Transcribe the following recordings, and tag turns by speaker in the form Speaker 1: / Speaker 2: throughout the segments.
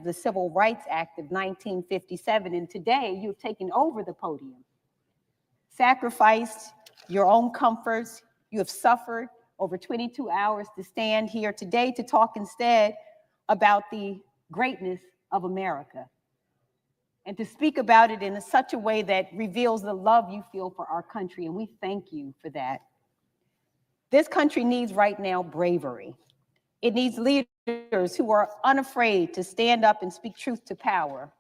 Speaker 1: the Civil Rights Act of 1957, and today you've taken over the podium, sacrificed your own comforts. You have suffered over 22 hours to stand here today to talk instead about the greatness of America, and to speak about it in such a way that reveals the love you feel for our country, and we thank you for that. This country needs right now bravery. It needs leaders who are unafraid to stand up and speak truth to power,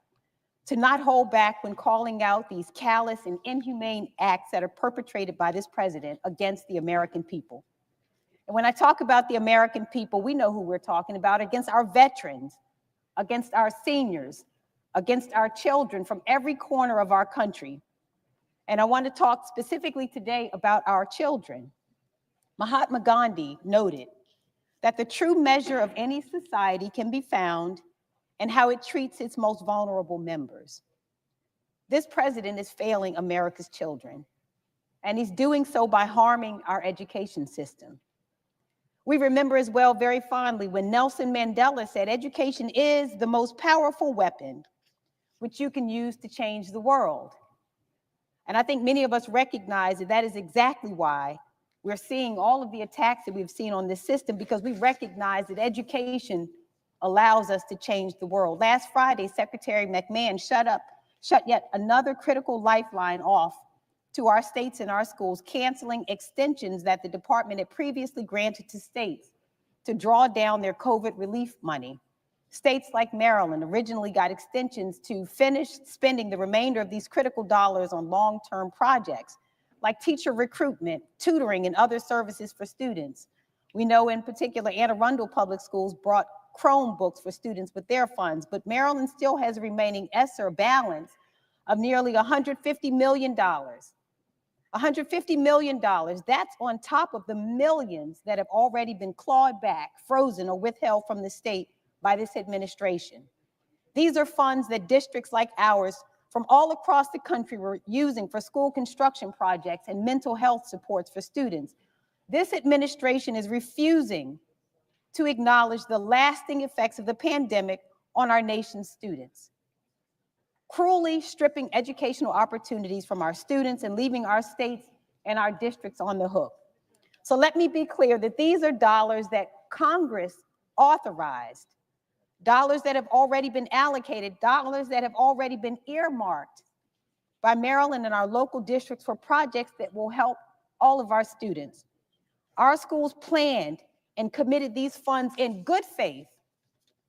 Speaker 1: to not hold back when calling out these callous and inhumane acts that are perpetrated by this president against the American people. And when I talk about the American people, we know who we're talking about: against our veterans, against our seniors, against our children from every corner of our country. And I want to talk specifically today about our children. Mahatma Gandhi noted that the true measure of any society can be found in how it treats its most vulnerable members. This president is failing America's children, and he's doing so by harming our education system. We remember as well very fondly when Nelson Mandela said, "Education is the most powerful weapon which you can use to change the world." And I think many of us recognize that that is exactly why we're seeing all of the attacks that we've seen on this system, because we recognize that education allows us to change the world. Last Friday, Secretary McMahon shut yet another critical lifeline off to our states and our schools, canceling extensions that the department had previously granted to states to draw down their COVID relief money. States like Maryland originally got extensions to finish spending the remainder of these critical dollars on long-term projects, like teacher recruitment, tutoring, and other services for students. We know in particular Anne Arundel Public Schools brought Chromebooks for students with their funds, but Maryland still has a remaining ESSER balance of nearly $150 million. $150 million, that's on top of the millions that have already been clawed back, frozen, or withheld from the state by this administration. These are funds that districts like ours from all across the country were using for school construction projects and mental health supports for students. This administration is refusing to acknowledge the lasting effects of the pandemic on our nation's students, cruelly stripping educational opportunities from our students and leaving our states and our districts on the hook. So let me be clear that these are dollars that Congress authorized, dollars that have already been allocated, dollars that have already been earmarked by Maryland and our local districts for projects that will help all of our students. Our schools planned and committed these funds in good faith,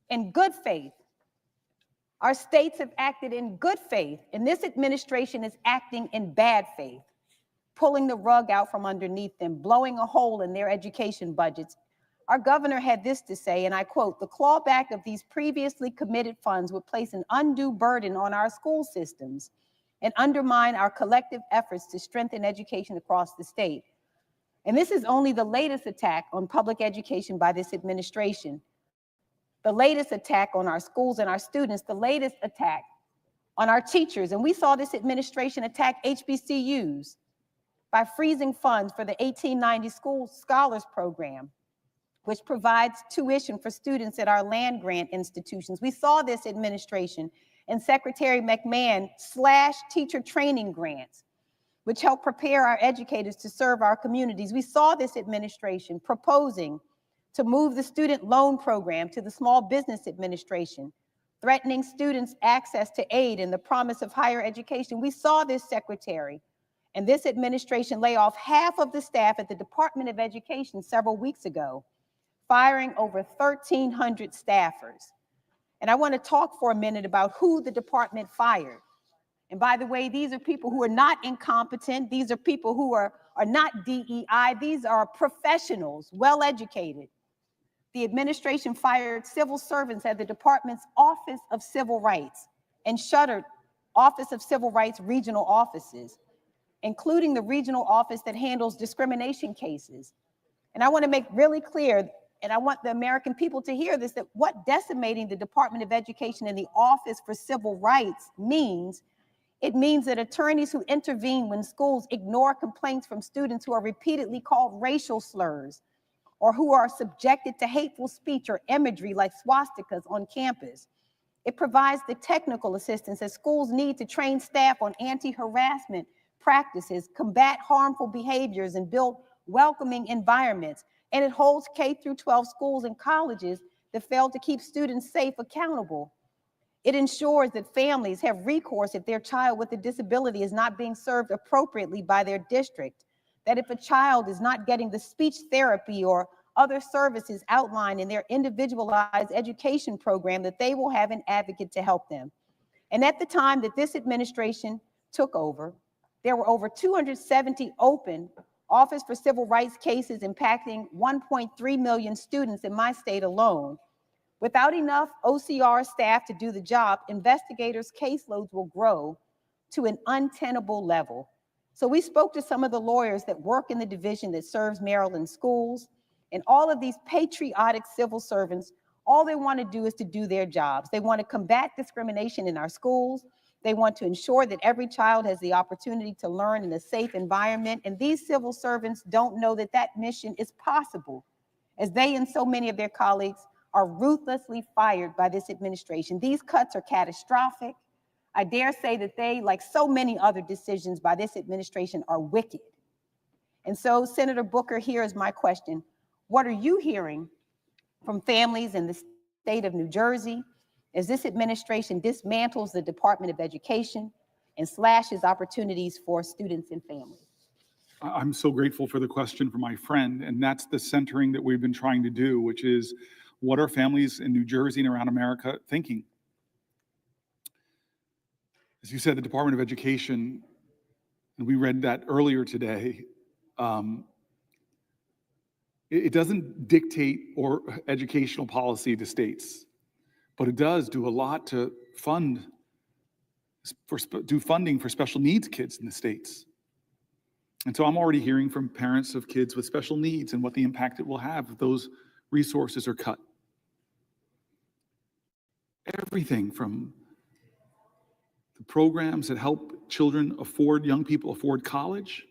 Speaker 1: in good faith. Our states have acted in good faith, and this administration is acting in bad faith, pulling the rug out from underneath them, blowing a hole in their education budgets. Our governor had this to say, and I quote, "The clawback of these previously committed funds would place an undue burden on our school systems and undermine our collective efforts to strengthen education across the state." And this is only the latest attack on public education by this administration, the latest attack on our schools and our students, the latest attack on our teachers. And we saw this administration attack HBCUs by freezing funds for the 1890 School Scholars Program, which provides tuition for students at our land-grant institutions. We saw this administration and Secretary McMahon slash teacher training grants, which help prepare our educators to serve our communities. We saw this administration proposing to move the student loan program to the Small Business Administration, threatening students access to aid and the promise of higher education. We saw this secretary and this administration lay off half of the staff at the Department of Education several weeks ago, firing over 1,300 staffers. And I want to talk for a minute about who the department fired. And by the way, these are people who are not incompetent. These are people who are not DEI. These are professionals, well-educated. The administration fired civil servants at the department's Office of Civil Rights and shuttered Office of Civil Rights regional offices, including the regional office that handles discrimination cases. And I want to make really clear, and I want the American people to hear this, that what decimating the Department of Education and the Office for Civil Rights means, it means that attorneys who intervene when schools ignore complaints from students who are repeatedly called racial slurs or who are subjected to hateful speech or imagery like swastikas on campus. It provides the technical assistance that schools need to train staff on anti-harassment practices, combat harmful behaviors, and build welcoming environments. And it holds K-12 schools and colleges that fail to keep students safe accountable. It ensures that families have recourse if their child with a disability is not being served appropriately by their district, that if a child is not getting the speech therapy or other services outlined in their individualized education program, that they will have an advocate to help them. And at the time that this administration took over, there were over 270 open Office for Civil Rights cases impacting 1.3 million students in my state alone. Without enough OCR staff to do the job, investigators' caseloads will grow to an untenable level. So we spoke to some of the lawyers that work in the division that serves Maryland schools, and all of these patriotic civil servants, all they want to do is to do their jobs. They want to combat discrimination in our schools. They want to ensure that every child has the opportunity to learn in a safe environment. And these civil servants don't know that that mission is possible, as they and so many of their colleagues are ruthlessly fired by this administration. These cuts are catastrophic. I dare say that they, like so many other decisions by this administration, are wicked. And so, Senator Booker, here is my question. What are you hearing from families in the state of New Jersey as this administration dismantles the Department of Education and slashes opportunities for students and families?
Speaker 2: I'm so grateful for the question from my friend, and that's the centering that we've been trying to do, which is, what are families in New Jersey and around America thinking? As you said, the Department of Education, and we read that earlier today, it doesn't dictate or educational policy to states, but it does do a lot to do funding for special needs kids in the states. And so I'm already hearing from parents of kids with special needs and what the impact it will have if those resources are cut. Everything from the programs that help young people afford college,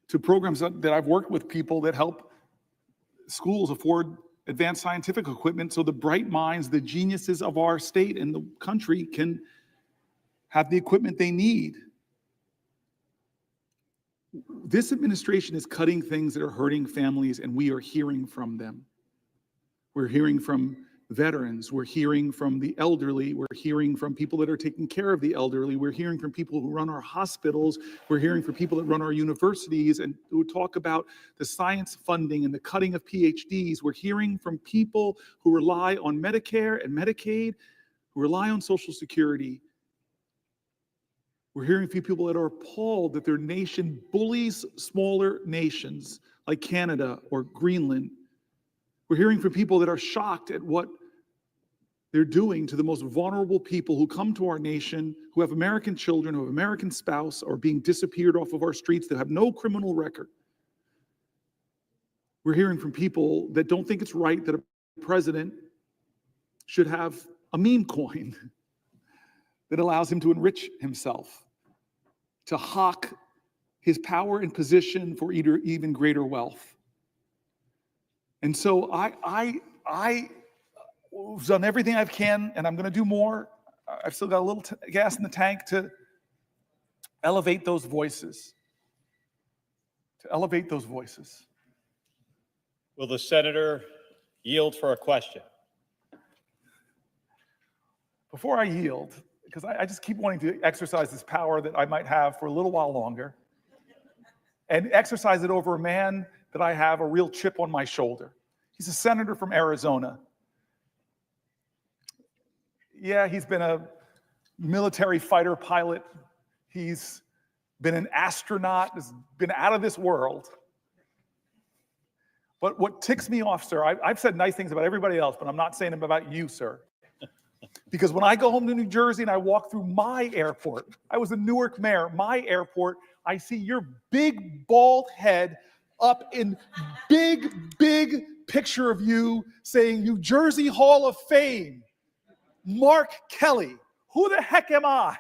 Speaker 2: to programs that I've worked with people that help schools afford advanced scientific equipment so the bright minds, the geniuses of our state and the country can have the equipment they need. This administration is cutting things that are hurting families, and we are hearing from them. We're hearing from veterans, we're hearing from the elderly, we're hearing from people that are taking care of the elderly, we're hearing from people who run our hospitals, we're hearing from people that run our universities and who talk about the science funding and the cutting of PhDs. We're hearing from people who rely on Medicare and Medicaid, who rely on Social Security. We're hearing from people that are appalled that their nation bullies smaller nations like Canada or Greenland. We're hearing from people that are shocked at what they're doing to the most vulnerable people who come to our nation, who have American children, who have American spouse, or being disappeared off of our streets that have no criminal record. We're hearing from people that don't think it's right that a president should have a meme coin that allows him to enrich himself, to hawk his power and position for even greater wealth. And so I've done everything I can, and I'm going to do more. I've still got a little gas in the tank to elevate those voices. Will
Speaker 3: the senator yield for a question?
Speaker 2: Before I yield, because I just keep wanting to exercise this power that I might have for a little while longer, and exercise it over a man that I have a real chip on my shoulder. He's a senator from Arizona. Yeah, he's been a military fighter pilot. He's been an astronaut, has been out of this world. But what ticks me off, sir, I've said nice things about everybody else, but I'm not saying them about you, sir. Because when I go home to New Jersey and I walk through my airport, I was a Newark mayor, my airport, I see your big bald head up in big picture of you saying New Jersey Hall of Fame, Mark Kelly. Who the heck am I?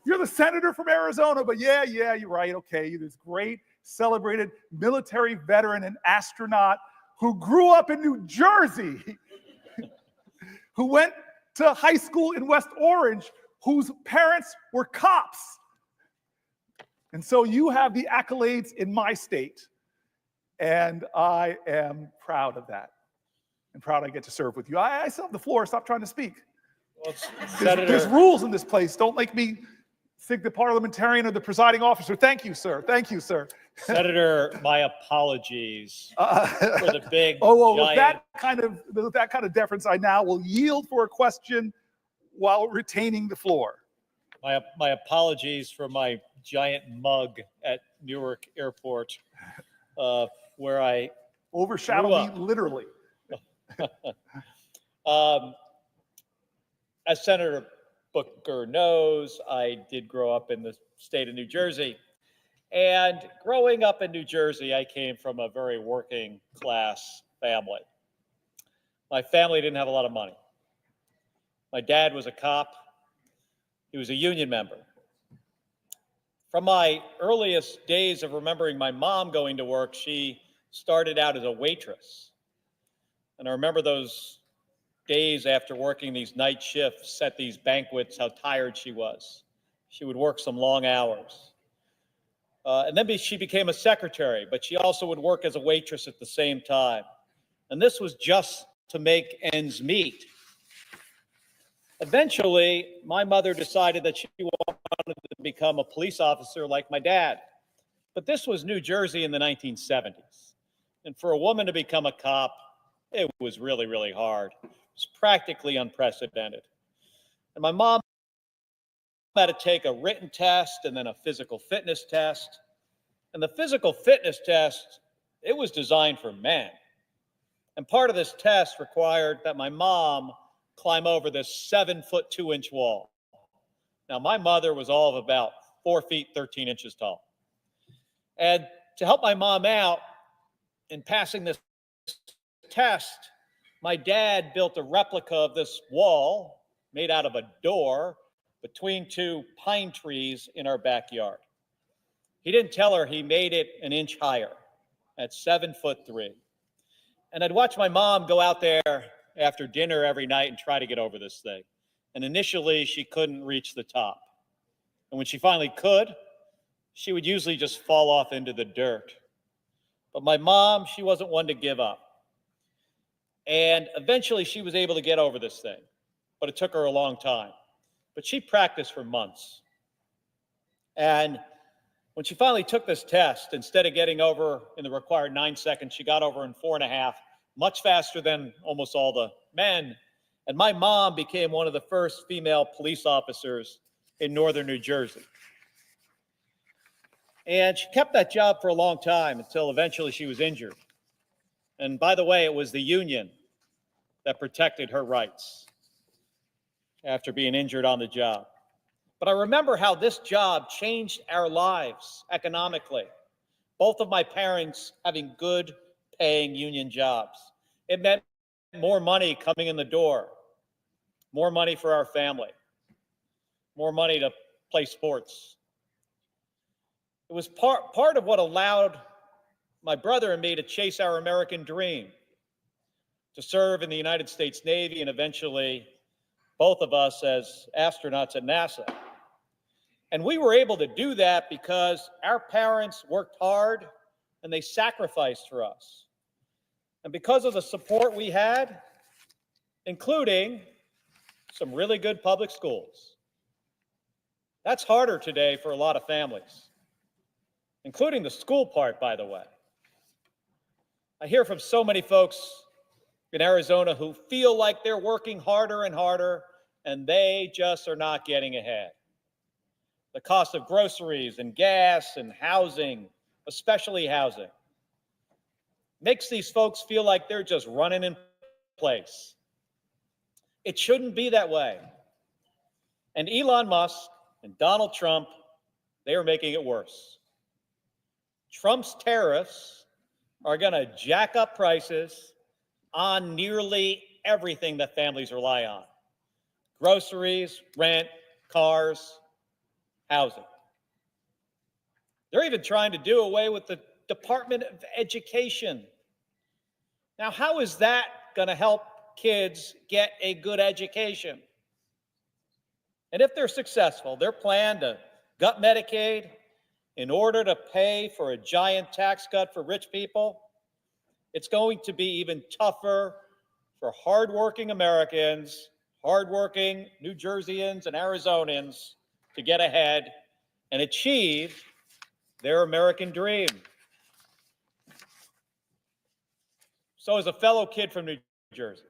Speaker 2: You're the senator from Arizona, but yeah, you're right, okay. You're this great, celebrated military veteran and astronaut who grew up in New Jersey, who went to high school in West Orange, whose parents were cops. And so you have the accolades in my state, and I am proud of that. I'm proud I get to serve with you. I still have the floor. Stop trying to speak.
Speaker 3: Well,
Speaker 2: There's rules in this place. Don't make me think the parliamentarian or the presiding officer. Thank you, sir. Thank you, sir.
Speaker 3: Senator, my apologies for the big
Speaker 2: with
Speaker 3: giant.
Speaker 2: that kind of deference, I now will yield for a question while retaining the floor.
Speaker 3: My apologies for my giant mug at Newark Airport, where I
Speaker 2: Overshadow
Speaker 3: grew
Speaker 2: me
Speaker 3: up.
Speaker 2: literally.
Speaker 3: As Senator Booker knows, I did grow up in the state of New Jersey. And growing up in New Jersey, I came from a very working class family. My family didn't have a lot of money. My dad was a cop. He was a union member. From my earliest days of remembering my mom going to work, she started out as a waitress. And I remember those days after working these night shifts at these banquets, how tired she was. She would work some long hours. And then she became a secretary, but she also would work as a waitress at the same time. And this was just to make ends meet. Eventually, my mother decided that she wanted to become a police officer like my dad. But this was New Jersey in the 1970s. And for a woman to become a cop, it was really, really hard. It was practically unprecedented. And my mom had to take a written test and then a physical fitness test. And the physical fitness test, it was designed for men. And part of this test required that my mom climb over this 7-foot 2-inch wall. Now, my mother was all of about 4 feet 13 inches tall. And to help my mom out in passing this test, my dad built a replica of this wall made out of a door between 2 pine trees in our backyard. He didn't tell her he made it an inch higher at 7'3". And I'd watch my mom go out there after dinner every night and try to get over this thing. And initially, she couldn't reach the top. And when she finally could, she would usually just fall off into the dirt. But my mom, she wasn't one to give up. And eventually, she was able to get over this thing. But it took her a long time. But she practiced for months. And when she finally took this test, instead of getting over in the required 9 seconds, she got over in 4.5, much faster than almost all the men. And my mom became one of the first female police officers in northern New Jersey. And she kept that job for a long time until eventually she was injured. And by the way, it was the union that protected her rights after being injured on the job. But I remember how this job changed our lives economically. Both of my parents having good paying union jobs. It meant more money coming in the door, more money for our family, more money to play sports. It was part of what allowed my brother and me to chase our American dream, to serve in the United States Navy, and eventually both of us as astronauts at NASA. And we were able to do that because our parents worked hard and they sacrificed for us. And because of the support we had, including some really good public schools. That's harder today for a lot of families, including the school part, by the way. I hear from so many folks in Arizona who feel like they're working harder and harder, and they just are not getting ahead. The cost of groceries and gas and housing, especially housing, makes these folks feel like they're just running in place. It shouldn't be that way. And Elon Musk and Donald Trump, they are making it worse. Trump's tariffs are going to jack up prices on nearly everything that families rely on. Groceries, rent, cars, housing. They're even trying to do away with the Department of Education. Now, how is that going to help kids get a good education. And if they're successful, their plan to gut Medicaid in order to pay for a giant tax cut for rich people, it's going to be even tougher for hardworking Americans, hardworking New Jerseyans and Arizonans to get ahead and achieve their American dream. So as a fellow kid from New Jersey,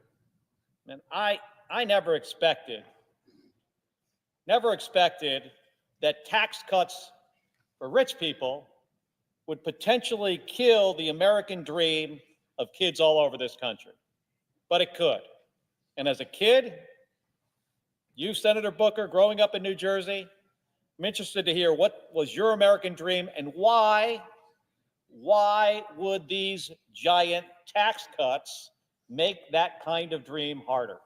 Speaker 3: and I never expected that tax cuts for rich people would potentially kill the American dream of kids all over this country. But it could. And as a kid, you, Senator Booker, growing up in New Jersey, I'm interested to hear what was your American dream and why would these giant tax cuts make that kind of dream harder?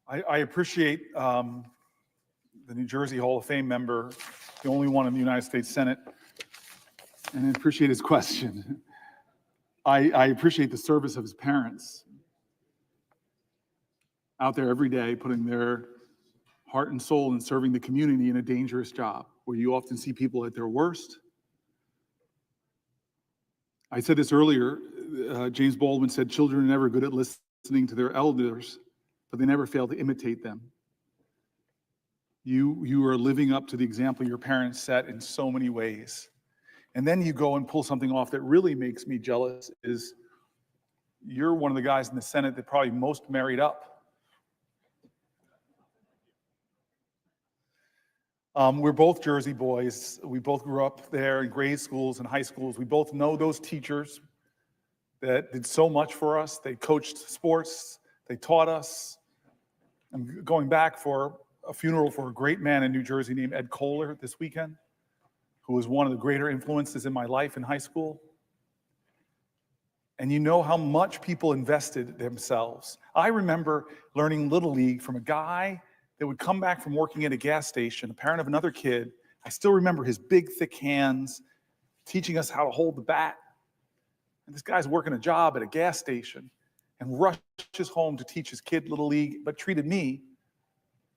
Speaker 2: I appreciate the New Jersey Hall of Fame member, the only one in the United States Senate, and I appreciate his question. I appreciate the service of his parents out there every day, putting their heart and soul in serving the community in a dangerous job, where you often see people at their worst. I said this earlier, James Baldwin said, children are never good at listening to their elders, but they never fail to imitate them. You are living up to the example your parents set in so many ways. And then you go and pull something off that really makes me jealous, is you're one of the guys in the Senate that probably most married up. We're both Jersey boys. We both grew up there in grade schools and high schools. We both know those teachers that did so much for us. They coached sports. They taught us. I'm going back for a funeral for a great man in New Jersey named Ed Kohler this weekend, who was one of the greater influences in my life in high school. And you know how much people invested themselves. I remember learning Little League from a guy that would come back from working at a gas station, a parent of another kid. I still remember his big, thick hands teaching us how to hold the bat. And this guy's working a job at a gas station and rushes home to teach his kid Little League, but treated me,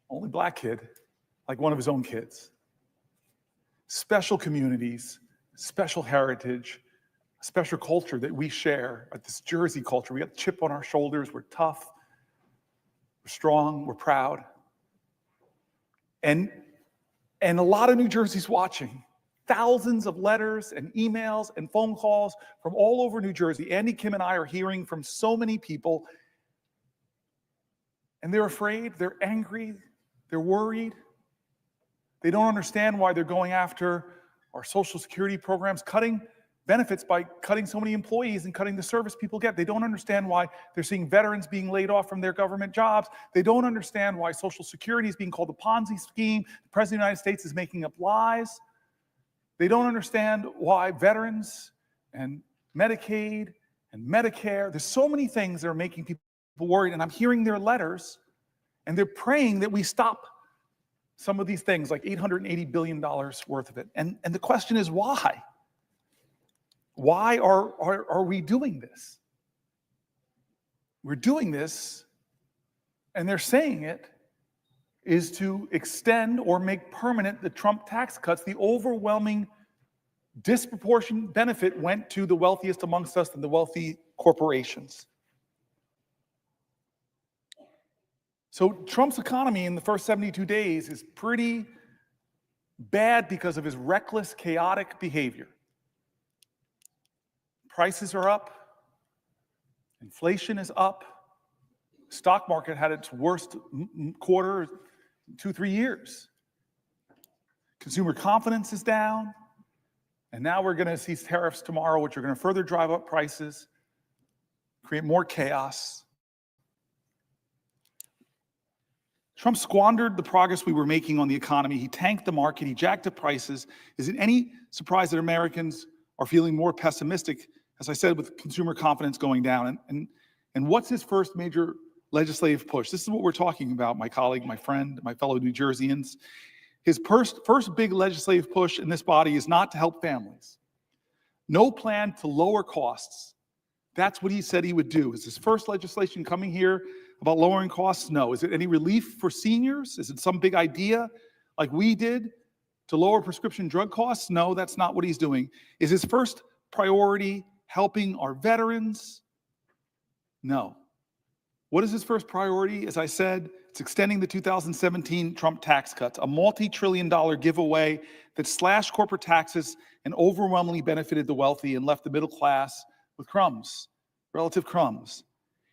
Speaker 2: only black kid, like one of his own kids. Special communities, special heritage, special culture that we share, this Jersey culture. We got the chip on our shoulders, we're tough, we're strong, we're proud. And a lot of New Jersey's watching. Thousands of letters and emails and phone calls from all over New Jersey. Andy Kim and I are hearing from so many people, and they're afraid, they're angry, they're worried. They don't understand why they're going after our Social Security programs, cutting benefits by cutting so many employees and cutting the service people get. They don't understand why they're seeing veterans being laid off from their government jobs. They don't understand why Social Security is being called a Ponzi scheme. The President of the United States is making up lies. They don't understand why veterans and Medicaid and Medicare, there's so many things that are making people worried, and I'm hearing their letters, and they're praying that we stop some of these things, like $880 billion worth of it. And the question is, why? Why are we doing this? We're doing this, and they're saying it, is to extend or make permanent the Trump tax cuts. The overwhelming disproportionate benefit went to the wealthiest amongst us and the wealthy corporations. So Trump's economy in the first 72 days is pretty bad because of his reckless, chaotic behavior. Prices are up, inflation is up, stock market had its worst quarter in 2-3 years. Consumer confidence is down, and now we're going to see tariffs tomorrow, which are going to further drive up prices, create more chaos. Trump squandered the progress we were making on the economy. He tanked the market. He jacked up prices. Is it any surprise that Americans are feeling more pessimistic, as I said, with consumer confidence going down? And what's his first major legislative push? This is what we're talking about, my colleague, my friend, my fellow New Jerseyans. His first big legislative push in this body is not to help families. No plan to lower costs. That's what he said he would do. It's his first legislation coming here about lowering costs? No. Is it any relief for seniors? Is it some big idea like we did to lower prescription drug costs? No, that's not what he's doing. Is his first priority helping our veterans? No. What is his first priority? As I said, it's extending the 2017 Trump tax cuts, a multi-trillion-dollar giveaway that slashed corporate taxes and overwhelmingly benefited the wealthy and left the middle class with crumbs, relative crumbs.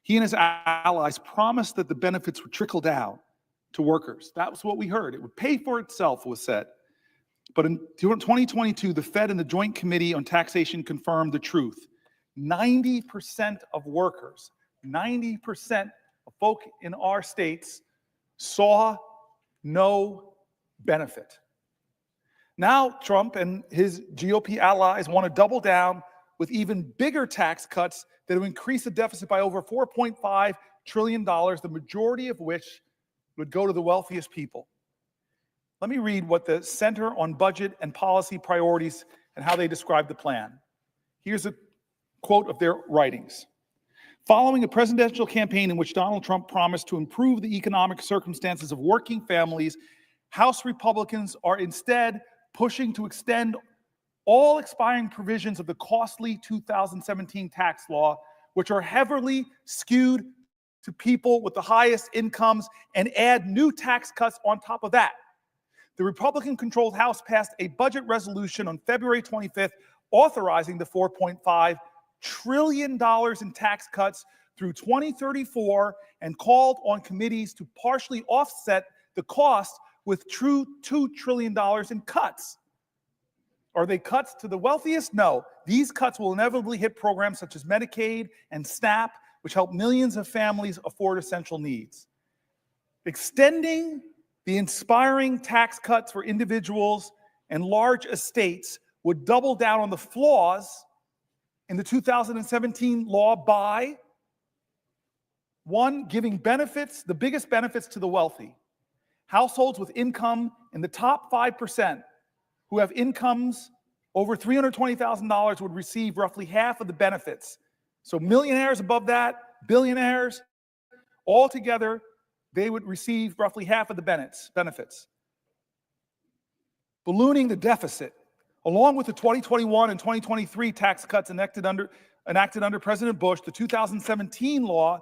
Speaker 2: He and his allies promised that the benefits would trickle down to workers. That was what we heard. It would pay for itself, was said. But in 2022, the Fed and the Joint Committee on Taxation confirmed the truth. 90% of workers, 90% of folk in our states saw no benefit. Now Trump and his GOP allies want to double down with even bigger tax cuts that would increase the deficit by over $4.5 trillion, the majority of which would go to the wealthiest people. Let me read what the Center on Budget and Policy Priorities and how they describe the plan. Here's a quote of their writings. Following a presidential campaign in which Donald Trump promised to improve the economic circumstances of working families, House Republicans are instead pushing to extend all expiring provisions of the costly 2017 tax law, which are heavily skewed to people with the highest incomes, and add new tax cuts on top of that. The Republican-controlled House passed a budget resolution on February 25th authorizing the $4.5 trillion in tax cuts through 2034 and called on committees to partially offset the cost with true $2 trillion in cuts. Are they cuts to the wealthiest? No. These cuts will inevitably hit programs such as Medicaid and SNAP, which help millions of families afford essential needs. Extending the inspiring tax cuts for individuals and large estates would double down on the flaws in the 2017 law by, one, giving benefits, the biggest benefits to the wealthy. Households with income in the top 5% who have incomes over $320,000 would receive roughly half of the benefits. So millionaires above that, billionaires, all together, they would receive roughly half of the benefits. Ballooning the deficit, along with the 2021 and 2023 tax cuts enacted under President Bush, the 2017 law,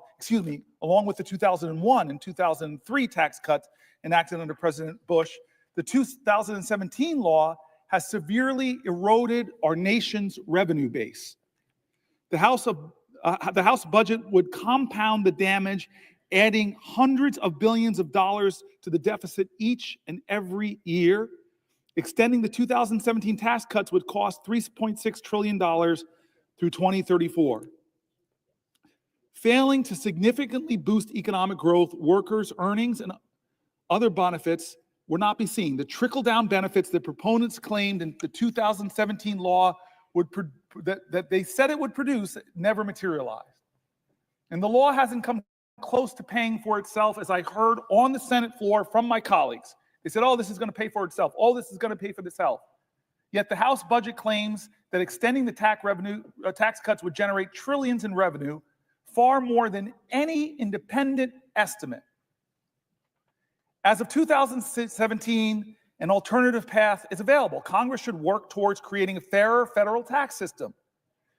Speaker 2: along with the 2001 and 2003 tax cuts enacted under President Bush, the 2017 law has severely eroded our nation's revenue base. The House budget would compound the damage, adding hundreds of billions of dollars to the deficit each and every year. Extending the 2017 tax cuts would cost $3.6 trillion through 2034. Failing to significantly boost economic growth, workers' earnings, and other benefits would not be seen. The trickle-down benefits that proponents claimed in the 2017 law that they said it would produce never materialized. And the law hasn't come close to paying for itself, as I heard on the Senate floor from my colleagues. They said, oh, this is going to pay for itself. Oh, this is going to pay for itself. Yet the House budget claims that extending the tax cuts would generate trillions in revenue, far more than any independent estimate. As of 2017, an alternative path is available. Congress should work towards creating a fairer federal tax system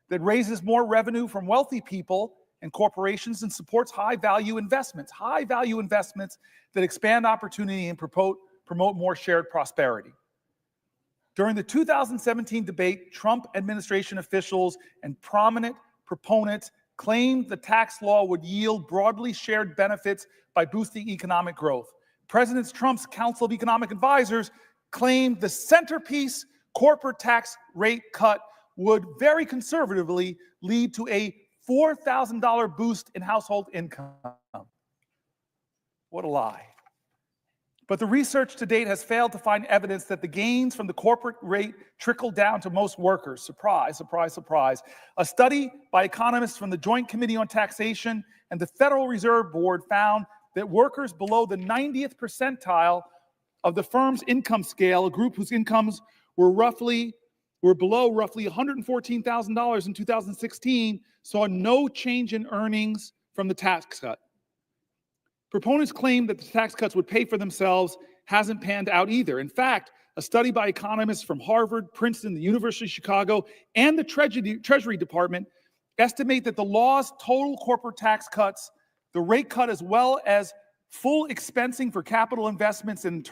Speaker 2: that raises more revenue from wealthy people and corporations and supports high-value investments that expand opportunity and promote more shared prosperity. During the 2017 debate, Trump administration officials and prominent proponents claimed the tax law would yield broadly shared benefits by boosting economic growth. President Trump's Council of Economic Advisors claimed the centerpiece corporate tax rate cut would very conservatively lead to a $4,000 boost in household income. What a lie. But the research to date has failed to find evidence that the gains from the corporate rate trickle down to most workers. Surprise, surprise, surprise. A study by economists from the Joint Committee on Taxation and the Federal Reserve Board found that workers below the 90th percentile of the firm's income scale, a group whose incomes were below roughly $114,000 in 2016, saw no change in earnings from the tax cut. Proponents claim that the tax cuts would pay for themselves. Hasn't panned out either. In fact, a study by economists from Harvard, Princeton, the University of Chicago, and the Treasury Department estimate that the law's total corporate tax cuts, the rate cut, as well as full expensing for capital investments and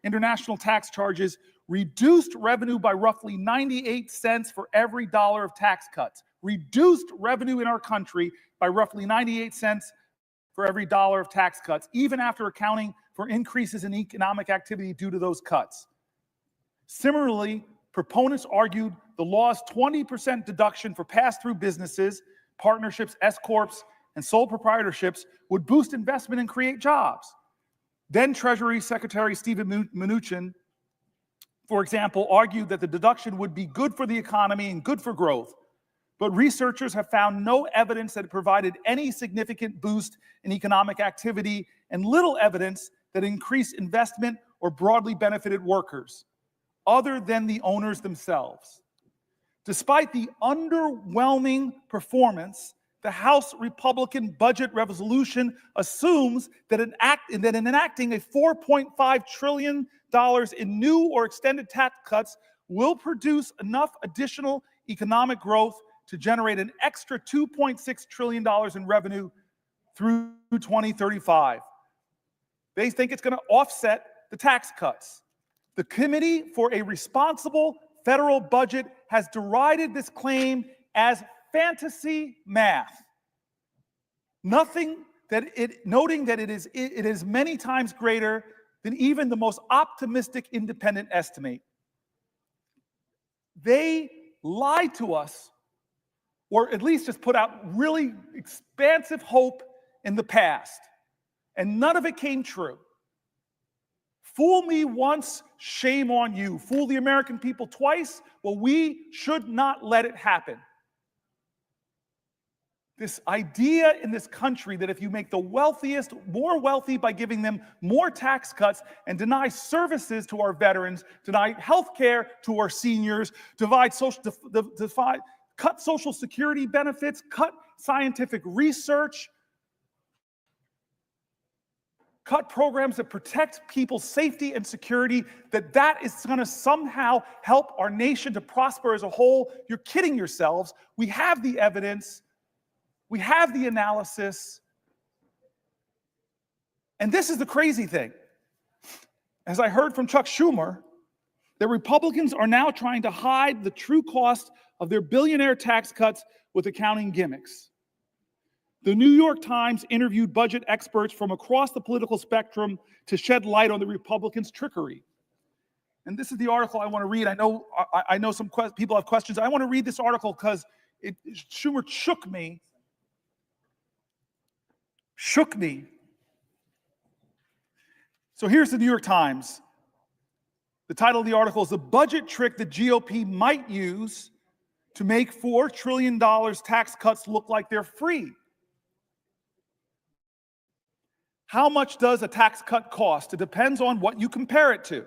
Speaker 2: international tax charges, reduced revenue by roughly 98 cents for every dollar of tax cuts. Reduced revenue in our country by roughly 98 cents for every dollar of tax cuts, even after accounting for increases in economic activity due to those cuts. Similarly, proponents argued the law's 20% deduction for pass-through businesses, partnerships, S-corps, and sole proprietorships would boost investment and create jobs. Then Treasury Secretary Steven Mnuchin, for example, argued that the deduction would be good for the economy and good for growth. But researchers have found no evidence that it provided any significant boost in economic activity and little evidence that increased investment or broadly benefited workers, other than the owners themselves. Despite the underwhelming performance, the House Republican budget resolution assumes that in enacting a $4.5 trillion in new or extended tax cuts will produce enough additional economic growth to generate an extra $2.6 trillion in revenue through 2035. They think it's going to offset the tax cuts. The Committee for a Responsible Federal Budget has derided this claim as fantasy math, noting that it is many times greater than even the most optimistic independent estimate. They lied to us, or at least just put out really expansive hope in the past, and none of it came true. Fool me once, shame on you. Fool the American people twice, well, we should not let it happen. This idea in this country that if you make the wealthiest more wealthy by giving them more tax cuts and deny services to our veterans, deny health care to our seniors, cut Social Security benefits, cut scientific research, cut programs that protect people's safety and security, that is going to somehow help our nation to prosper as a whole. You're kidding yourselves. We have the evidence. We have the analysis. And this is the crazy thing. As I heard from Chuck Schumer, that Republicans are now trying to hide the true cost of their billionaire tax cuts with accounting gimmicks. The New York Times interviewed budget experts from across the political spectrum to shed light on the Republicans' trickery. And this is the article I want to read. I know some people have questions. I want to read this article because Schumer shook me. So here's the New York Times. The title of the article is "The Budget Trick the GOP Might Use to Make $4 Trillion Tax Cuts Look Like They're Free." How much does a tax cut cost? It depends on what you compare it to.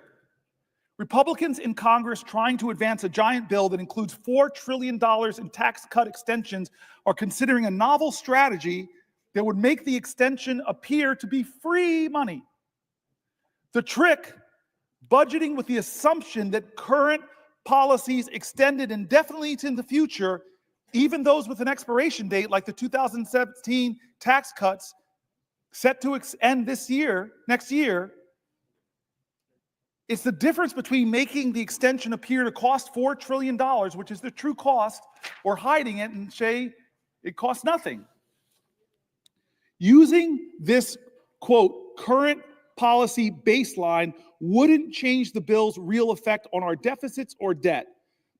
Speaker 2: Republicans in Congress trying to advance a giant bill that includes $4 trillion in tax cut extensions are considering a novel strategy that would make the extension appear to be free money. The trick, budgeting with the assumption that current policies extended indefinitely into the future, even those with an expiration date like the 2017 tax cuts, set to end next year, it's the difference between making the extension appear to cost $4 trillion, which is the true cost, or hiding it and say it costs nothing. Using this, quote, current policy baseline wouldn't change the bill's real effect on our deficits or debt,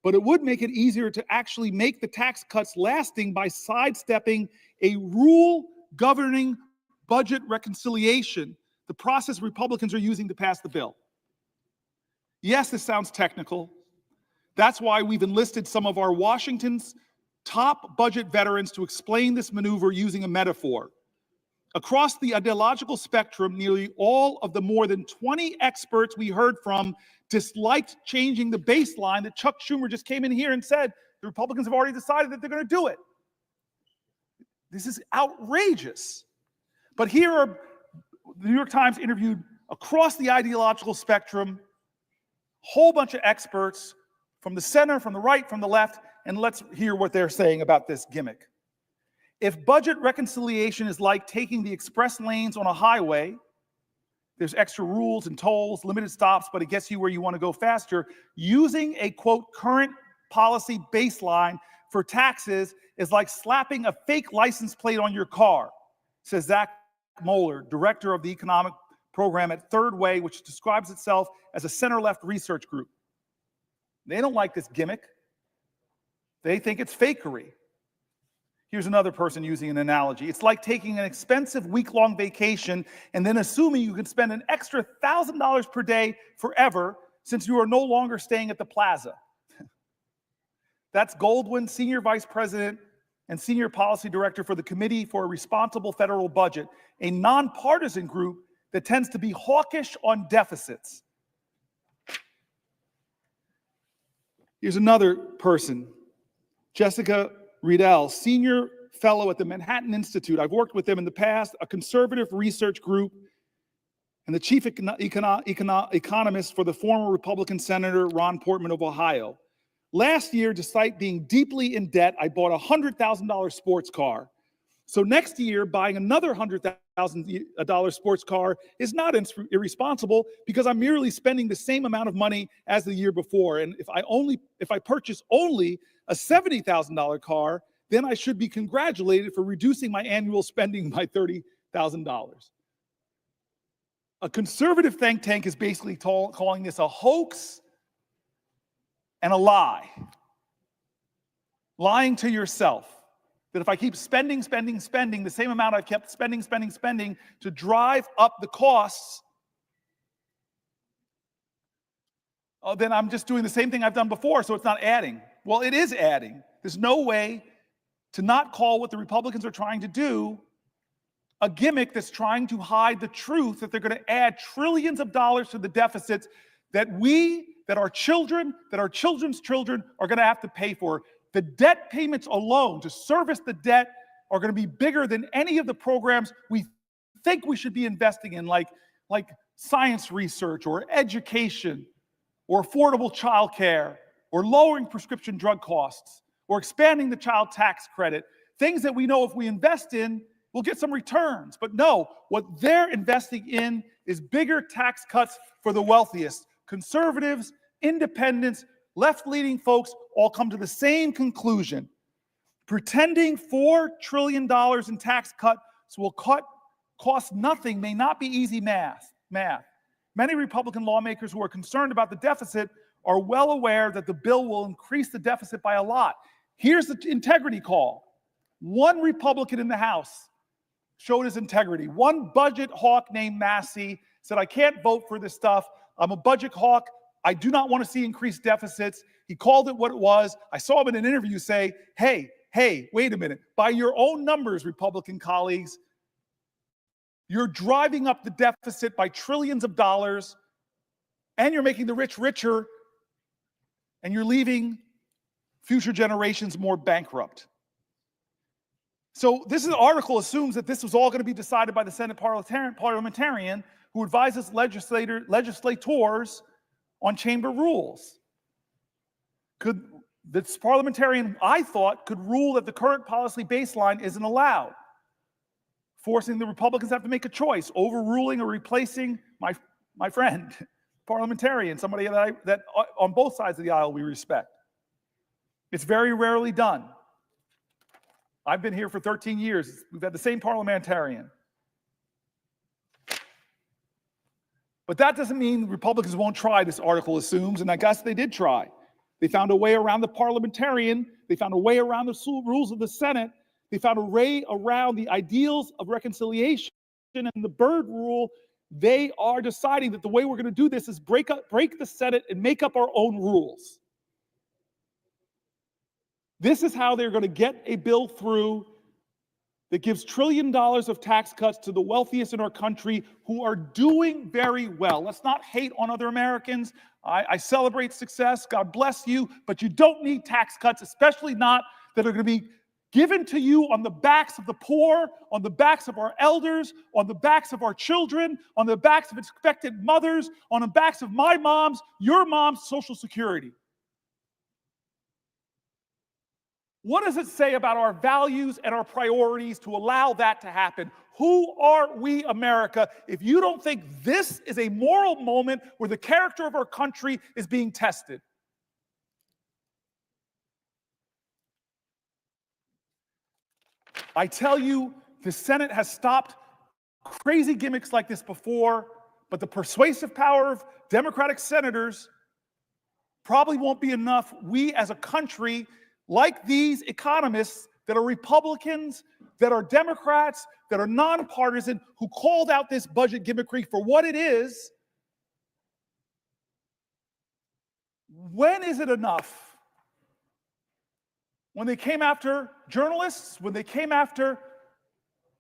Speaker 2: but it would make it easier to actually make the tax cuts lasting by sidestepping a rule governing budget reconciliation, the process Republicans are using to pass the bill. Yes, this sounds technical. That's why we've enlisted some of our Washington's top budget veterans to explain this maneuver using a metaphor. Across the ideological spectrum, nearly all of the more than 20 experts we heard from disliked changing the baseline that Chuck Schumer just came in here and said the Republicans have already decided that they're going to do it. This is outrageous. But here are The New York Times interviewed across the ideological spectrum, whole bunch of experts from the center, from the right, from the left, and let's hear what they're saying about this gimmick. If budget reconciliation is like taking the express lanes on a highway, there's extra rules and tolls, limited stops, but it gets you where you want to go faster, using a, quote, current policy baseline for taxes is like slapping a fake license plate on your car, says Zach Moeller, director of the economic program at Third Way, which describes itself as a center-left research group. They don't like this gimmick. They think it's fakery. Here's another person using an analogy. It's like taking an expensive week-long vacation and then assuming you can spend an extra $1,000 per day forever since you are no longer staying at the plaza. That's Goldwyn, Senior Vice President and Senior Policy Director for the Committee for a Responsible Federal Budget, a nonpartisan group that tends to be hawkish on deficits. Here's another person, Jessica Riedel, Senior Fellow at the Manhattan Institute. I've worked with them in the past, a conservative research group, and the chief economist for the former Republican Senator Ron Portman of Ohio. Last year, despite being deeply in debt, I bought a $100,000 sports car. So next year, buying another $100,000 sports car is not irresponsible because I'm merely spending the same amount of money as the year before. And if I purchase only a $70,000 car, then I should be congratulated for reducing my annual spending by $30,000. A conservative think tank is basically calling this a hoax and a lie. Lying to yourself. That if I keep spending the same amount I've kept spending to drive up the costs, then I'm just doing the same thing I've done before, so it's not adding. Well, it is adding. There's no way to not call what the Republicans are trying to do a gimmick that's trying to hide the truth that they're going to add trillions of dollars to the deficits that our children, that our children's children are going to have to pay for. The debt payments alone to service the debt are going to be bigger than any of the programs we think we should be investing in, like science research or education or affordable child care or lowering prescription drug costs or expanding the child tax credit, things that we know if we invest in, we'll get some returns. But no, what they're investing in is bigger tax cuts for the wealthiest. Conservatives, independents, left-leaning folks all come to the same conclusion. Pretending $4 trillion in tax cuts will cost nothing may not be easy math. Many Republican lawmakers who are concerned about the deficit are well aware that the bill will increase the deficit by a lot. Here's the integrity call. One Republican in the House showed his integrity. One budget hawk named Massey said, I can't vote for this stuff. I'm a budget hawk. I do not want to see increased deficits. He called it what it was. I saw him in an interview say, hey, wait a minute. By your own numbers, Republican colleagues, you're driving up the deficit by trillions of dollars, and you're making the rich richer, and you're leaving future generations more bankrupt. So this article assumes that this was all going to be decided by the Senate parliamentarian who advises legislators on chamber rules. This parliamentarian, I thought, could rule that the current policy baseline isn't allowed, forcing the Republicans to have to make a choice, overruling or replacing my friend, parliamentarian, somebody that on both sides of the aisle we respect. It's very rarely done. I've been here for 13 years. We've had the same parliamentarian. But that doesn't mean Republicans won't try, this article assumes, and I guess they did try. They found a way around the parliamentarian. They found a way around the rules of the Senate. They found a way around the ideals of reconciliation and the Byrd rule. They are deciding that the way we're going to do this is break the Senate and make up our own rules. This is how they're going to get a bill through that gives $1 trillion of tax cuts to the wealthiest in our country who are doing very well. Let's not hate on other Americans. I celebrate success. God bless you. But you don't need tax cuts, especially not that are going to be given to you on the backs of the poor, on the backs of our elders, on the backs of our children, on the backs of expectant mothers, on the backs of my mom's, your mom's Social Security. What does it say about our values and our priorities to allow that to happen? Who are we, America, if you don't think this is a moral moment where the character of our country is being tested? I tell you, the Senate has stopped crazy gimmicks like this before, but the persuasive power of Democratic senators probably won't be enough. We as a country, like these economists that are Republicans, that are Democrats, that are nonpartisan, who called out this budget gimmickry for what it is, when is it enough? When they came after journalists, when they came after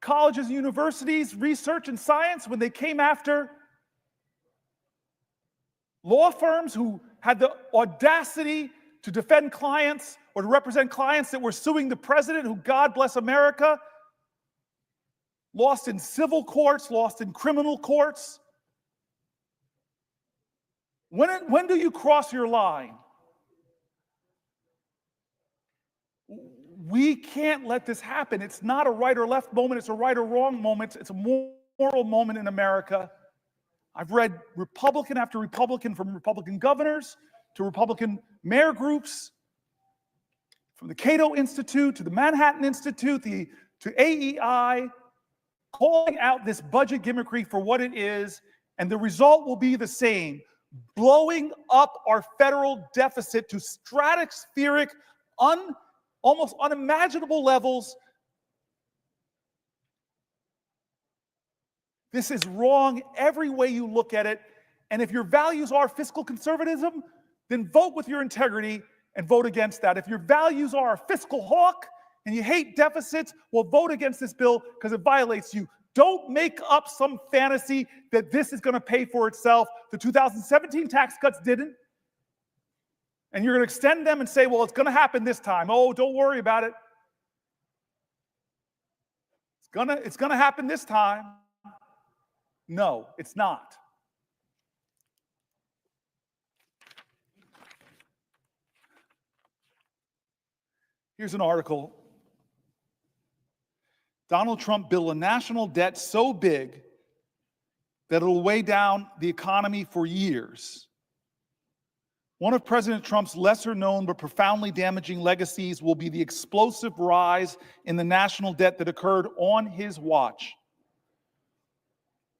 Speaker 2: colleges and universities, research and science, when they came after law firms who had the audacity to defend clients or to represent clients that were suing the president, who, God bless America, lost in civil courts, lost in criminal courts. When do you cross your line? We can't let this happen. It's not a right or left moment. It's a right or wrong moment. It's a moral moment in America. I've read Republican after Republican, from Republican governors to Republican mayor groups, from the Cato Institute to the Manhattan Institute to AEI, calling out this budget gimmickry for what it is, and the result will be the same: blowing up our federal deficit to stratospheric, almost unimaginable levels. This is wrong every way you look at it. And if your values are fiscal conservatism, then vote with your integrity and vote against that. If your values are a fiscal hawk and you hate deficits, well, vote against this bill because it violates you. Don't make up some fantasy that this is going to pay for itself. The 2017 tax cuts didn't. And you're going to extend them and say, well, it's going to happen this time. Oh, don't worry about it. It's going to happen this time. No, it's not. Here's an article. Donald Trump built a national debt so big that it'll weigh down the economy for years. One of President Trump's lesser known but profoundly damaging legacies will be the explosive rise in the national debt that occurred on his watch.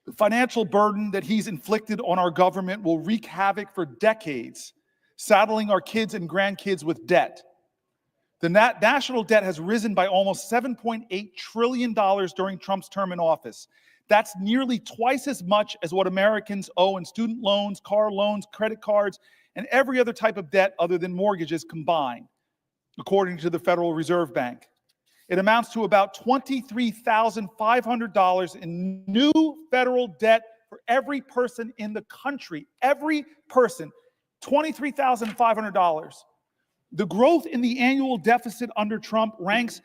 Speaker 2: The financial burden that he's inflicted on our government will wreak havoc for decades, saddling our kids and grandkids with debt. The national debt has risen by almost $7.8 trillion during Trump's term in office. That's nearly twice as much as what Americans owe in student loans, car loans, credit cards, and every other type of debt other than mortgages combined, according to the Federal Reserve Bank. It amounts to about $23,500 in new federal debt for every person in the country. Every person, $23,500. The growth in the annual deficit under Trump ranks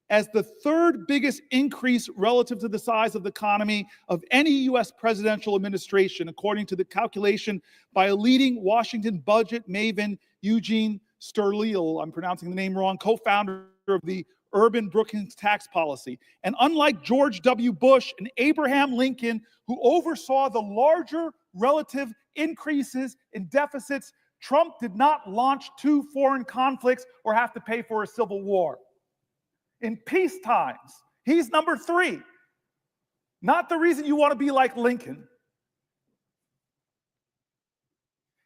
Speaker 2: as the third biggest increase relative to the size of the economy of any U.S. presidential administration, according to the calculation by a leading Washington budget maven, Eugene Sterleel, I'm pronouncing the name wrong, co-founder of the Urban Brookings tax policy. And unlike George W. Bush and Abraham Lincoln, who oversaw the larger relative increases in deficits, Trump did not launch 2 foreign conflicts or have to pay for a civil war. In peace times, he's number 3. Not the reason you want to be like Lincoln.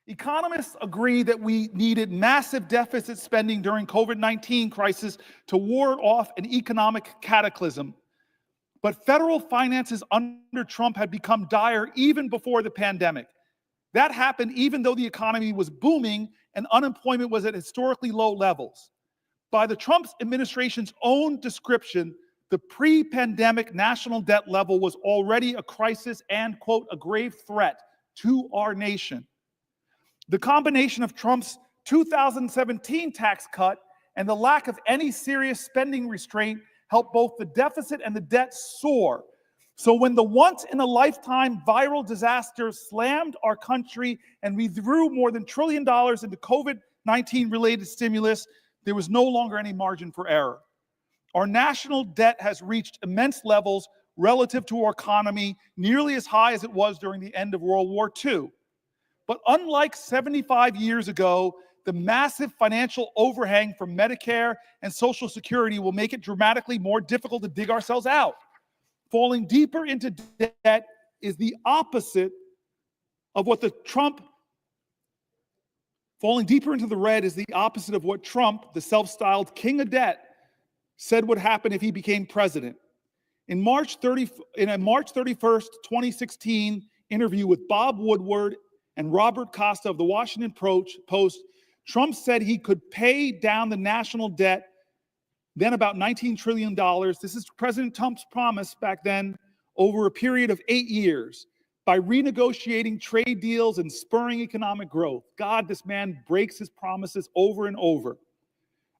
Speaker 2: Economists agree that we needed massive deficit spending during COVID-19 crisis to ward off an economic cataclysm. But federal finances under Trump had become dire even before the pandemic. That happened even though the economy was booming and unemployment was at historically low levels. By the Trump administration's own description, the pre-pandemic national debt level was already a crisis and, quote, a grave threat to our nation. The combination of Trump's 2017 tax cut and the lack of any serious spending restraint helped both the deficit and the debt soar. So when the once-in-a-lifetime viral disaster slammed our country and we threw more than $1 trillion into COVID-19 related stimulus, there was no longer any margin for error. Our national debt has reached immense levels relative to our economy, nearly as high as it was during the end of World War II. But unlike 75 years ago, the massive financial overhang from Medicare and Social Security will make it dramatically more difficult to dig ourselves out. Falling deeper into debt is the opposite of what falling deeper into the red is the opposite of what Trump, the self-styled king of debt, said would happen if he became president. In a March 31st, 2016 interview with Bob Woodward and Robert Costa of the Washington Post, Trump said he could pay down the national debt, then about $19 trillion. This is President Trump's promise back then, over a period of 8 years, by renegotiating trade deals and spurring economic growth. God, this man breaks his promises over and over.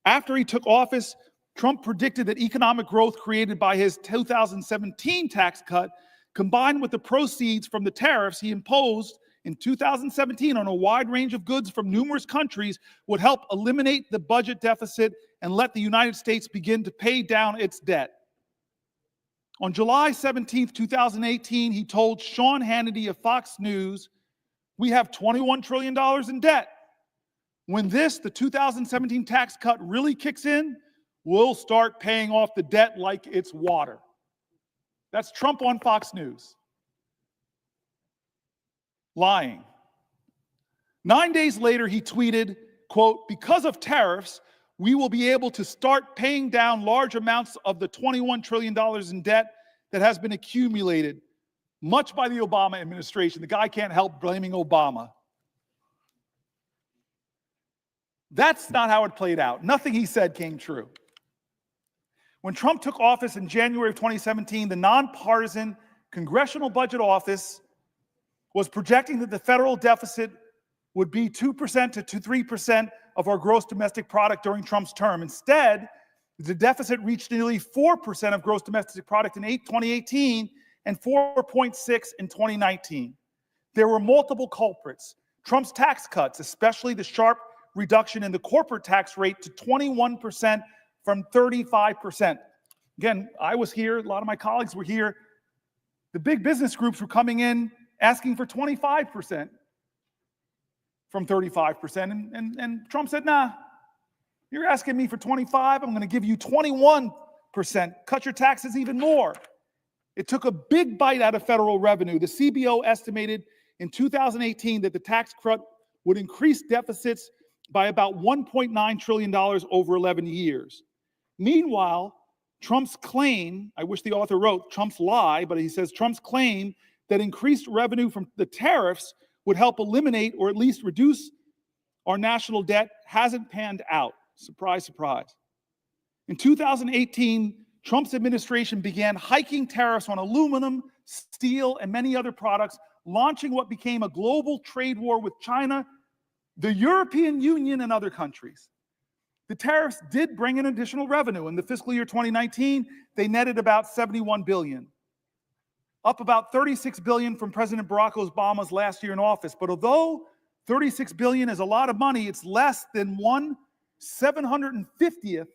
Speaker 2: After he took office, Trump predicted that economic growth created by his 2017 tax cut, combined with the proceeds from the tariffs he imposed in 2017 on a wide range of goods from numerous countries, would help eliminate the budget deficit and let the United States begin to pay down its debt. On July 17, 2018, he told Sean Hannity of Fox News, "We have $21 trillion in debt. When the 2017 tax cut really kicks in, we'll start paying off the debt like it's water." That's Trump on Fox News. Lying. 9 days later, he tweeted, quote, "Because of tariffs, we will be able to start paying down large amounts of the $21 trillion in debt that has been accumulated, much by the Obama administration." The guy can't help blaming Obama. That's not how it played out. Nothing he said came true. When Trump took office in January of 2017, the nonpartisan Congressional Budget Office was projecting that the federal deficit would be 2% to 3% of our gross domestic product during Trump's term. Instead, the deficit reached nearly 4% of gross domestic product in 2018 and 4.6% in 2019. There were multiple culprits. Trump's tax cuts, especially the sharp reduction in the corporate tax rate to 21% from 35%. Again, I was here, a lot of my colleagues were here. The big business groups were coming in asking for 25% from 35%. And Trump said, nah, you're asking me for 25, I'm going to give you 21%. Cut your taxes even more. It took a big bite out of federal revenue. The CBO estimated in 2018 that the tax cut would increase deficits by about $1.9 trillion over 11 years. Meanwhile, Trump's claim, I wish the author wrote Trump's lie, but he says Trump's claim that increased revenue from the tariffs would help eliminate or at least reduce our national debt hasn't panned out. Surprise, surprise. In 2018, Trump's administration began hiking tariffs on aluminum, steel, and many other products, launching what became a global trade war with China, the European Union, and other countries. The tariffs did bring in additional revenue. In the fiscal year 2019, they netted about $71 billion, up about $36 billion from President Barack Obama's last year in office. But although $36 billion is a lot of money, it's less than 1/750th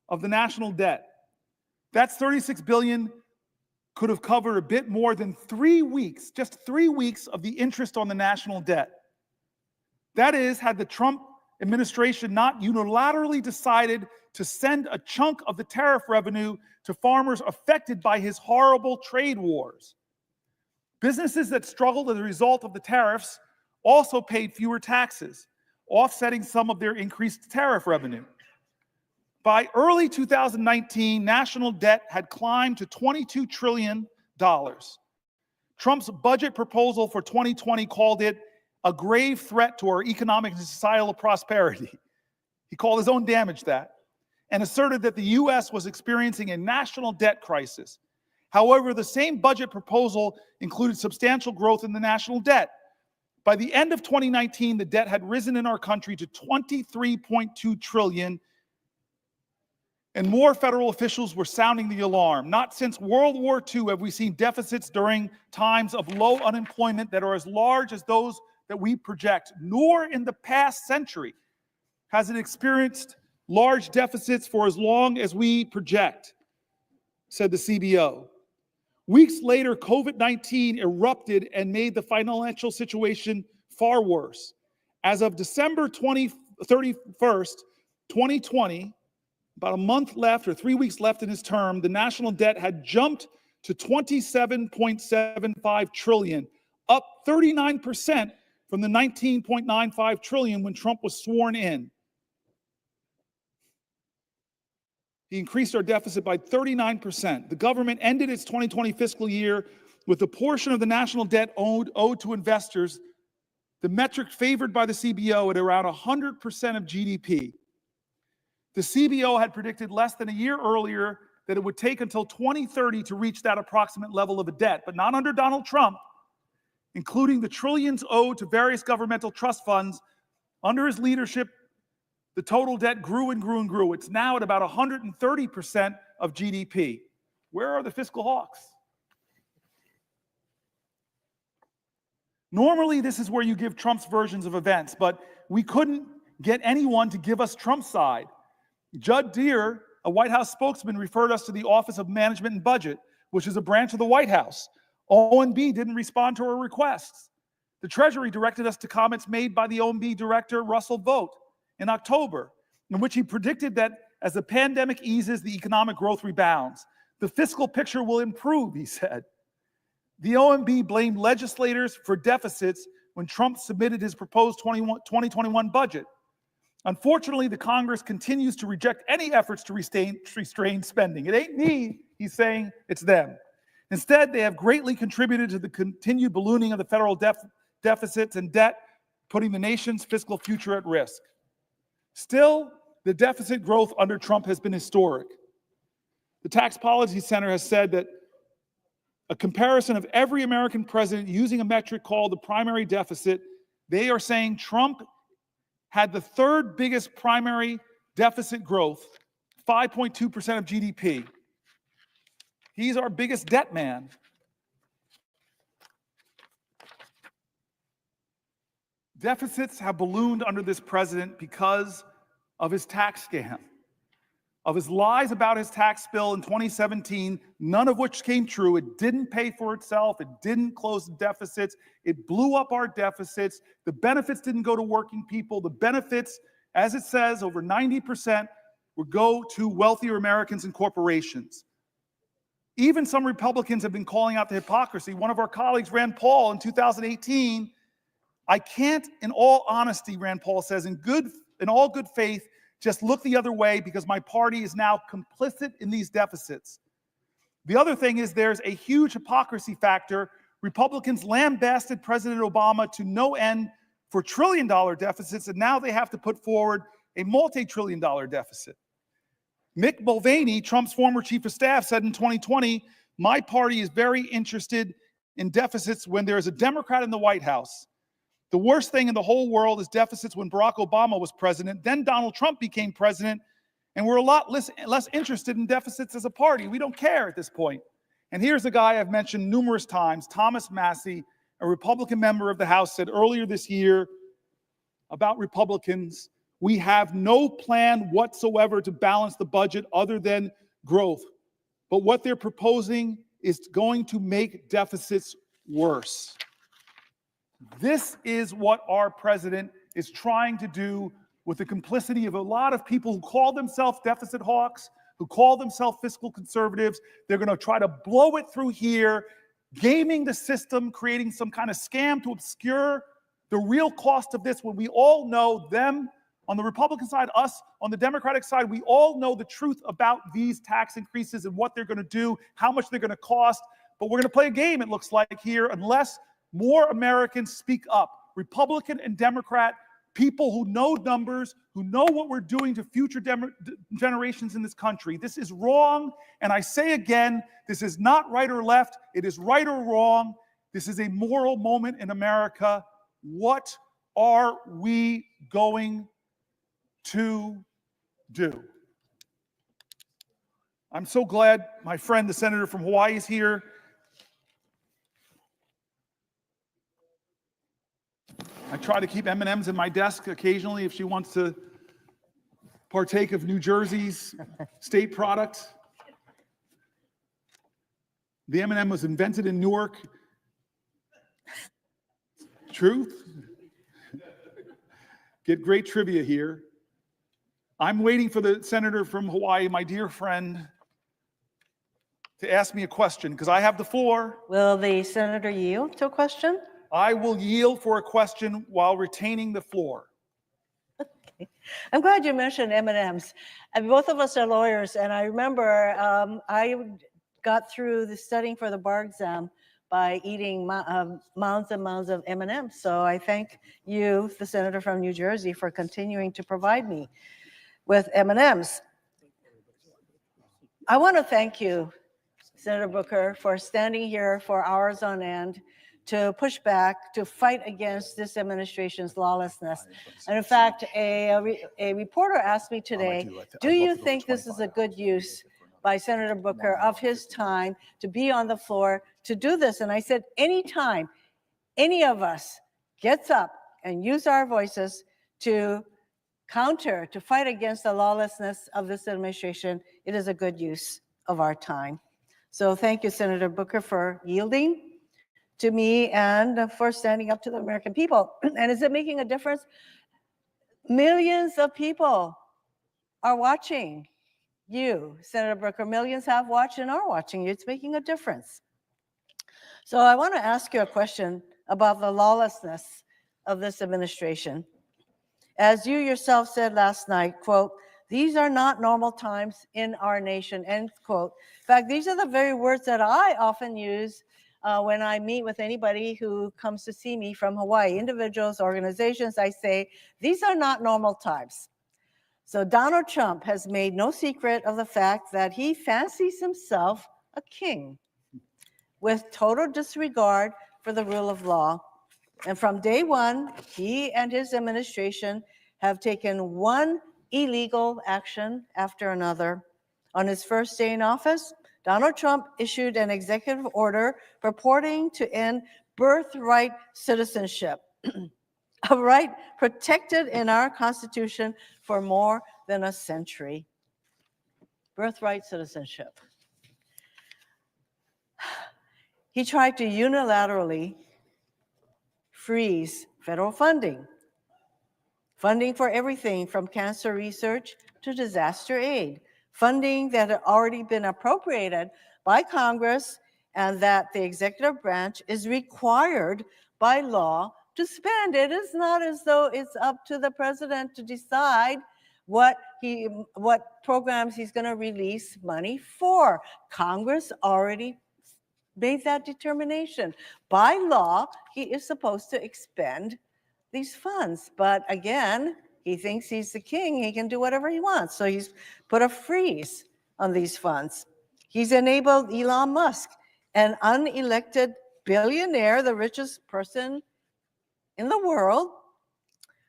Speaker 2: of the national debt. That's $36 billion could have covered a bit more than 3 weeks, just 3 weeks of the interest on the national debt. That is, had the Trump administration not unilaterally decided to send a chunk of the tariff revenue to farmers affected by his horrible trade wars. Businesses that struggled as a result of the tariffs also paid fewer taxes, offsetting some of their increased tariff revenue. By early 2019, national debt had climbed to $22 trillion. Trump's budget proposal for 2020 called it a grave threat to our economic and societal prosperity. He called his own damage that, and asserted that the U.S. was experiencing a national debt crisis. However, the same budget proposal included substantial growth in the national debt. By the end of 2019, the debt had risen in our country to $23.2 trillion, and more federal officials were sounding the alarm. Not since World War II have we seen deficits during times of low unemployment that are as large as those that we project, nor in the past century has it experienced large deficits for as long as we project, said the CBO. Weeks later, COVID-19 erupted and made the financial situation far worse. As of December 31st, 2020, about a month left or 3 weeks left in his term, the national debt had jumped to $27.75 trillion, up 39% from the $19.95 trillion when Trump was sworn in. He increased our deficit by 39%. The government ended its 2020 fiscal year with a portion of the national debt owed to investors, the metric favored by the CBO, at around 100% of GDP. The CBO had predicted less than a year earlier that it would take until 2030 to reach that approximate level of a debt, but not under Donald Trump, including the trillions owed to various governmental trust funds. Under his leadership, the total debt grew and grew and grew. It's now at about 130% of GDP. Where are the fiscal hawks? Normally, this is where you give Trump's versions of events, but we couldn't get anyone to give us Trump's side. Judd Deere, a White House spokesman, referred us to the Office of Management and Budget, which is a branch of the White House. OMB didn't respond to our requests. The Treasury directed us to comments made by the OMB director, Russell Vought, in October, in which he predicted that as the pandemic eases, the economic growth rebounds. The fiscal picture will improve, he said. The OMB blamed legislators for deficits when Trump submitted his proposed 2021 budget. Unfortunately, the Congress continues to reject any efforts to restrain spending. It ain't me, he's saying, it's them. Instead, they have greatly contributed to the continued ballooning of the federal deficits and debt, putting the nation's fiscal future at risk. Still, the deficit growth under Trump has been historic. The Tax Policy Center has said that a comparison of every American president using a metric called the primary deficit, they are saying Trump had the third biggest primary deficit growth, 5.2% of GDP. He's our biggest debt man. Deficits have ballooned under this president because of his tax scam, of his lies about his tax bill in 2017, none of which came true. It didn't pay for itself. It didn't close the deficits. It blew up our deficits. The benefits didn't go to working people. The benefits, as it says, over 90% would go to wealthier Americans and corporations. Even some Republicans have been calling out the hypocrisy. One of our colleagues, Rand Paul, in 2018, I can't, in all honesty, Rand Paul says, in all good faith, just look the other way because my party is now complicit in these deficits. The other thing is there's a huge hypocrisy factor. Republicans lambasted President Obama to no end for trillion-dollar deficits, and now they have to put forward a multi-trillion-dollar deficit. Mick Mulvaney, Trump's former chief of staff, said in 2020, my party is very interested in deficits when there is a Democrat in the White House. The worst thing in the whole world is deficits when Barack Obama was president. Then Donald Trump became president, and we're a lot less interested in deficits as a party. We don't care at this point. And here's a guy I've mentioned numerous times, Thomas Massie, a Republican member of the House, said earlier this year about Republicans, we have no plan whatsoever to balance the budget other than growth. But what they're proposing is going to make deficits worse. This is what our president is trying to do with the complicity of a lot of people who call themselves deficit hawks, who call themselves fiscal conservatives. They're going to try to blow it through here, gaming the system, creating some kind of scam to obscure the real cost of this when we all know them on the Republican side, us on the Democratic side, we all know the truth about these tax increases and what they're going to do, how much they're going to cost. But we're going to play a game, it looks like here, unless more Americans speak up. Republican and Democrat, people who know numbers, who know what we're doing to future generations in this country. This is wrong, and I say again, this is not right or left. It is right or wrong. This is a moral moment in America. What are we going to do? I'm so glad my friend, the senator from Hawaii, is here. I try to keep M&Ms in my desk occasionally if she wants to partake of New Jersey's state product. The M&M was invented in Newark. Truth? Get great trivia here. I'm waiting for the senator from Hawaii, my dear friend, to ask me a question because I have the floor.
Speaker 4: Will the senator yield to a question?
Speaker 2: I will yield for a question while retaining the floor.
Speaker 4: Okay. I'm glad you mentioned M&Ms. Both of us are lawyers, and I remember I got through the studying for the bar exam by eating mounds and mounds of M&Ms. So I thank you, the senator from New Jersey, for continuing to provide me with M&Ms. I want to thank you, Senator Booker, for standing here for hours on end to push back, to fight against this administration's lawlessness. And in fact, a reporter asked me today, do you think this is a good use by Senator Booker of his time to be on the floor to do this? And I said, anytime any of us gets up and use our voices to counter, to fight against the lawlessness of this administration, it is a good use of our time. So thank you, Senator Booker, for yielding to me and for standing up to the American people. And is it making a difference? Millions of people are watching you, Senator Booker. Millions have watched and are watching you. It's making a difference. So I want to ask you a question about the lawlessness of this administration. As you yourself said last night, quote, these are not normal times in our nation, end quote. In fact, these are the very words that I often use when I meet with anybody who comes to see me from Hawaii, individuals, organizations. I say, these are not normal times. So Donald Trump has made no secret of the fact that he fancies himself a king with total disregard for the rule of law. And from day one, he and his administration have taken one illegal action after another. On his first day in office, Donald Trump issued an executive order purporting to end birthright citizenship, a right protected in our Constitution for more than a century. Birthright citizenship. He tried to unilaterally freeze federal funding for everything from cancer research to disaster aid, funding that had already been appropriated by Congress and that the executive branch is required by law to spend. It is not as though it's up to the president to decide what programs he's going to release money for. Congress already made that determination. By law, he is supposed to expend these funds. But again, he thinks he's the king. He can do whatever he wants. So he's put a freeze on these funds. He's enabled Elon Musk, an unelected billionaire, the richest person in the world,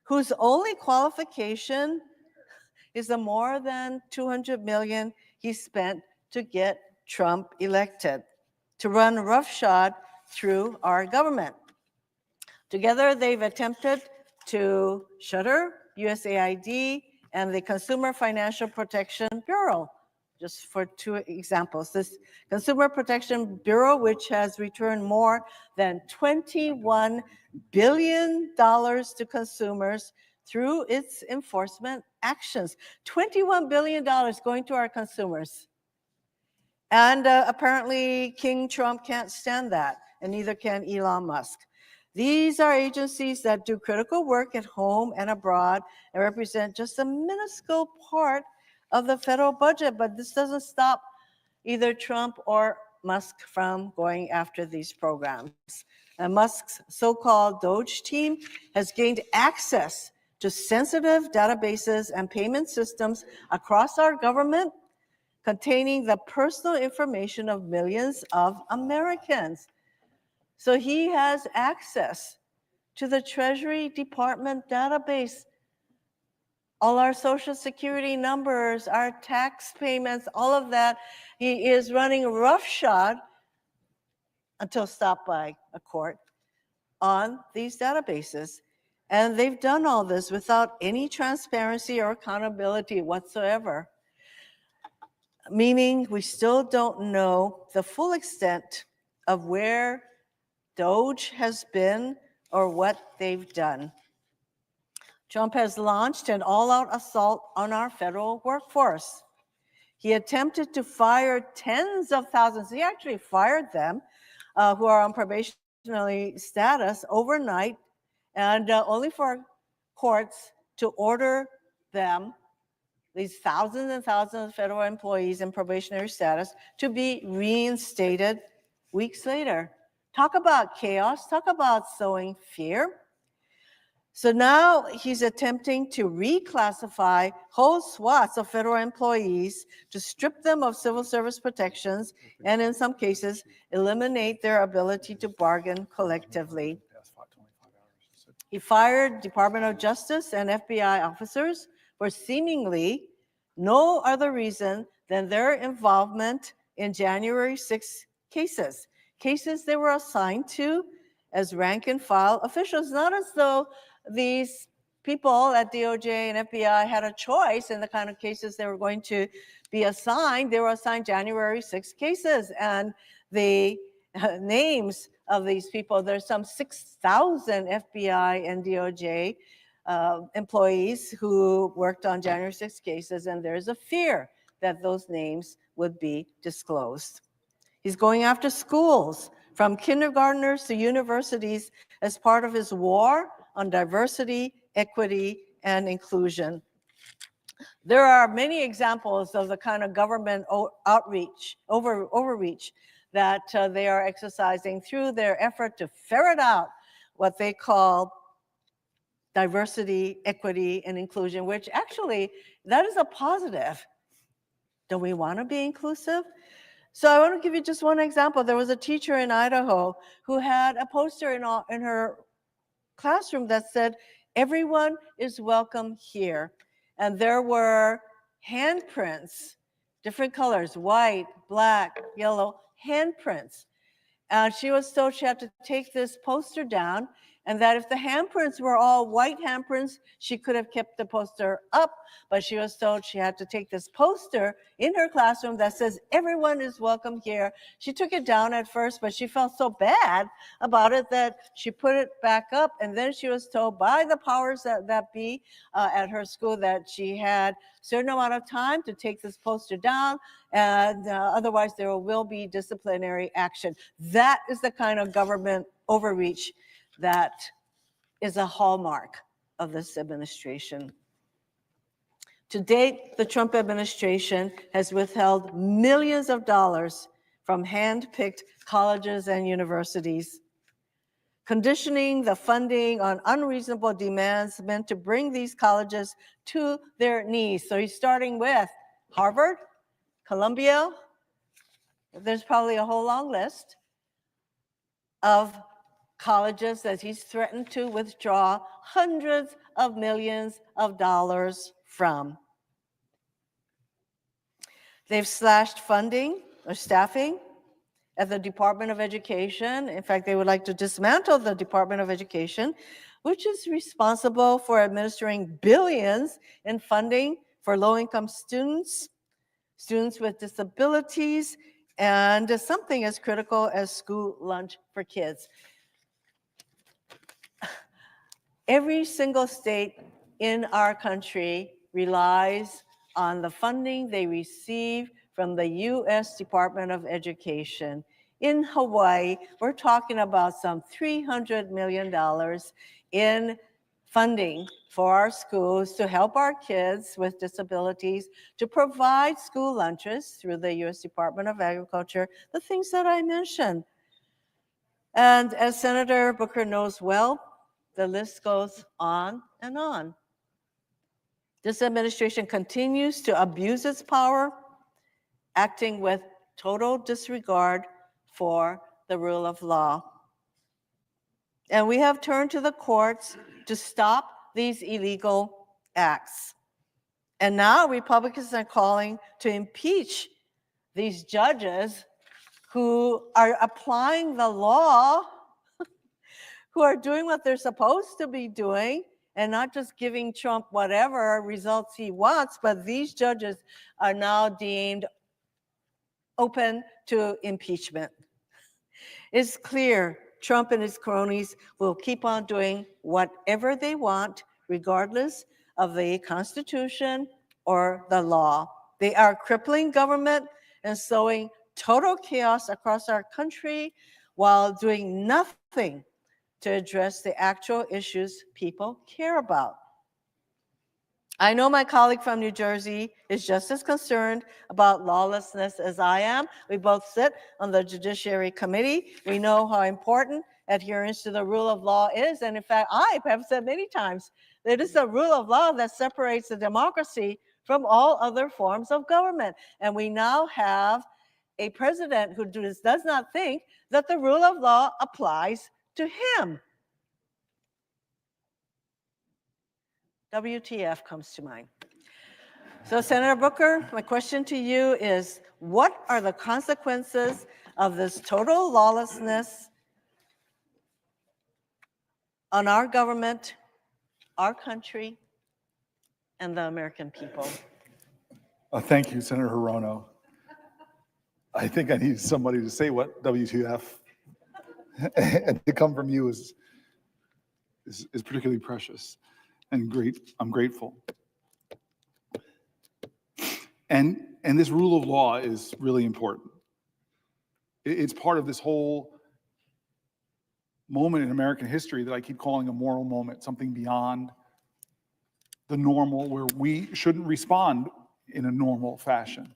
Speaker 4: whose only qualification is the more than $200 million he spent to get Trump elected, to run roughshod through our government. Together, they've attempted to shutter USAID and the Consumer Financial Protection Bureau, just for two examples. This Consumer Protection Bureau, which has returned more than $21 billion to consumers through its enforcement actions. $21 billion going to our consumers. And apparently King Trump can't stand that, and neither can Elon Musk. These are agencies that do critical work at home and abroad and represent just a minuscule part of the federal budget, but this doesn't stop either Trump or Musk from going after these programs. And Musk's so-called Doge team has gained access to sensitive databases and payment systems across our government containing the personal information of millions of Americans. So he has access to the Treasury Department database all our social security numbers, our tax payments, all of that. He is running roughshod until stopped by a court on these databases. And they've done all this without any transparency or accountability whatsoever, meaning we still don't know the full extent of where Doge has been or what they've done. Trump has launched an all-out assault on our federal workforce. He attempted to fire tens of thousands. He actually fired them who are on probationary status overnight, and only for courts to order them, these thousands and thousands of federal employees in probationary status, to be reinstated weeks later. Talk about chaos, talk about sowing fear. So now he's attempting to reclassify whole swaths of federal employees to strip them of civil service protections and in some cases eliminate their ability to bargain collectively. He fired Department of Justice and FBI officers for seemingly no other reason than their involvement in January 6 cases they were assigned to as rank and file officials, not as though these people at DOJ and FBI had a choice in the kind of cases they were going to be assigned. They were assigned January 6 cases, and the names of these people, there's some 6,000 FBI and DOJ employees who worked on January 6 cases, and there's a fear that those names would be disclosed. He's going after schools, from kindergartners to universities, as part of his war on diversity, equity, and inclusion. There are many examples of the kind of government overreach that they are exercising through their effort to ferret out what they call diversity, equity, and inclusion, which actually, that is a positive. Don't we want to be inclusive? So I want to give you just one example. There was a teacher in Idaho who had a poster in her classroom that said, "Everyone is welcome here." And there were handprints, different colors, white, black, yellow, handprints. And she was told she had to take this poster down, and that if the handprints were all white handprints, she could have kept the poster up, but she was told she had to take this poster in her classroom that says, "Everyone is welcome here." She took it down at first, but she felt so bad about it that she put it back up, and then she was told by the powers that be at her school that she had a certain amount of time to take this poster down, and otherwise there will be disciplinary action. That is the kind of government overreach that is a hallmark of this administration. To date, the Trump administration has withheld millions of dollars from hand-picked colleges and universities, conditioning the funding on unreasonable demands meant to bring these colleges to their knees. So he's starting with Harvard, Columbia, there's probably a whole long list of colleges that he's threatened to withdraw hundreds of millions of dollars from. They've slashed funding or staffing at the Department of Education. In fact, they would like to dismantle the Department of Education, which is responsible for administering billions in funding for low-income students, students with disabilities, and something as critical as school lunch for kids. Every single state in our country relies on the funding they receive from the U.S. Department of Education. In Hawaii, we're talking about some $300 million in funding for our schools to help our kids with disabilities, to provide school lunches through the U.S. Department of Agriculture, the things that I mentioned. And as Senator Booker knows well, the list goes on and on. This administration continues to abuse its power, acting with total disregard for the rule of law. And we have turned to the courts to stop these illegal acts. And now Republicans are calling to impeach these judges who are applying the law, who are doing what they're supposed to be doing, and not just giving Trump whatever results he wants, but these judges are now deemed open to impeachment. It's clear Trump and his cronies will keep on doing whatever they want, regardless of the Constitution or the law. They are crippling government and sowing total chaos across our country while doing nothing to address the actual issues people care about. I know my colleague from New Jersey is just as concerned about lawlessness as I am. We both sit on the Judiciary Committee. We know how important adherence to the rule of law is. And in fact, I have said many times that it's the rule of law that separates the democracy from all other forms of government. And we now have a president who does not think that the rule of law applies to him. WTF comes to mind. So, Senator Booker, my question to you is, what are the consequences of this total lawlessness on our government, our country, and the American people?
Speaker 2: Thank you, Senator Hirono. I think I need somebody to say what WTF, and to come from you is particularly precious and great. I'm grateful. And this rule of law is really important. It's part of this whole moment in American history that I keep calling a moral moment, something beyond the normal, where we shouldn't respond in a normal fashion.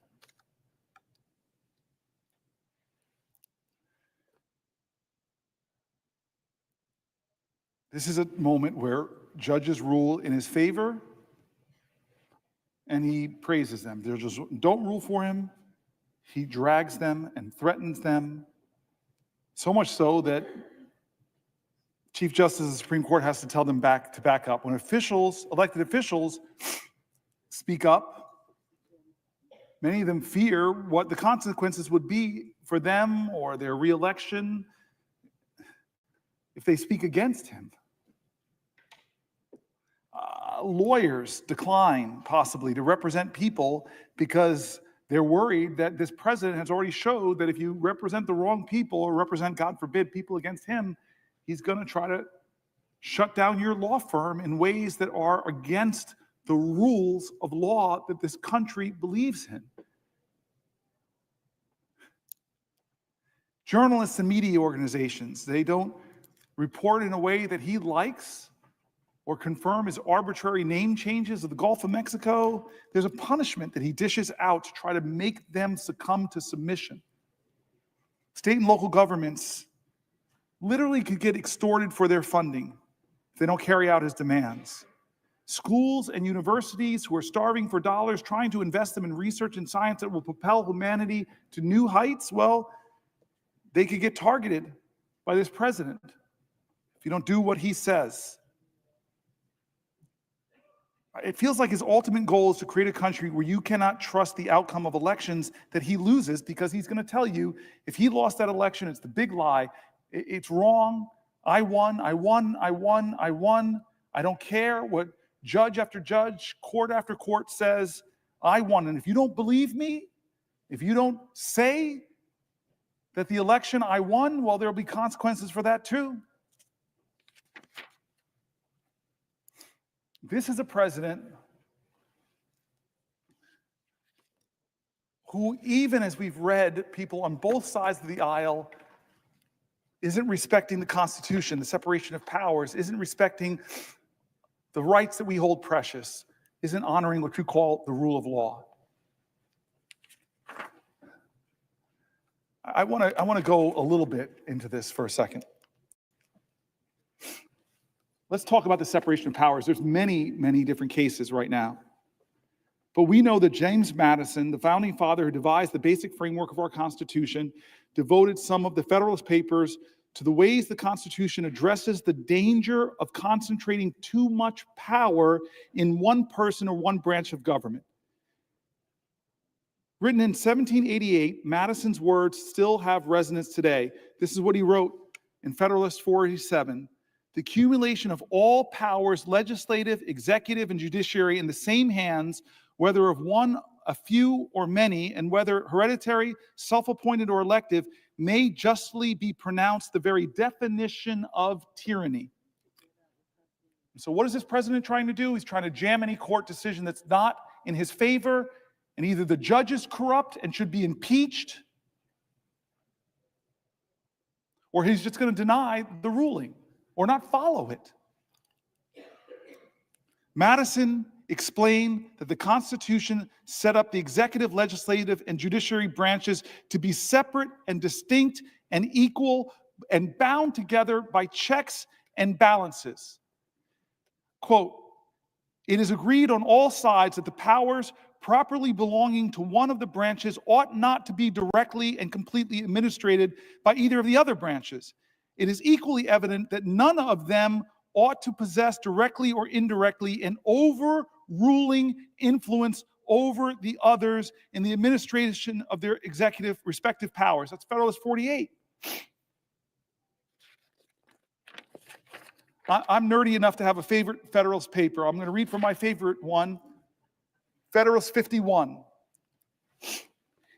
Speaker 2: This is a moment where judges rule in his favor, and he praises them. They just don't rule for him. He drags them and threatens them, so much so that Chief Justice of the Supreme Court has to tell them to back up. When elected officials, speak up, many of them fear what the consequences would be for them or their reelection if they speak against him. Lawyers decline, possibly, to represent people because they're worried that this president has already showed that if you represent the wrong people or represent, God forbid, people against him, he's going to try to shut down your law firm in ways that are against the rules of law that this country believes in. Journalists and media organizations, they don't report in a way that he likes or confirm his arbitrary name changes of the Gulf of Mexico. There's a punishment that he dishes out to try to make them succumb to submission. State and local governments literally could get extorted for their funding if they don't carry out his demands. Schools and universities who are starving for dollars, trying to invest them in research and science that will propel humanity to new heights, well, they could get targeted by this president if you don't do what he says. It feels like his ultimate goal is to create a country where you cannot trust the outcome of elections that he loses, because he's going to tell you if he lost that election, it's the big lie. It's wrong. I won. I don't care what judge after judge, court after court says. I won. And if you don't believe me, if you don't say that the election I won, well, there'll be consequences for that too. This is a president who, even as we've read, people on both sides of the aisle, isn't respecting the Constitution, the separation of powers, isn't respecting the rights that we hold precious, isn't honoring what you call the rule of law. I want to go a little bit into this for a second. Let's talk about the separation of powers. There's many, many different cases right now. But we know that James Madison, the founding father who devised the basic framework of our Constitution, devoted some of the Federalist Papers to the ways the Constitution addresses the danger of concentrating too much power in one person or one branch of government. Written in 1788, Madison's words still have resonance today. This is what he wrote in Federalist 487. The accumulation of all powers, legislative, executive, and judiciary in the same hands, whether of one, a few, or many, and whether hereditary, self-appointed, or elective, may justly be pronounced the very definition of tyranny. So what is this president trying to do? He's trying to jam any court decision that's not in his favor, and either the judge is corrupt and should be impeached, or he's just going to deny the ruling or not follow it. Madison explained that the Constitution set up the executive, legislative, and judiciary branches to be separate and distinct and equal and bound together by checks and balances. Quote, "It is agreed on all sides that the powers properly belonging to one of the branches ought not to be directly and completely administered by either of the other branches. It is equally evident that none of them ought to possess directly or indirectly an overruling influence over the others in the administration of their executive respective powers." That's Federalist 48. I'm nerdy enough to have a favorite Federalist paper. I'm going to read from my favorite one, Federalist 51.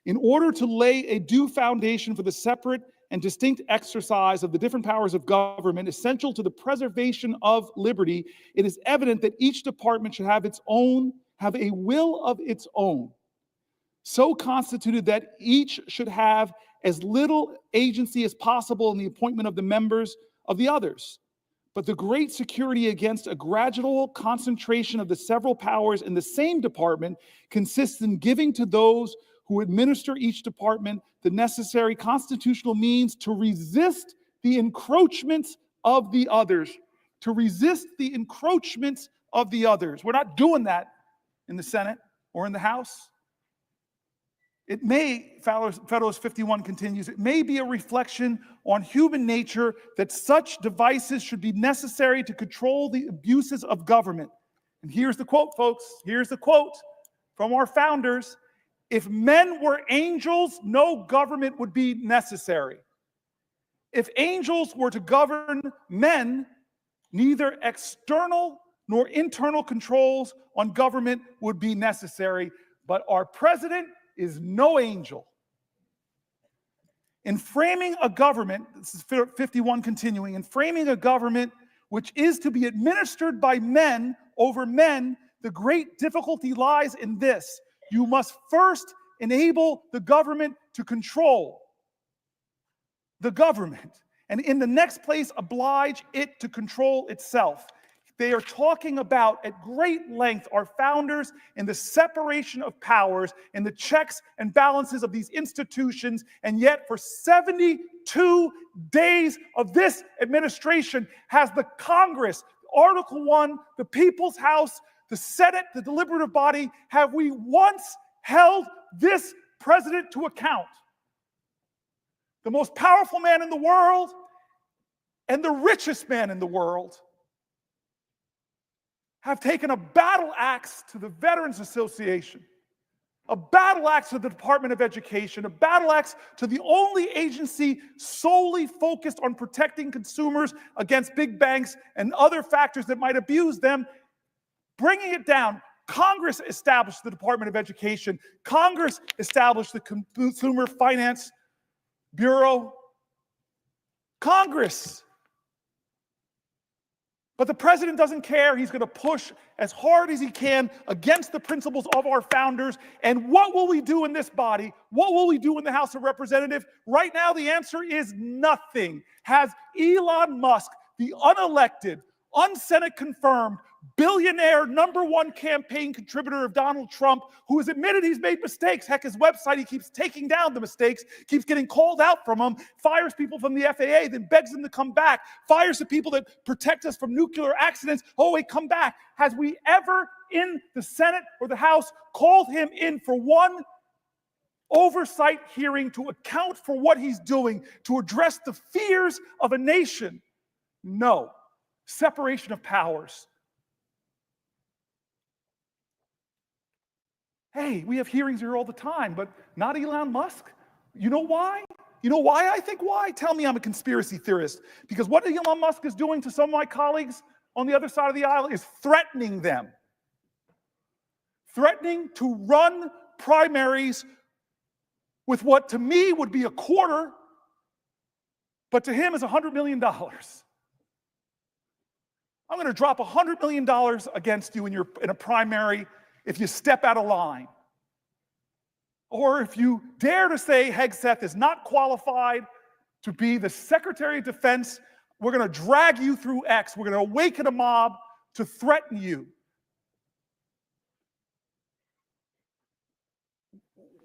Speaker 2: In order to lay a due foundation for the separate and distinct exercise of the different powers of government essential to the preservation of liberty, it is evident that each department should have a will of its own, so constituted that each should have as little agency as possible in the appointment of the members of the others. But the great security against a gradual concentration of the several powers in the same department consists in giving to those who administer each department the necessary constitutional means to resist the encroachments of the others. To resist the encroachments of the others. We're not doing that in the Senate or in the House. It may, Federalist 51 continues, it may be a reflection on human nature that such devices should be necessary to control the abuses of government. And here's the quote, folks. Here's the quote from our founders. If men were angels, no government would be necessary. If angels were to govern men, neither external nor internal controls on government would be necessary. But our president is no angel. In framing a government, this is 51 continuing, in framing a government which is to be administered by men over men, the great difficulty lies in this. You must first enable the government to control the government, and in the next place, oblige it to control itself. They are talking about at great length, our founders, in the separation of powers and the checks and balances of these institutions, and yet for 72 days of this administration has the Congress, Article 1, the People's House, the Senate, the deliberative body, have we once held this president to account? The most powerful man in the world and the richest man in the world have taken a battle axe to the Veterans Association, a battle axe to the Department of Education, a battle axe to the only agency solely focused on protecting consumers against big banks and other factors that might abuse them, bringing it down. Congress established the Department of Education. Congress established the Consumer Finance Bureau. Congress. But the president doesn't care. He's going to push as hard as he can against the principles of our founders. And what will we do in this body? What will we do in the House of Representatives? Right now, the answer is nothing. Has Elon Musk, the unelected, un-Senate confirmed, billionaire, #1 campaign contributor of Donald Trump, who has admitted he's made mistakes. Heck, his website, he keeps taking down the mistakes, keeps getting called out from them, fires people from the FAA, then begs them to come back, fires the people that protect us from nuclear accidents. Oh, wait, come back. Has we ever in the Senate or the House called him in for one oversight hearing to account for what he's doing, to address the fears of a nation. No. Separation of powers. Hey, we have hearings here all the time, but not Elon Musk. You know why? You know why I think why? Tell me I'm a conspiracy theorist. Because what Elon Musk is doing to some of my colleagues on the other side of the aisle is threatening them. Threatening to run primaries with what to me would be a quarter, but to him is $100 million. I'm going to drop $100 million against you in a primary if you step out of line. Or if you dare to say Hegseth is not qualified to be the Secretary of Defense, we're going to drag you through X. We're going to awaken a mob to threaten you.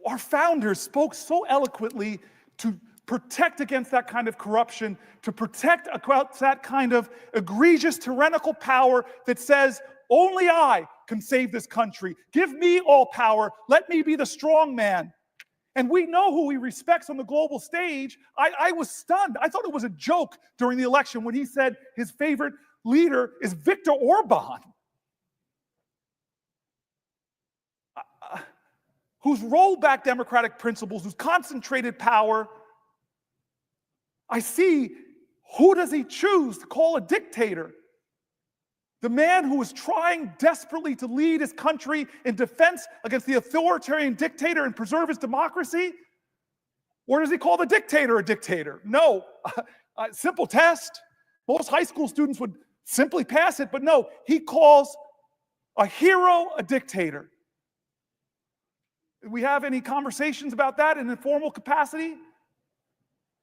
Speaker 2: Our founders spoke so eloquently to protect against that kind of corruption, to protect against that kind of egregious tyrannical power that says, only I can save this country. Give me all power. Let me be the strong man. And we know who he respects on the global stage. I was stunned. I thought it was a joke during the election when he said his favorite leader is Viktor Orban, whose rollback democratic principles, whose concentrated power. I see, who does he choose to call a dictator? The man who is trying desperately to lead his country in defense against the authoritarian dictator and preserve his democracy? Or does he call the dictator a dictator? No. Simple test. Most high school students would simply pass it, but no, he calls a hero a dictator. Do we have any conversations about that in an informal capacity?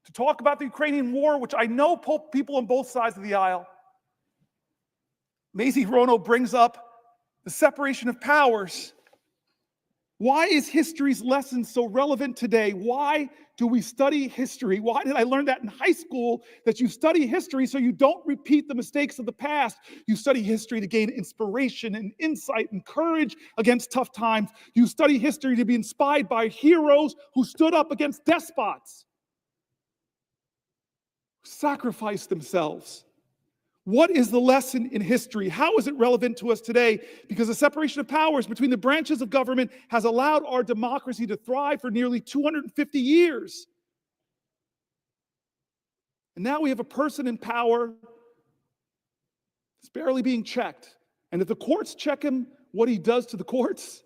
Speaker 2: To talk about the Ukrainian war, which I know people on both sides of the aisle. Mazie Hirono brings up the separation of powers. Why is history's lesson so relevant today? Why do we study history? Why did I learn that in high school, that you study history so you don't repeat the mistakes of the past? You study history to gain inspiration and insight and courage against tough times. You study history to be inspired by heroes who stood up against despots, sacrificed themselves. What is the lesson in history? How is it relevant to us today? Because the separation of powers between the branches of government has allowed our democracy to thrive for nearly 250 years. And now we have a person in power that's barely being checked. And if the courts check him, what he does to the courts?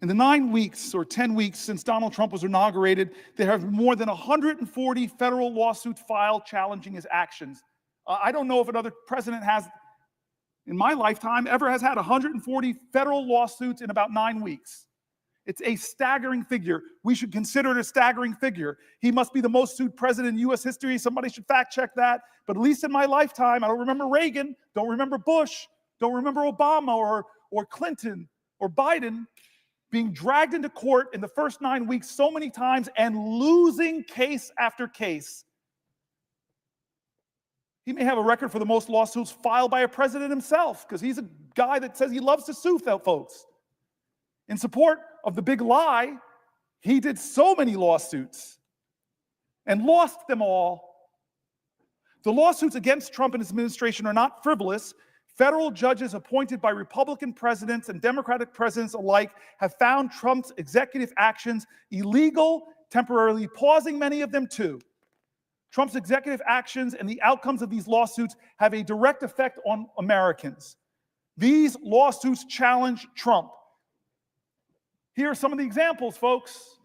Speaker 2: In the 9 weeks or 10 weeks since Donald Trump was inaugurated, there have been more than 140 federal lawsuits filed challenging his actions. I don't know if another president has, in my lifetime, ever has had 140 federal lawsuits in about 9 weeks. It's a staggering figure. We should consider it a staggering figure. He must be the most sued president in U.S. history. Somebody should fact check that. But at least in my lifetime, I don't remember Reagan, don't remember Bush, don't remember Obama or Clinton or Biden being dragged into court in the first 9 weeks so many times and losing case after case. He may have a record for the most lawsuits filed by a president himself, because he's a guy that says he loves to sue folks. In support of the big lie, he did so many lawsuits and lost them all. The lawsuits against Trump and his administration are not frivolous. Federal judges appointed by Republican presidents and Democratic presidents alike have found Trump's executive actions illegal, temporarily pausing many of them too. Trump's executive actions and the outcomes of these lawsuits have a direct effect on Americans. These lawsuits challenge Trump. Here are some of the examples, folks.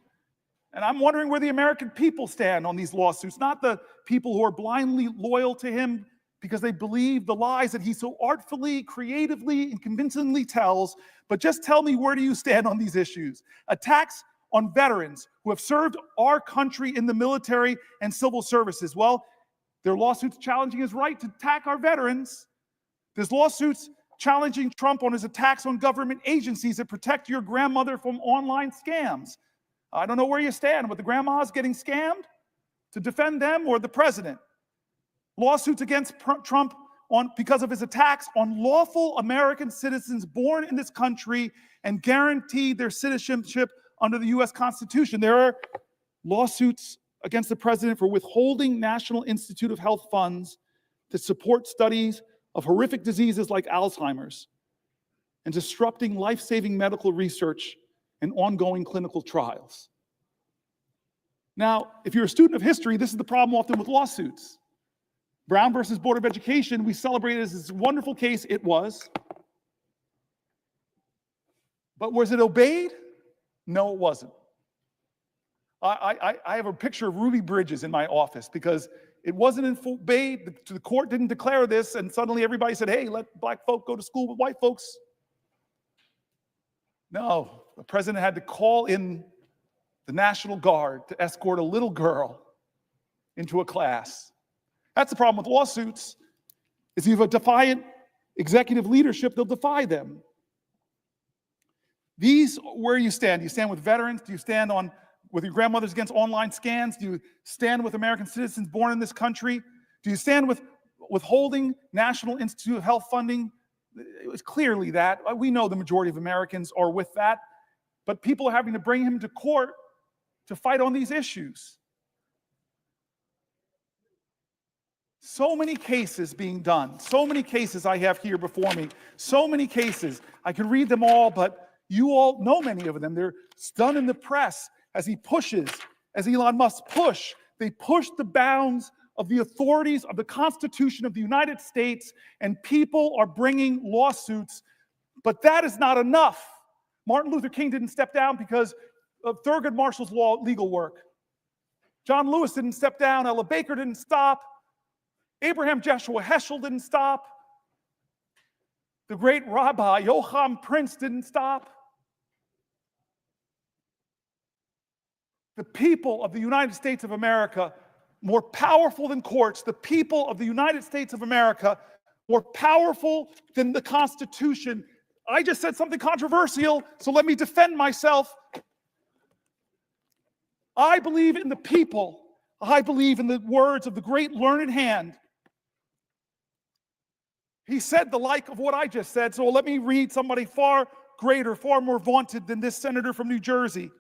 Speaker 2: And I'm wondering where the American people stand on these lawsuits, not the people who are blindly loyal to him because they believe the lies that he so artfully, creatively, and convincingly tells. But just tell me, where do you stand on these issues? Attacks on veterans who have served our country in the military and civil services. Well, there are lawsuits challenging his right to attack our veterans. There's lawsuits challenging Trump on his attacks on government agencies that protect your grandmother from online scams. I don't know where you stand with the grandmas getting scammed, to defend them or the president. Lawsuits against Trump because of his attacks on lawful American citizens born in this country and guaranteed their citizenship under the U.S. Constitution. There are lawsuits against the president for withholding National Institute of Health funds to support studies of horrific diseases like Alzheimer's and disrupting life-saving medical research and ongoing clinical trials. Now, if you're a student of history, this is the problem often with lawsuits. Brown versus Board of Education, we celebrated as this wonderful case. It was. But was it obeyed? No, it wasn't. I have a picture of Ruby Bridges in my office because it wasn't obeyed. The court didn't declare this, and suddenly everybody said, hey, let black folk go to school with white folks. No, the president had to call in the National Guard to escort a little girl into a class. That's the problem with lawsuits, is you have a defiant executive leadership, they'll defy them. These, where you stand? Do you stand with veterans? Do you stand with your grandmothers against online scans? Do you stand with American citizens born in this country? Do you stand with withholding National Institute of Health funding? It was clearly that. We know the majority of Americans are with that, but people are having to bring him to court to fight on these issues. So many cases being done. So many cases I have here before me. So many cases. I could read them all, but you all know many of them. They're done in the press as he pushes, as Elon Musk push. They push the bounds of the authorities of the Constitution of the United States, and people are bringing lawsuits. But that is not enough. Martin Luther King didn't step down because of Thurgood Marshall's legal work. John Lewis didn't step down. Ella Baker didn't stop. Abraham Joshua Heschel didn't stop. The great Rabbi Joachim Prince didn't stop. The people of the United States of America, more powerful than courts, the people of the United States of America, more powerful than the Constitution. I just said something controversial, so let me defend myself. I believe in the people. I believe in the words of the great learned hand. He said the like of what I just said, so let me read somebody far greater, far more vaunted than this senator from New Jersey.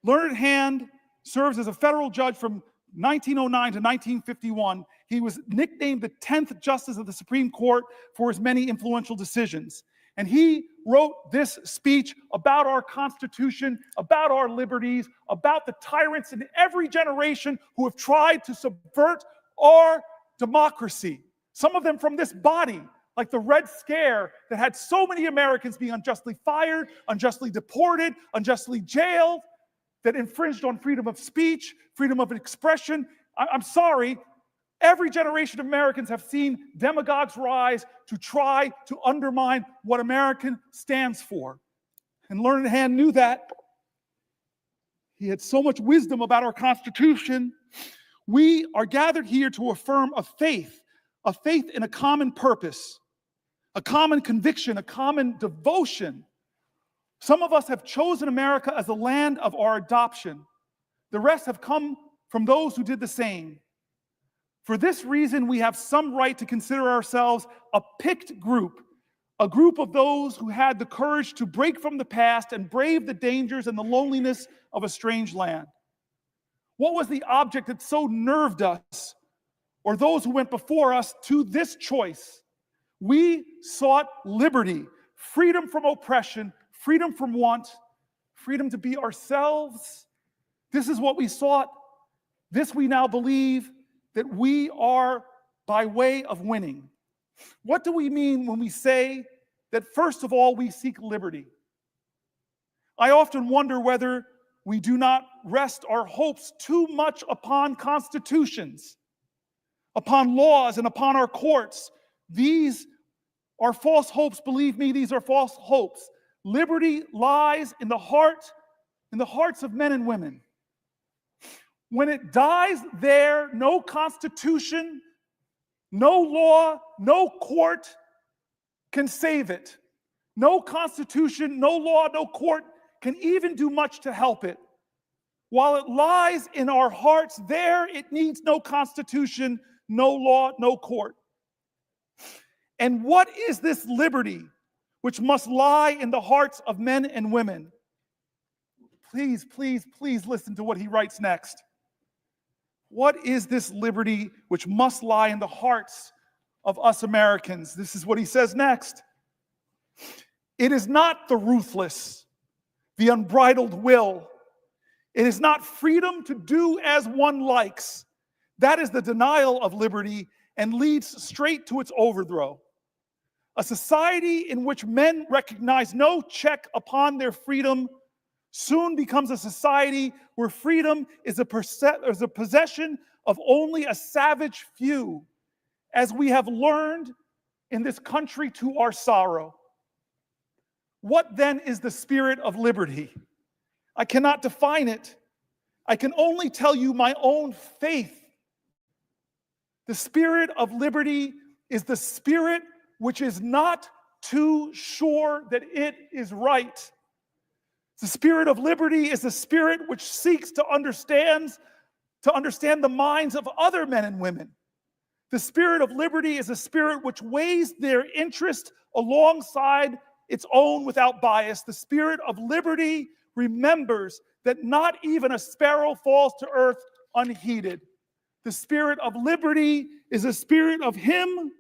Speaker 2: Learned Hand serves as a federal judge from 1909 to 1951. He was nicknamed the 10th Justice of the Supreme Court for his many influential decisions. And he wrote this speech about our Constitution, about our liberties, about the tyrants in every generation who have tried to subvert our democracy. Some of them from this body, like the Red Scare that had so many Americans being unjustly fired, unjustly deported, unjustly jailed, that infringed on freedom of speech, freedom of expression. I'm sorry, every generation of Americans have seen demagogues rise to try to undermine what American stands for. And Learned Hand knew that. He had so much wisdom about our Constitution. We are gathered here to affirm a faith in a common purpose, a common conviction, a common devotion. Some of us have chosen America as the land of our adoption. The rest have come from those who did the same. For this reason, we have some right to consider ourselves a picked group, a group of those who had the courage to break from the past and brave the dangers and the loneliness of a strange land. What was the object that so nerved us, or those who went before us, to this choice? We sought liberty, freedom from oppression, freedom from want, freedom to be ourselves. This is what we sought. This we now believe that we are by way of winning. What do we mean when we say that, first of all, we seek liberty? I often wonder whether we do not rest our hopes too much upon constitutions, upon laws, and upon our courts. These are false hopes. Believe me, these are false hopes. Liberty lies in the hearts of men and women. When it dies there, no constitution, no law, no court can save it. No constitution, no law, no court can even do much to help it. While it lies in our hearts, there it needs no constitution, no law, no court. And what is this liberty which must lie in the hearts of men and women? Please, please, please listen to what he writes next. What is this liberty which must lie in the hearts of us Americans? This is what he says next. It is not the ruthless, the unbridled will. It is not freedom to do as one likes. That is the denial of liberty and leads straight to its overthrow. A society in which men recognize no check upon their freedom soon becomes a society where freedom is a possession of only a savage few, as we have learned in this country to our sorrow. What then is the spirit of liberty? I cannot define it. I can only tell you my own faith. The spirit of liberty is the spirit which is not too sure that it is right. The spirit of liberty is the spirit which seeks to understand the minds of other men and women. The spirit of liberty is a spirit which weighs their interest alongside its own without bias. The spirit of liberty remembers that not even a sparrow falls to earth unheeded. The spirit of liberty is a spirit of him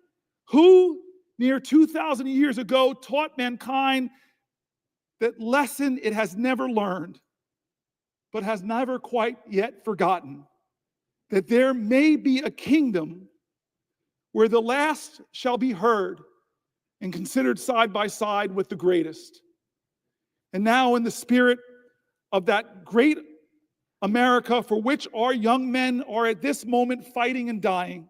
Speaker 2: who, near 2,000 years ago, taught mankind that lesson it has never learned, but has never quite yet forgotten, that there may be a kingdom where the last shall be heard and considered side by side with the greatest. And now, in the spirit of that great America for which our young men are at this moment fighting and dying,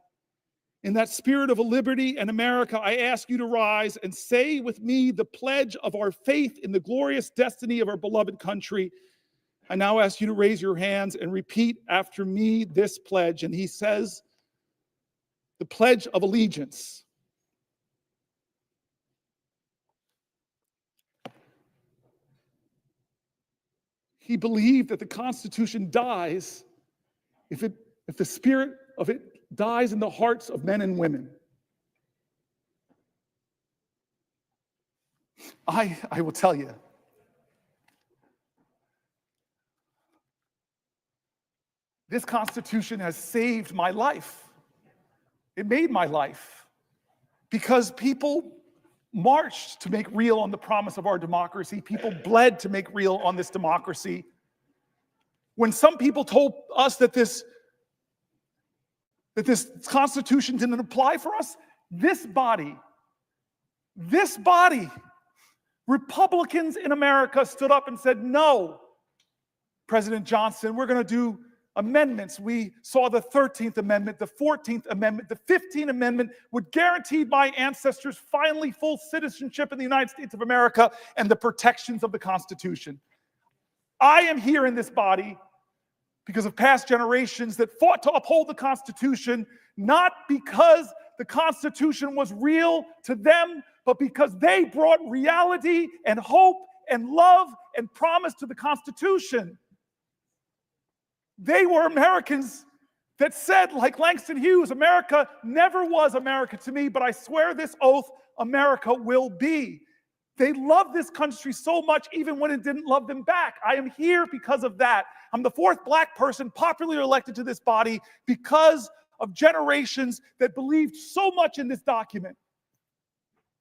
Speaker 2: in that spirit of a liberty and America, I ask you to rise and say with me the pledge of our faith in the glorious destiny of our beloved country. I now ask you to raise your hands and repeat after me this pledge. And he says, the Pledge of Allegiance. He believed that the Constitution dies if the spirit of it dies in the hearts of men and women. I will tell you, this Constitution has saved my life. It made my life because people marched to make real on the promise of our democracy. People bled to make real on this democracy. When some people told us that this Constitution didn't apply for us, this body, Republicans in America stood up and said, no, President Johnson, we're going to do amendments. We saw the 13th Amendment, the 14th Amendment, the 15th Amendment would guarantee my ancestors finally full citizenship in the United States of America and the protections of the Constitution. I am here in this body because of past generations that fought to uphold the Constitution, not because the Constitution was real to them, but because they brought reality and hope and love and promise to the Constitution. They were Americans that said, like Langston Hughes, America never was America to me, but I swear this oath, America will be. They loved this country so much, even when it didn't love them back. I am here because of that. I'm the fourth black person popularly elected to this body because of generations that believed so much in this document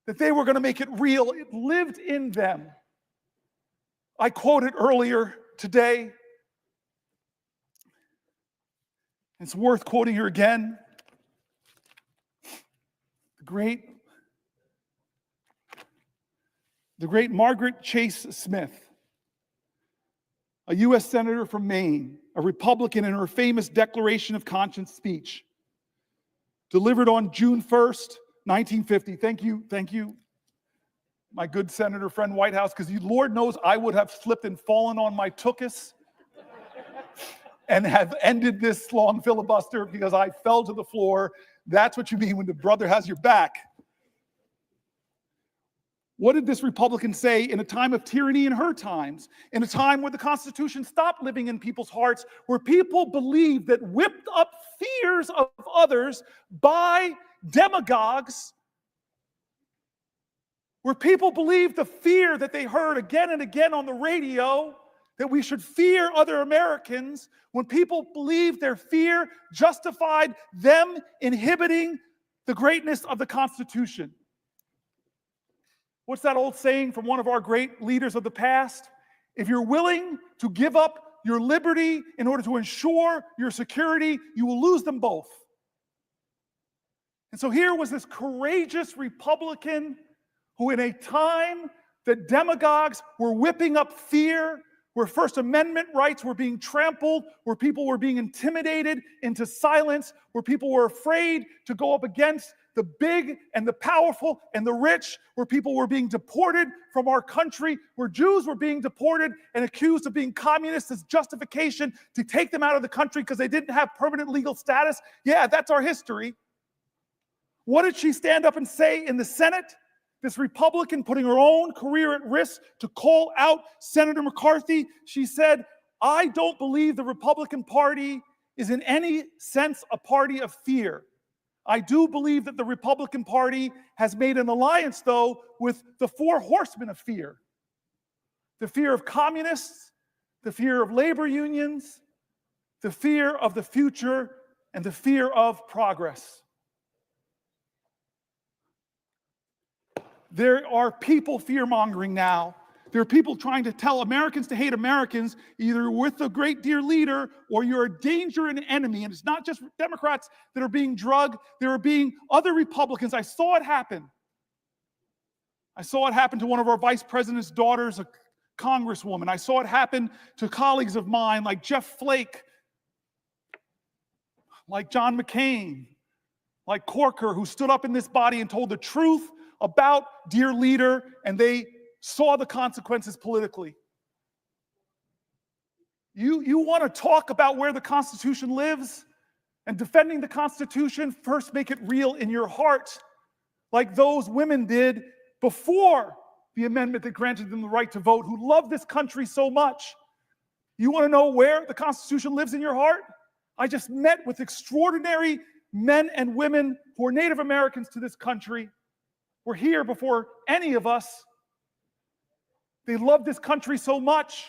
Speaker 2: that they were going to make it real. It lived in them. I quoted earlier today. It's worth quoting here again. The great Margaret Chase Smith, a U.S. Senator from Maine, a Republican, in her famous Declaration of Conscience speech, delivered on June 1st, 1950. Thank you, my good Senator friend Whitehouse, because Lord knows I would have slipped and fallen on my tuchus and have ended this long filibuster because I fell to the floor. That's what you mean when the brother has your back. What did this Republican say in a time of tyranny in her times, in a time where the Constitution stopped living in people's hearts, where people believed that whipped up fears of others by demagogues where people believed the fear that they heard again and again on the radio, that we should fear other Americans, when people believed their fear justified them inhibiting the greatness of the Constitution. What's that old saying from one of our great leaders of the past? If you're willing to give up your liberty in order to ensure your security, you will lose them both. And so here was this courageous Republican who, in a time that demagogues were whipping up fear, where First Amendment rights were being trampled, where people were being intimidated into silence, where people were afraid to go up against the big and the powerful and the rich, where people were being deported from our country, where Jews were being deported and accused of being communists as justification to take them out of the country because they didn't have permanent legal status. Yeah, that's our history. What did she stand up and say in the Senate? This Republican putting her own career at risk to call out Senator McCarthy. She said, I don't believe the Republican Party is in any sense a party of fear. I do believe that the Republican Party has made an alliance, though, with the four horsemen of fear. The fear of communists, the fear of labor unions, the fear of the future, and the fear of progress. There are people fear-mongering now. There are people trying to tell Americans to hate Americans, either with the great dear leader or you're a danger and an enemy. And it's not just Democrats that are being drugged. There are being other Republicans. I saw it happen. I saw it happen to one of our vice president's daughters, a congresswoman. I saw it happen to colleagues of mine like Jeff Flake, like John McCain, like Corker, who stood up in this body and told the truth about dear leader, and they saw the consequences politically. You want to talk about where the Constitution lives and defending the Constitution? First, make it real in your heart, like those women did before the amendment that granted them the right to vote, who love this country so much. You want to know where the Constitution lives in your heart? I just met with extraordinary men and women who are Native Americans to this country. Were here before any of us. They love this country so much,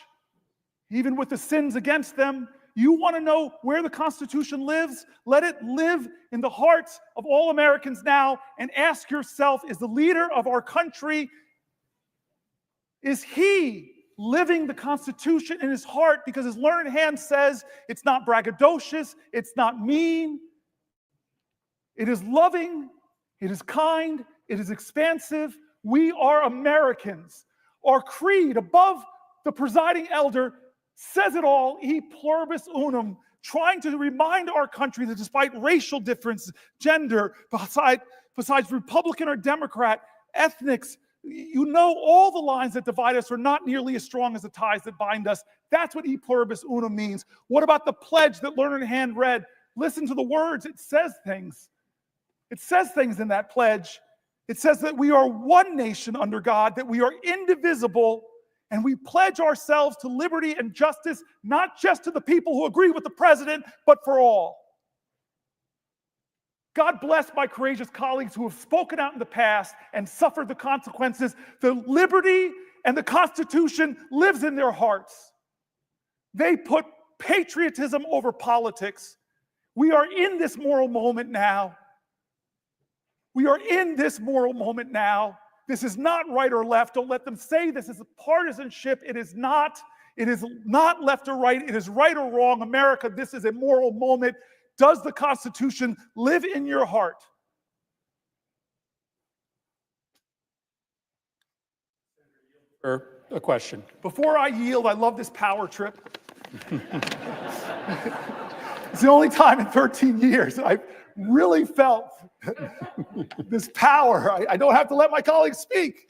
Speaker 2: even with the sins against them. You want to know where the Constitution lives? Let it live in the hearts of all Americans now, and ask yourself, is the leader of our country, is he living the Constitution in his heart? Because his learned hand says it's not braggadocious, it's not mean, it is loving, it is kind, it is expansive. We are Americans. Our creed above the presiding elder says it all, e pluribus unum, trying to remind our country that despite racial difference, gender, besides Republican or Democrat, ethnics, you know all the lines that divide us are not nearly as strong as the ties that bind us. That's what e pluribus unum means. What about the pledge that learned hand read? Listen to the words. It says things. It says things in that pledge. It says that we are one nation under God, that we are indivisible, and we pledge ourselves to liberty and justice, not just to the people who agree with the president, but for all. God bless my courageous colleagues who have spoken out in the past and suffered the consequences. The liberty and the Constitution lives in their hearts. They put patriotism over politics. We are in this moral moment now. We are in this moral moment now. This is not right or left. Don't let them say this is a partisanship. It is not. It is not left or right. It is right or wrong. America, this is a moral moment. Does the Constitution live in your heart?
Speaker 5: Or a question.
Speaker 2: Before I yield, I love this power trip. It's the only time in 13 years that I've really felt this power. I don't have to let my colleagues speak.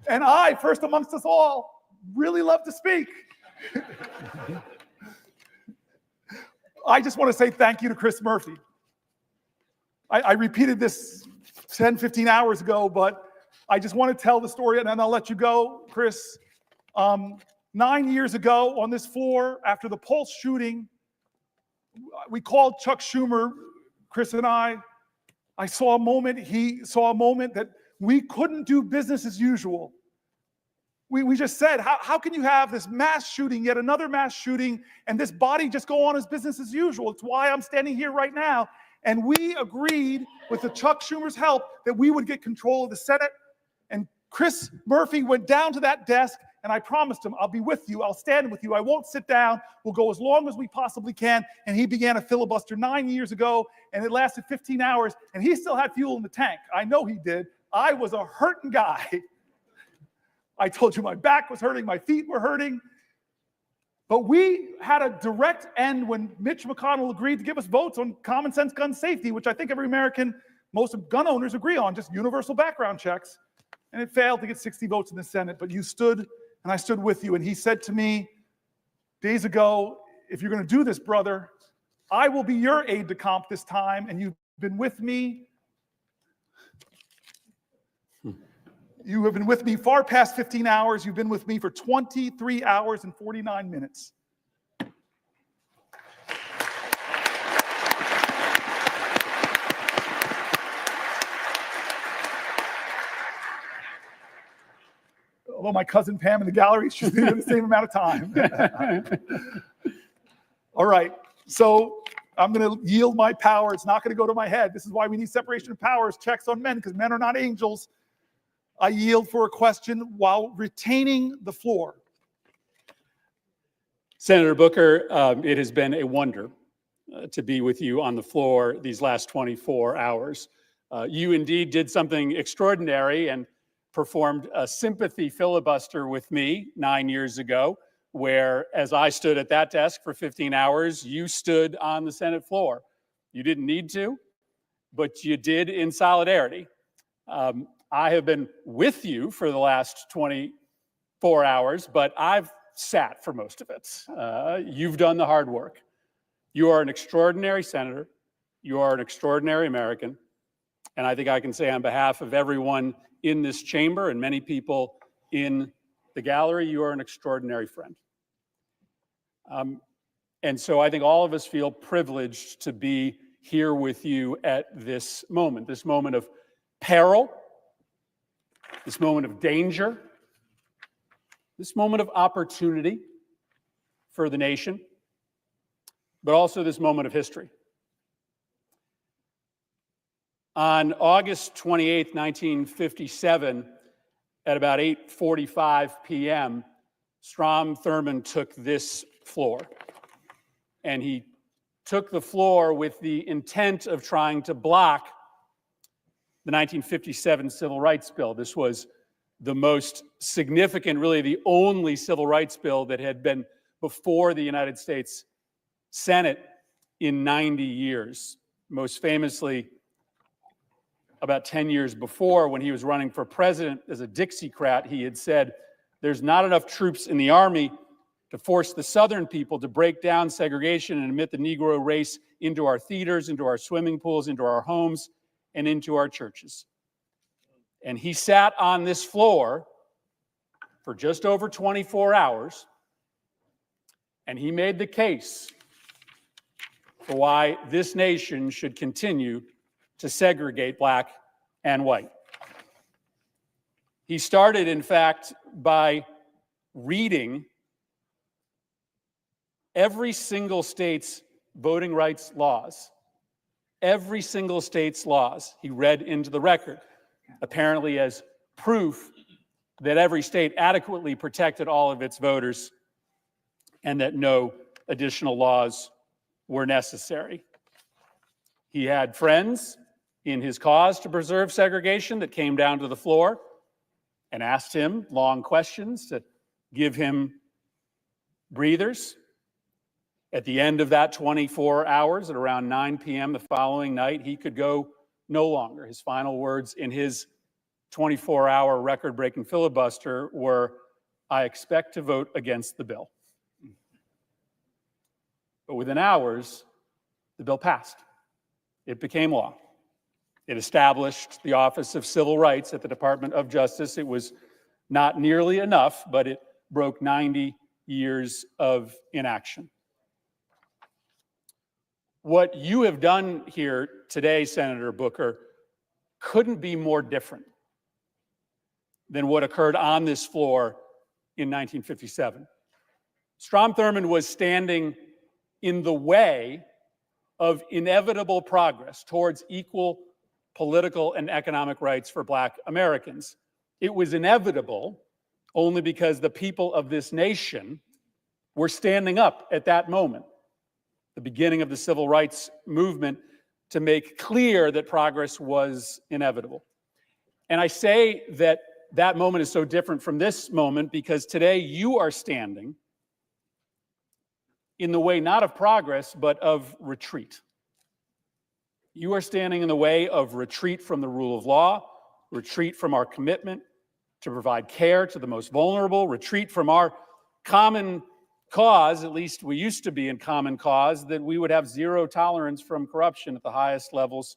Speaker 2: And I, first amongst us all, really love to speak. I just want to say thank you to Chris Murphy. I repeated this 10, 15 hours ago, but I just want to tell the story and then I'll let you go, Chris. 9 years ago on this floor, after the Pulse shooting, we called Chuck Schumer, Chris and I saw a moment, he saw a moment that We couldn't do business as usual. We just said, how can you have this mass shooting, yet another mass shooting, and this body just go on as business as usual? It's why I'm standing here right now. And we agreed, with the Chuck Schumer's help, that we would get control of the Senate. And Chris Murphy went down to that desk, and I promised him, I'll be with you, I'll stand with you, I won't sit down, we'll go as long as we possibly can. And he began a filibuster 9 years ago, and it lasted 15 hours, and he still had fuel in the tank. I know he did. I was a hurting guy. I told you my back was hurting, my feet were hurting. But we had a direct end when Mitch McConnell agreed to give us votes on common sense gun safety, which I think every American, most gun owners agree on, just universal background checks. And it failed to get 60 votes in the Senate, but you stood, and I stood with you. And he said to me days ago, if you're going to do this, brother, I will be your aide de camp this time, and you've been with me. You have been with me far past 15 hours. You've been with me for 23 hours and 49 minutes. Although my cousin Pam in the gallery should be the same amount of time. All right, so I'm going to yield my power. It's not going to go to my head. This is why we need separation of powers, checks on men, because men are not angels. I yield for a question while retaining the floor.
Speaker 5: Senator Booker, it has been a wonder to be with you on the floor these last 24 hours. You indeed did something extraordinary and performed a sympathy filibuster with me 9 years ago, where as I stood at that desk for 15 hours, you stood on the Senate floor. You didn't need to, but you did in solidarity. I have been with you for the last 24 hours, but I've sat for most of it. You've done the hard work. You are an extraordinary senator. You are an extraordinary American. And I think I can say on behalf of everyone in this chamber and many people in the gallery, you are an extraordinary friend. And so I think all of us feel privileged to be here with you at this moment of peril, this moment of danger, this moment of opportunity for the nation, but also this moment of history. On August 28th, 1957, at about 8:45 p.m., Strom Thurmond took this floor. And he took the floor with the intent of trying to block the 1957 Civil Rights Bill. This was the most significant, really the only civil rights bill that had been before the United States Senate in 90 years. Most famously, about 10 years before, when he was running for president as a Dixiecrat, he had said, "There's not enough troops in the army to force the Southern people to break down segregation and admit the Negro race into our theaters, into our swimming pools, into our homes, and into our churches." And he sat on this floor for just over 24 hours, and he made the case for why this nation should continue to segregate black and white. He started, in fact, by reading every single state's voting rights laws. Every single state's laws he read into the record, apparently as proof that every state adequately protected all of its voters and that no additional laws were necessary. He had friends in his cause to preserve segregation that came down to the floor and asked him long questions to give him breathers. At the end of that 24 hours, at around 9 p.m. the following night, he could go no longer. His final words in his 24-hour record-breaking filibuster were, "I expect to vote against the bill." But within hours, the bill passed. It became law. It established the Office of Civil Rights at the Department of Justice. It was not nearly enough, but it broke 90 years of inaction. What you have done here today, Senator Booker, couldn't be more different than what occurred on this floor in 1957. Strom Thurmond was standing in the way of inevitable progress towards equal political and economic rights for Black Americans. It was inevitable only because the people of this nation were standing up at that moment, the beginning of the civil rights movement, to make clear that progress was inevitable. And I say that that moment is so different from this moment because today you are standing in the way not of progress, but of retreat. You are standing in the way of retreat from the rule of law, retreat from our commitment to provide care to the most vulnerable, retreat from our common cause, at least we used to be in common cause, that we would have zero tolerance from corruption at the highest levels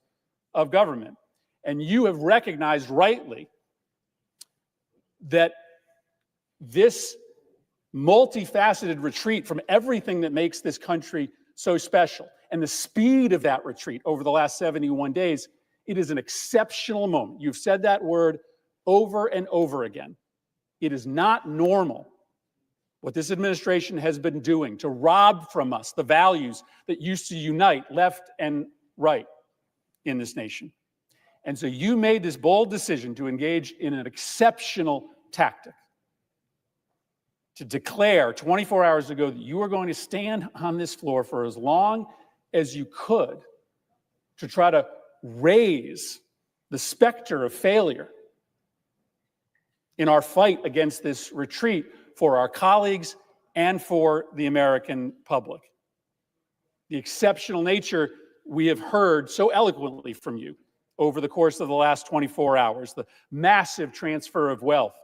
Speaker 5: of government. And you have recognized rightly that this multifaceted retreat from everything that makes this country so special, and the speed of that retreat over the last 71 days, it is an exceptional moment. You've said that word over and over again. It is not normal what this administration has been doing to rob from us the values that used to unite left and right in this nation. And so you made this bold decision to engage in an exceptional tactic, to declare 24 hours ago that you were going to stand on this floor for as long as you could to try to raise the specter of failure in our fight against this retreat for our colleagues and for the American public. The exceptional nature we have heard so eloquently from you over the course of the last 24 hours, the massive transfer of wealth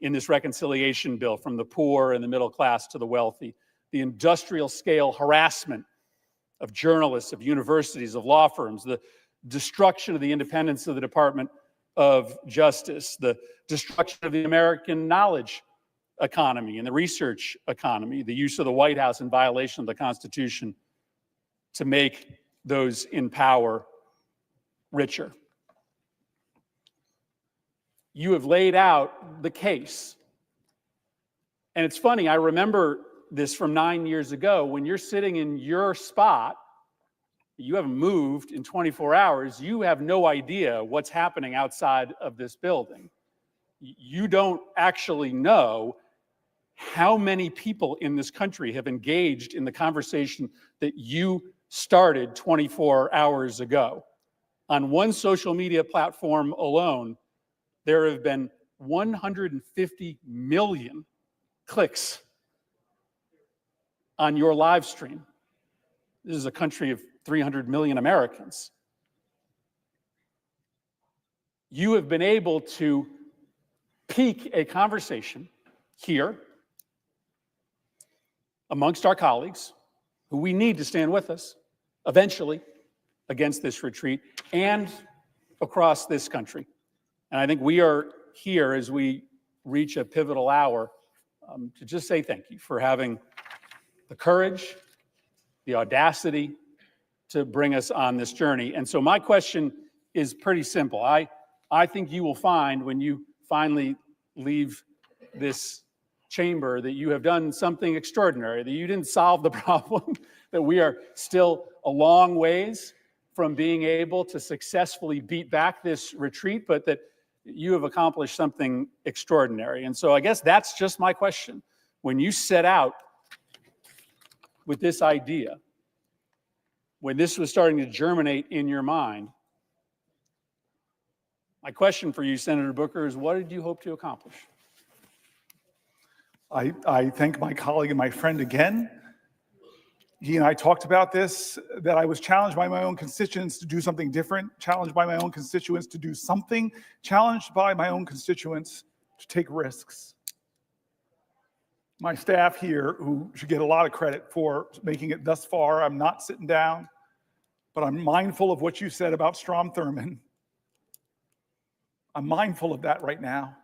Speaker 5: in this reconciliation bill from the poor and the middle class to the wealthy, the industrial scale harassment of journalists, of universities, of law firms, the destruction of the independence of the Department of Justice, the destruction of the American knowledge economy and the research economy, the use of the White House in violation of the Constitution to make those in power richer. You have laid out the case. And it's funny, I remember this from 9 years ago. When you're sitting in your spot, you haven't moved in 24 hours, you have no idea what's happening outside of this building. You don't actually know how many people in this country have engaged in the conversation that you started 24 hours ago. On one social media platform alone, there have been 150 million clicks on your live stream. This is a country of 300 million Americans. You have been able to pique a conversation here amongst our colleagues, who we need to stand with us eventually against this retreat, and across this country. And I think we are here as we reach a pivotal hour to just say thank you for having the courage, the audacity to bring us on this journey. And so my question is pretty simple. I think you will find when you finally leave this chamber that you have done something extraordinary, that you didn't solve the problem, that we are still a long ways from being able to successfully beat back this retreat, but that you have accomplished something extraordinary. And so I guess that's just my question. When you set out with this idea, when this was starting to germinate in your mind, my question for you, Senator Booker, is what did you hope to accomplish?
Speaker 2: I thank my colleague and my friend again. He and I talked about this, that I was challenged by my own constituents to do something different, challenged by my own constituents to do something, challenged by my own constituents to take risks. My staff here, who should get a lot of credit for making it thus far, I'm not sitting down, but I'm mindful of what you said about Strom Thurmond. I'm mindful of that right now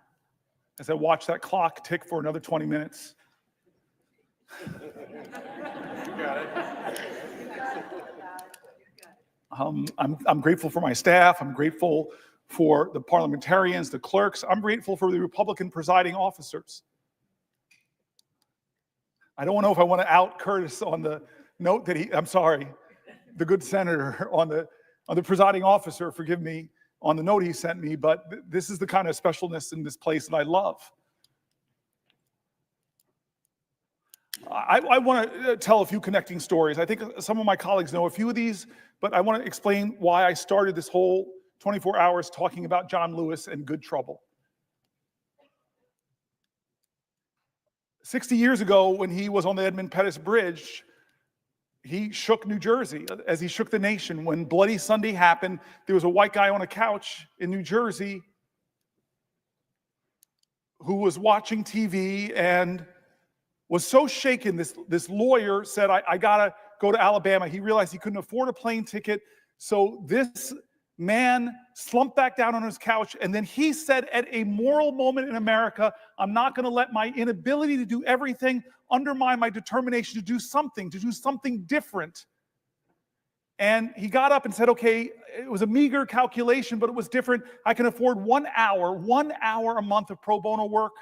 Speaker 2: as I watch that clock tick for another 20 minutes. I'm grateful for my staff. I'm grateful for the parliamentarians, the clerks. I'm grateful for the Republican presiding officers. I don't know if I want to out Curtis on the note that the good senator on the presiding officer, forgive me, on the note he sent me, but this is the kind of specialness in this place that I love. I want to tell a few connecting stories. I think some of my colleagues know a few of these, but I want to explain why I started this whole 24 hours talking about John Lewis and good trouble. 60 years ago, when he was on the Edmund Pettus Bridge, he shook New Jersey as he shook the nation. When Bloody Sunday happened, there was a white guy on a couch in New Jersey who was watching TV and was so shaken. This lawyer said, I gotta go to Alabama. He realized he couldn't afford a plane ticket. So this man slumped back down on his couch, and then he said, at a moral moment in America, I'm not going to let my inability to do everything undermine my determination to do something different. And he got up and said, okay, it was a meager calculation, but it was different. I can afford 1 hour a month of pro bono work.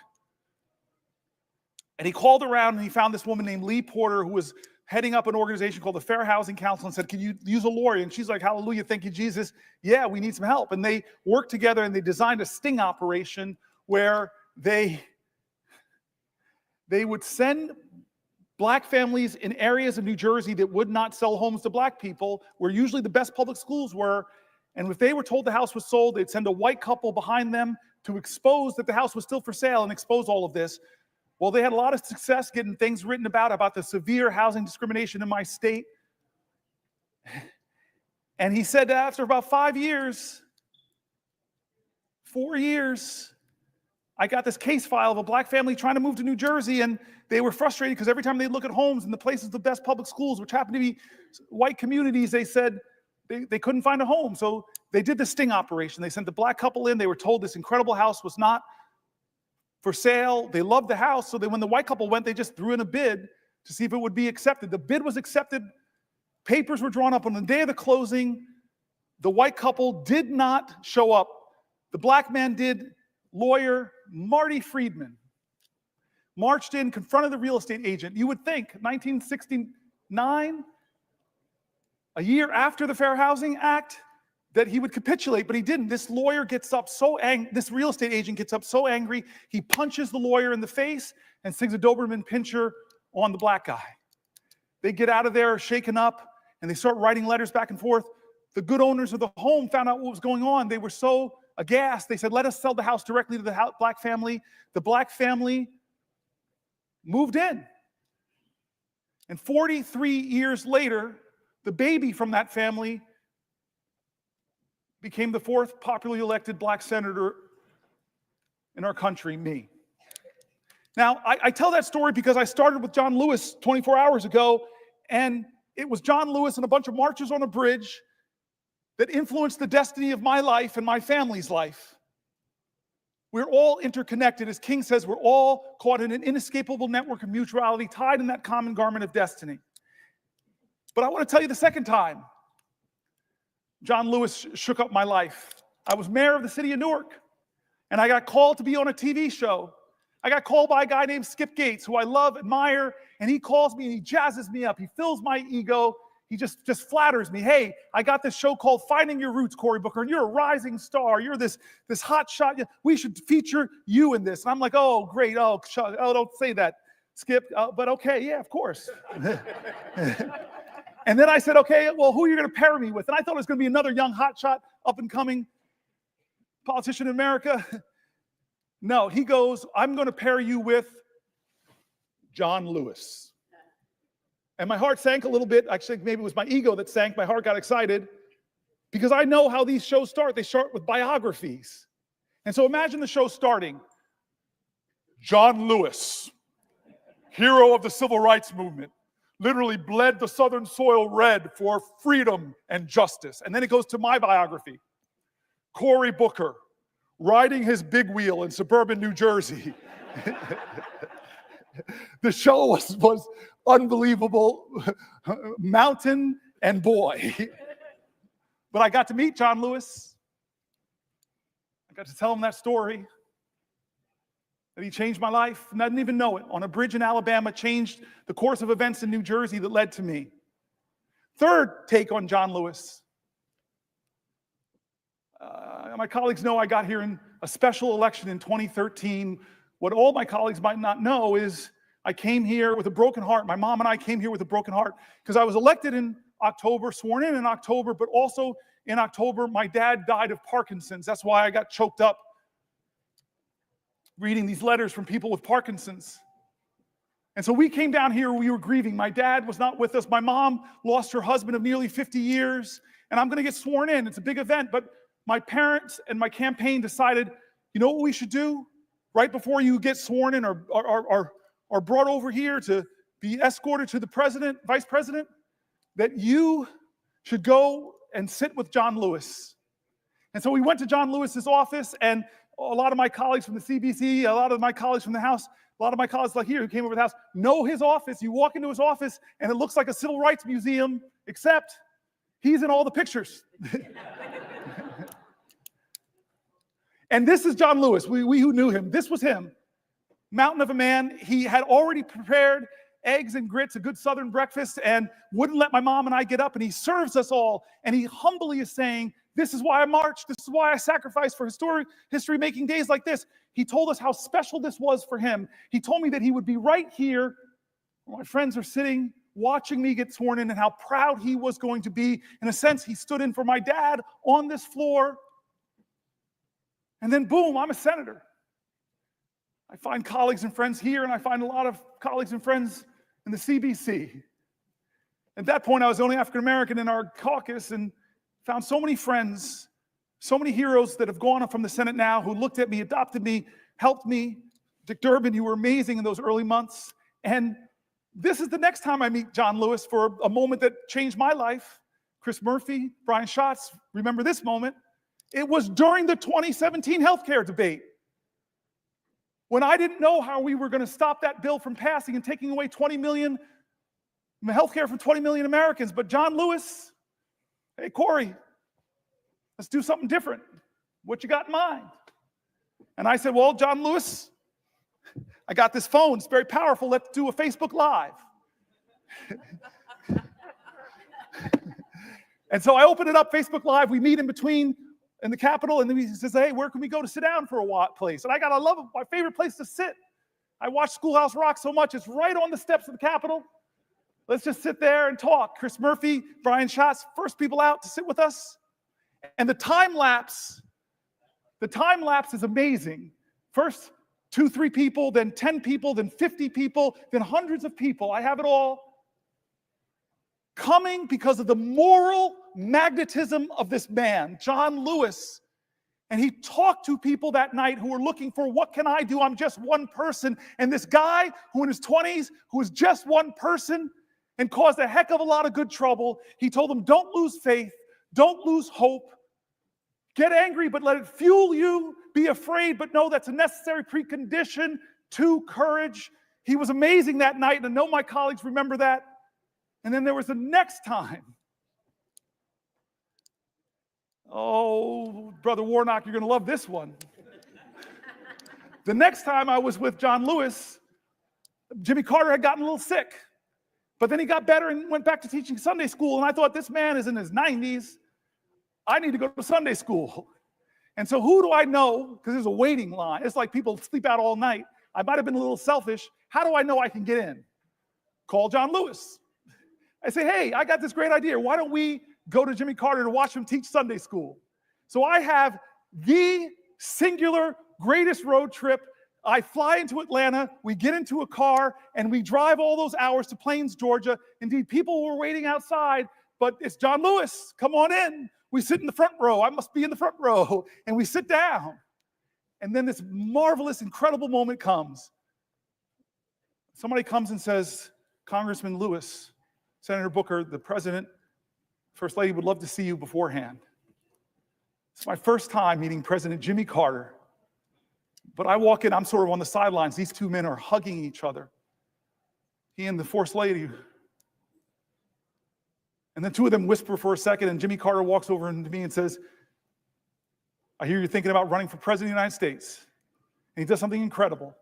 Speaker 2: And he called around and he found this woman named Lee Porter, who was heading up an organization called the Fair Housing Council, and said, can you use a lawyer? And she's like, hallelujah, thank you, Jesus. Yeah, we need some help. And they worked together and they designed a sting operation where they would send black families in areas of New Jersey that would not sell homes to black people, where usually the best public schools were. And if they were told the house was sold, they'd send a white couple behind them to expose that the house was still for sale and expose all of this. Well, they had a lot of success getting things written about the severe housing discrimination in my state. And he said that after about 4 years, I got this case file of a black family trying to move to New Jersey, and they were frustrated because every time they look at homes in the places, the best public schools, which happened to be white communities, they said they couldn't find a home. So they did the sting operation. They sent the black couple in. They were told this incredible house was not for sale. They loved the house. So when the white couple went, they just threw in a bid to see if it would be accepted. The bid was accepted. Papers were drawn up on the day of the closing. The white couple did not show up. The black man did. Lawyer Marty Friedman marched in, confronted the real estate agent. You would think 1969, a year after the Fair Housing Act, that he would capitulate, but he didn't. This lawyer gets up so angry, this real estate agent gets up so angry, he punches the lawyer in the face and sings a Doberman Pinscher on the black guy. They get out of there shaken up, and they start writing letters back and forth. The good owners of the home found out what was going on. They were so aghast. They said, let us sell the house directly to the black family. The black family moved in. And 43 years later, the baby from that family became the 4th popularly elected black senator in our country, me. Now, I tell that story because I started with John Lewis 24 hours ago, and it was John Lewis and a bunch of marchers on a bridge that influenced the destiny of my life and my family's life. We're all interconnected. As King says, we're all caught in an inescapable network of mutuality, tied in that common garment of destiny. But I want to tell you the second time John Lewis shook up my life. I was mayor of the city of Newark, and I got called to be on a TV show. I got called by a guy named Skip Gates, who I love, admire, and he calls me and he jazzes me up. He fills my ego. He just flatters me. Hey, I got this show called Finding Your Roots, Cory Booker, and you're a rising star. You're this hot shot. We should feature you in this. And I'm like, oh, great. Oh, don't say that, Skip. But okay, yeah, of course. And then I said, okay, well, who are you going to pair me with? And I thought it was going to be another young hotshot, up-and-coming politician in America. No, he goes, I'm going to pair you with John Lewis. And my heart sank a little bit. Actually, maybe it was my ego that sank. My heart got excited because I know how these shows start. They start with biographies. And so imagine the show starting. John Lewis, hero of the civil rights movement, literally bled the southern soil red for freedom and justice. And then it goes to my biography. Cory Booker, riding his big wheel in suburban New Jersey. The show was unbelievable, mountain and boy. But I got to meet John Lewis. I got to tell him that story, that he changed my life, and I didn't even know it. On a bridge in Alabama, changed the course of events in New Jersey that led to me. Third take on John Lewis. My colleagues know I got here in a special election in 2013. What all my colleagues might not know is I came here with a broken heart. My mom and I came here with a broken heart because I was elected in October, sworn in October, but also in October, my dad died of Parkinson's. That's why I got choked up reading these letters from people with Parkinson's. And so we came down here, we were grieving. My dad was not with us. My mom lost her husband of nearly 50 years, and I'm going to get sworn in. It's a big event, but my parents and my campaign decided, you know what we should do? Right before you get sworn in or brought over here to be escorted to the president, vice president, that you should go and sit with John Lewis. And so we went to John Lewis's office, and a lot of my colleagues from the CBC, a lot of my colleagues from the House, a lot of my colleagues like here who came over to the House know his office. You walk into his office, and it looks like a civil rights museum, except he's in all the pictures. And this is John Lewis. We who knew him, this was him. Mountain of a man. He had already prepared eggs and grits, a good Southern breakfast, and wouldn't let my mom and I get up, and he serves us all, and he humbly is saying, this is why I marched, this is why I sacrificed for history-making days like this. He told us how special this was for him. He told me that he would be right here where my friends are sitting, watching me get sworn in, and how proud he was going to be. In a sense, he stood in for my dad on this floor. And then boom, I'm a senator. I find colleagues and friends here, and I find a lot of colleagues and friends in the CBC. At that point, I was the only African American in our caucus, and found so many friends, so many heroes that have gone up from the Senate now who looked at me, adopted me, helped me. Dick Durbin, you were amazing in those early months. And this is the next time I meet John Lewis for a moment that changed my life. Chris Murphy, Brian Schatz, remember this moment. It was during the 2017 healthcare debate, when I didn't know how we were going to stop that bill from passing and taking away 20 million healthcare from 20 million Americans. But John Lewis, hey, Cory, let's do something different. What you got in mind? And I said, well, John Lewis, I got this phone. It's very powerful. Let's do a Facebook Live. And so I open it up, Facebook Live. We meet in between in the Capitol, and then he says, hey, where can we go to sit down for a place? And I love it, my favorite place to sit. I watch Schoolhouse Rock so much. It's right on the steps of the Capitol. Let's just sit there and talk. Chris Murphy, Brian Schatz, first people out to sit with us. And the time lapse is amazing. First 2-3 people, then 10 people, then 50 people, then hundreds of people. I have it all. Coming because of the moral magnetism of this man, John Lewis. And he talked to people that night who were looking for, what can I do? I'm just one person. And this guy who in his 20s, who was just one person and caused a heck of a lot of good trouble, he told them, don't lose faith, don't lose hope. Get angry, but let it fuel you. Be afraid, but know that's a necessary precondition to courage. He was amazing that night, and I know my colleagues remember that. And then there was the next time. Oh, Brother Warnock, you're going to love this one. The next time I was with John Lewis, Jimmy Carter had gotten a little sick. But then he got better and went back to teaching Sunday school. And I thought, this man is in his 90s. I need to go to Sunday school. And so who do I know? Because there's a waiting line. It's like people sleep out all night. I might have been a little selfish. How do I know I can get in? Call John Lewis. I say, hey, I got this great idea. Why don't we go to Jimmy Carter to watch him teach Sunday school? So I have the singular greatest road trip. I fly into Atlanta, we get into a car, and we drive all those hours to Plains, Georgia. Indeed, people were waiting outside, but it's John Lewis. Come on in. We sit in the front row. I must be in the front row. And we sit down. And then this marvelous, incredible moment comes. Somebody comes and says, Congressman Lewis, Senator Booker, the president, First Lady would love to see you beforehand. It's my first time meeting President Jimmy Carter. But I walk in, I'm sort of on the sidelines. These two men are hugging each other. He and the First Lady. And the two of them whisper for a second, and Jimmy Carter walks over to me and says, I hear you're thinking about running for president of the United States. And he does something incredible.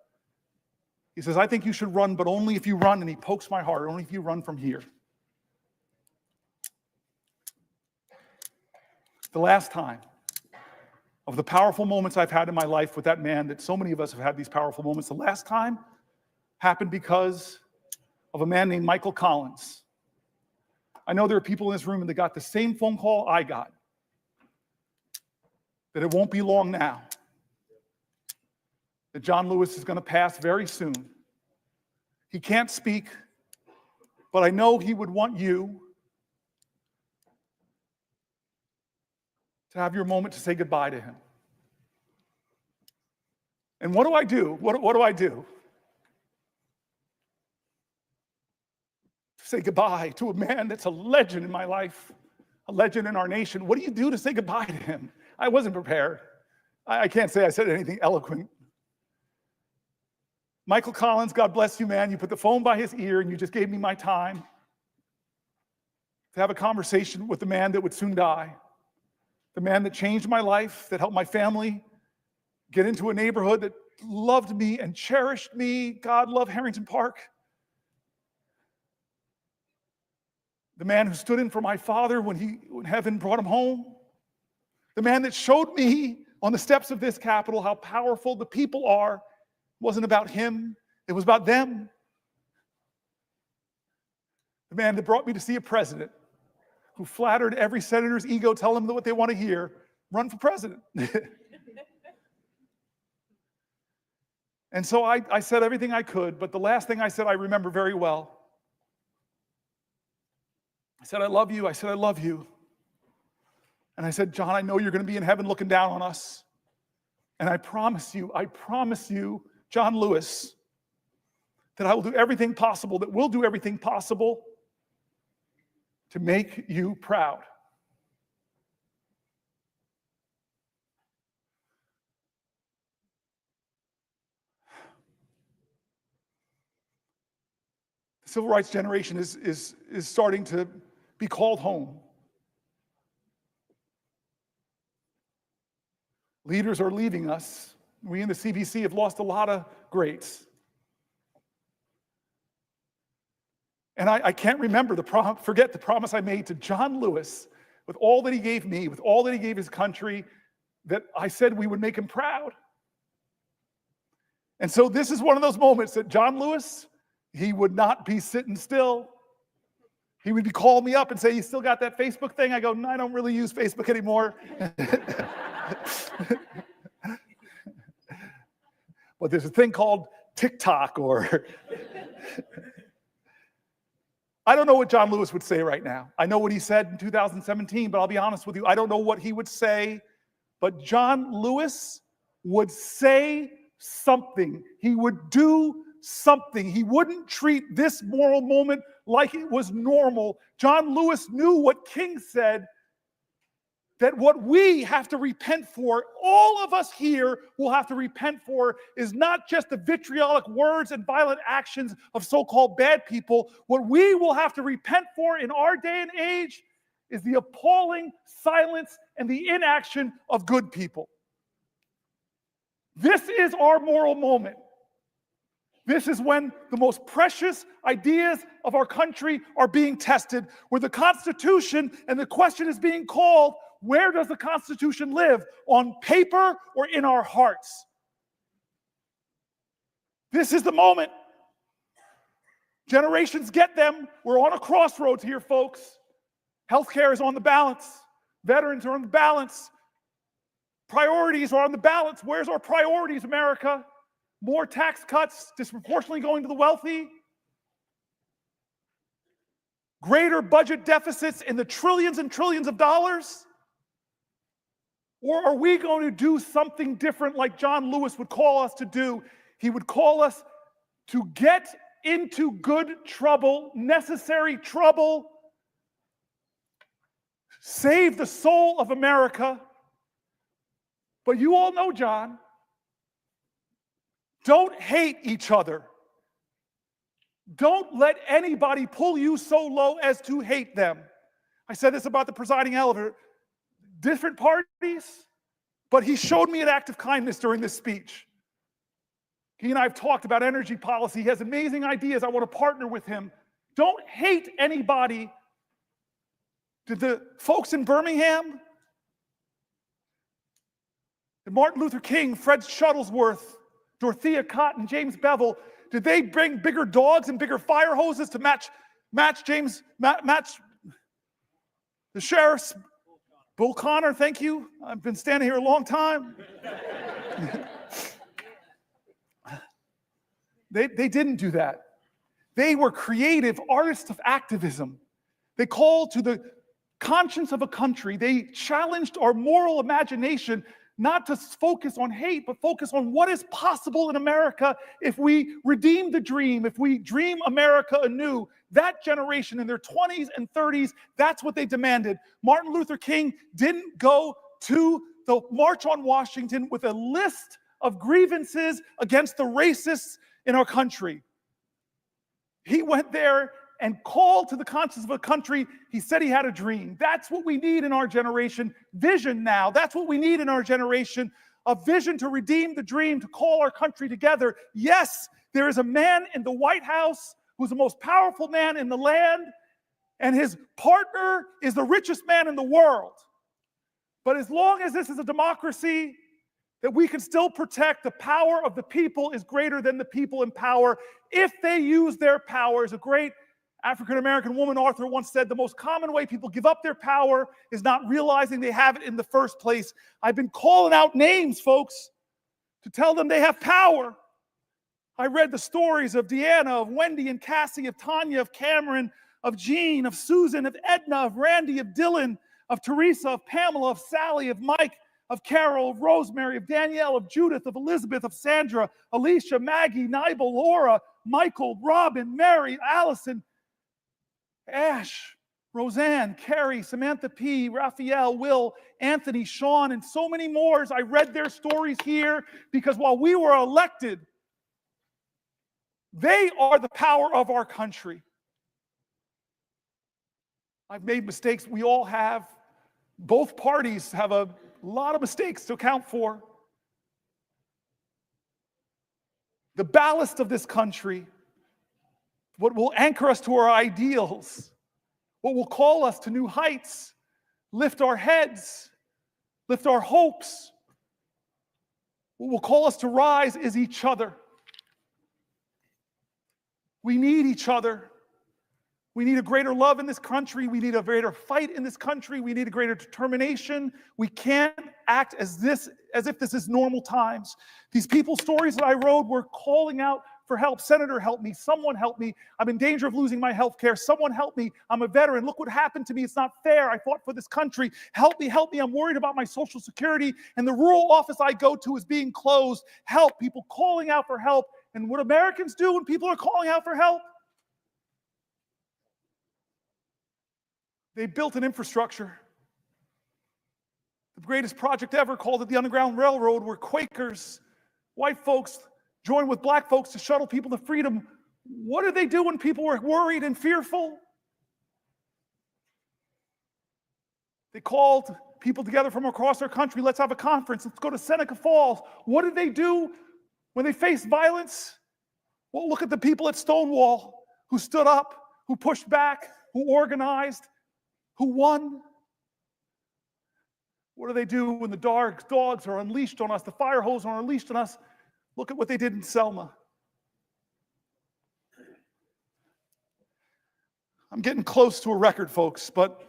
Speaker 2: He says, I think you should run, but only if you run, and he pokes my heart, only if you run from here. The last time of the powerful moments I've had in my life with that man, that so many of us have had these powerful moments, the last time happened because of a man named Michael Collins. I know there are people in this room that got the same phone call I got, that it won't be long now, that John Lewis is going to pass very soon. He can't speak, but I know he would want you to have your moment to say goodbye to him. And what do I do? What do I do? To say goodbye to a man that's a legend in my life, a legend in our nation. What do you do to say goodbye to him? I wasn't prepared. I can't say I said anything eloquent. Michael Collins, God bless you, man. You put the phone by his ear and you just gave me my time to have a conversation with the man that would soon die. The man that changed my life, that helped my family get into a neighborhood that loved me and cherished me. God love Harrington Park. The man who stood in for my father when heaven brought him home. The man that showed me on the steps of this Capitol how powerful the people are. It wasn't about him, it was about them. The man that brought me to see a president who flattered every senator's ego, tell them what they want to hear, run for president. And so I said everything I could, but the last thing I said I remember very well. I said, I love you. I said, I love you. And I said, John, I know you're going to be in heaven looking down on us. And I promise you, John Lewis, that I will do everything possible, that we'll do everything possible to make you proud. The civil rights generation is starting to be called home. Leaders are leaving us. We in the CBC have lost a lot of greats. And I can't remember forget the promise I made to John Lewis, with all that he gave me, with all that he gave his country, that I said we would make him proud. And so this is one of those moments that John Lewis, he would not be sitting still. He would call me up and say, you still got that Facebook thing? I go, no, I don't really use Facebook anymore. But there's a thing called TikTok or... I don't know what John Lewis would say right now. I know what he said in 2017, but I'll be honest with you, I don't know what he would say. But John Lewis would say something. He would do something. He wouldn't treat this moral moment like it was normal. John Lewis knew what King said, that what we have to repent for, all of us here will have to repent for, is not just the vitriolic words and violent actions of so-called bad people. What we will have to repent for in our day and age is the appalling silence and the inaction of good people. This is our moral moment. This is when the most precious ideas of our country are being tested, where the Constitution, and the question is being called, where does the Constitution live? On paper or in our hearts? This is the moment. Generations get them. We're on a crossroads here, folks. Healthcare is on the balance. Veterans are on the balance. Priorities are on the balance. Where's our priorities, America? More tax cuts disproportionately going to the wealthy? Greater budget deficits in the trillions and trillions of dollars? Or are we going to do something different like John Lewis would call us to do? He would call us to get into good trouble, necessary trouble, save the soul of America. But you all know, John, don't hate each other. Don't let anybody pull you so low as to hate them. I said this about the presiding elder. Different parties, But he showed me an act of kindness during this speech. He and I have talked about energy policy. He has amazing ideas. I want to partner with him. Don't hate anybody. Did the folks in Birmingham, did Martin Luther King, Fred Shuttlesworth, Dorothea Cotton, James Bevel, did they bring bigger dogs and bigger fire hoses to match the sheriff's? Bull Connor, thank you. I've been standing here a long time. They didn't do that. They were creative artists of activism. They called to the conscience of a country. They challenged our moral imagination, not to focus on hate, but focus on what is possible in America if we redeem the dream, if we dream America anew. That generation in their 20s and 30s, that's what they demanded. Martin Luther King didn't go to the March on Washington with a list of grievances against the racists in our country. He went there and called to the conscience of a country. He said he had a dream. That's what we need in our generation. Vision now. That's what we need in our generation. A vision to redeem the dream, to call our country together. Yes, there is a man in the White House who's the most powerful man in the land, and his partner is the richest man in the world. But as long as this is a democracy, that we can still protect the power of the people is greater than the people in power if they use their power. As a great African-American woman author once said, the most common way people give up their power is not realizing they have it in the first place. I've been calling out names, folks, to tell them they have power. I read the stories of Deanna, of Wendy and Cassie, of Tanya, of Cameron, of Jean, of Susan, of Edna, of Randy, of Dylan, of Teresa, of Pamela, of Sally, of Mike, of Carol, of Rosemary, of Danielle, of Judith, of Elizabeth, of Sandra, Alicia, Maggie, Nibel, Laura, Michael, Robin, Mary, Allison, Ash, Roseanne, Carrie, Samantha P., Raphael, Will, Anthony, Sean, and so many more. I read their stories here because while we were elected, they are the power of our country. I've made mistakes. We all have. Both parties have a lot of mistakes to account for. The ballast of this country, what will anchor us to our ideals, what will call us to new heights, lift our heads, lift our hopes, what will call us to rise is each other. We need each other. We need a greater love in this country. We need a greater fight in this country. We need a greater determination. We can't act as if this is normal times. These people's stories that I wrote were calling out for help. Senator, help me. Someone help me. I'm in danger of losing my health care. Someone help me. I'm a veteran. Look what happened to me. It's not fair. I fought for this country. Help me, help me. I'm worried about my Social Security. And the rural office I go to is being closed. Help. People calling out for help. And what Americans do when people are calling out for help? They built an infrastructure. The greatest project ever, called it the Underground Railroad, where Quakers, white folks, joined with black folks to shuttle people to freedom. What did they do when people were worried and fearful? They called people together from across our country. Let's have a conference. Let's go to Seneca Falls. What did they do when they faced violence? Well, look at the people at Stonewall who stood up, who pushed back, who organized, who won. What do they do when the dogs are unleashed on us, the fire hose are unleashed on us? Look at what they did in Selma. I'm getting close to a record, folks, but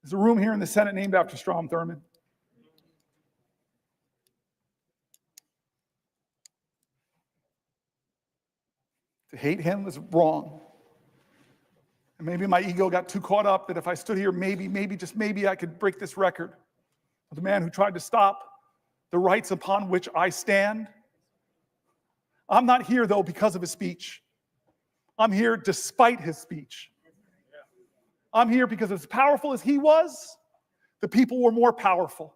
Speaker 2: there's a room here in the Senate named after Strom Thurmond. To hate him was wrong. And maybe my ego got too caught up that if I stood here, maybe, just maybe I could break this record of the man who tried to stop the rights upon which I stand. I'm not here, though, because of his speech. I'm here despite his speech. I'm here because as powerful as he was, The people were more powerful.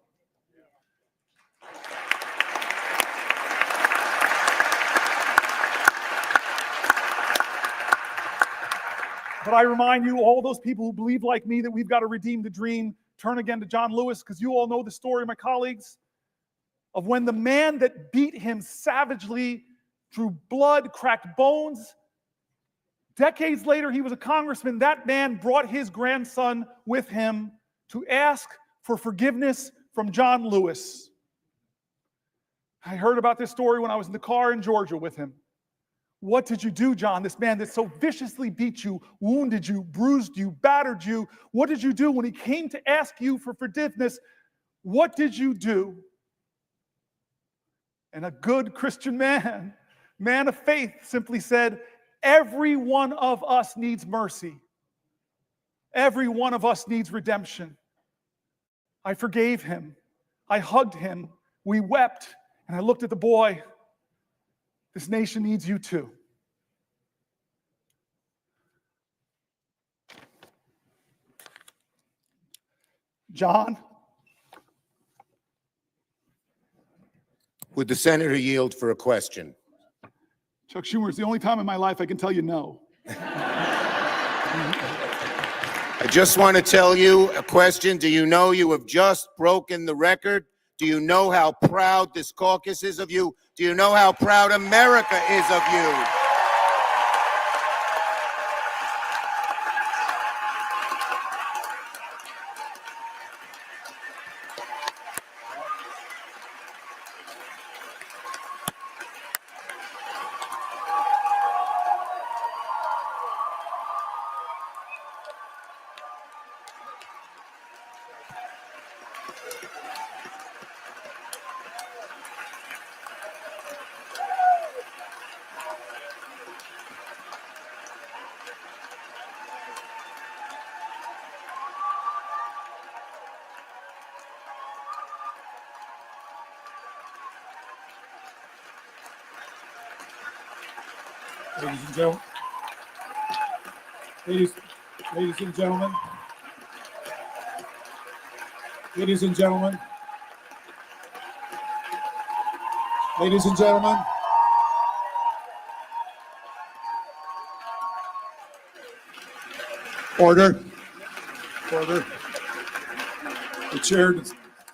Speaker 2: But I remind you, all those people who believe like me that we've got to redeem the dream, turn again to John Lewis, because you all know the story, my colleagues, of when the man that beat him savagely, drew blood, cracked bones. Decades later, he was a congressman. That man brought his grandson with him to ask for forgiveness from John Lewis. I heard about this story when I was in the car in Georgia with him. What did you do, John? This man that so viciously beat you, wounded you, bruised you, battered you. What did you do when he came to ask you for forgiveness? What did you do? And a good Christian man of faith, simply said, every one of us needs mercy. Every one of us needs redemption. I forgave him. I hugged him. We wept. And I looked at the boy. This nation needs you too. John?
Speaker 6: Would the senator yield for a question?
Speaker 2: Chuck Schumer, it's the only time in my life I can tell you no.
Speaker 6: I just want to tell you a question. Do you know you have just broken the record? Do you know how proud this caucus is of you? Do you know how proud America is of you?
Speaker 7: Ladies and gentlemen, ladies and gentlemen, ladies and gentlemen, ladies and gentlemen, order. The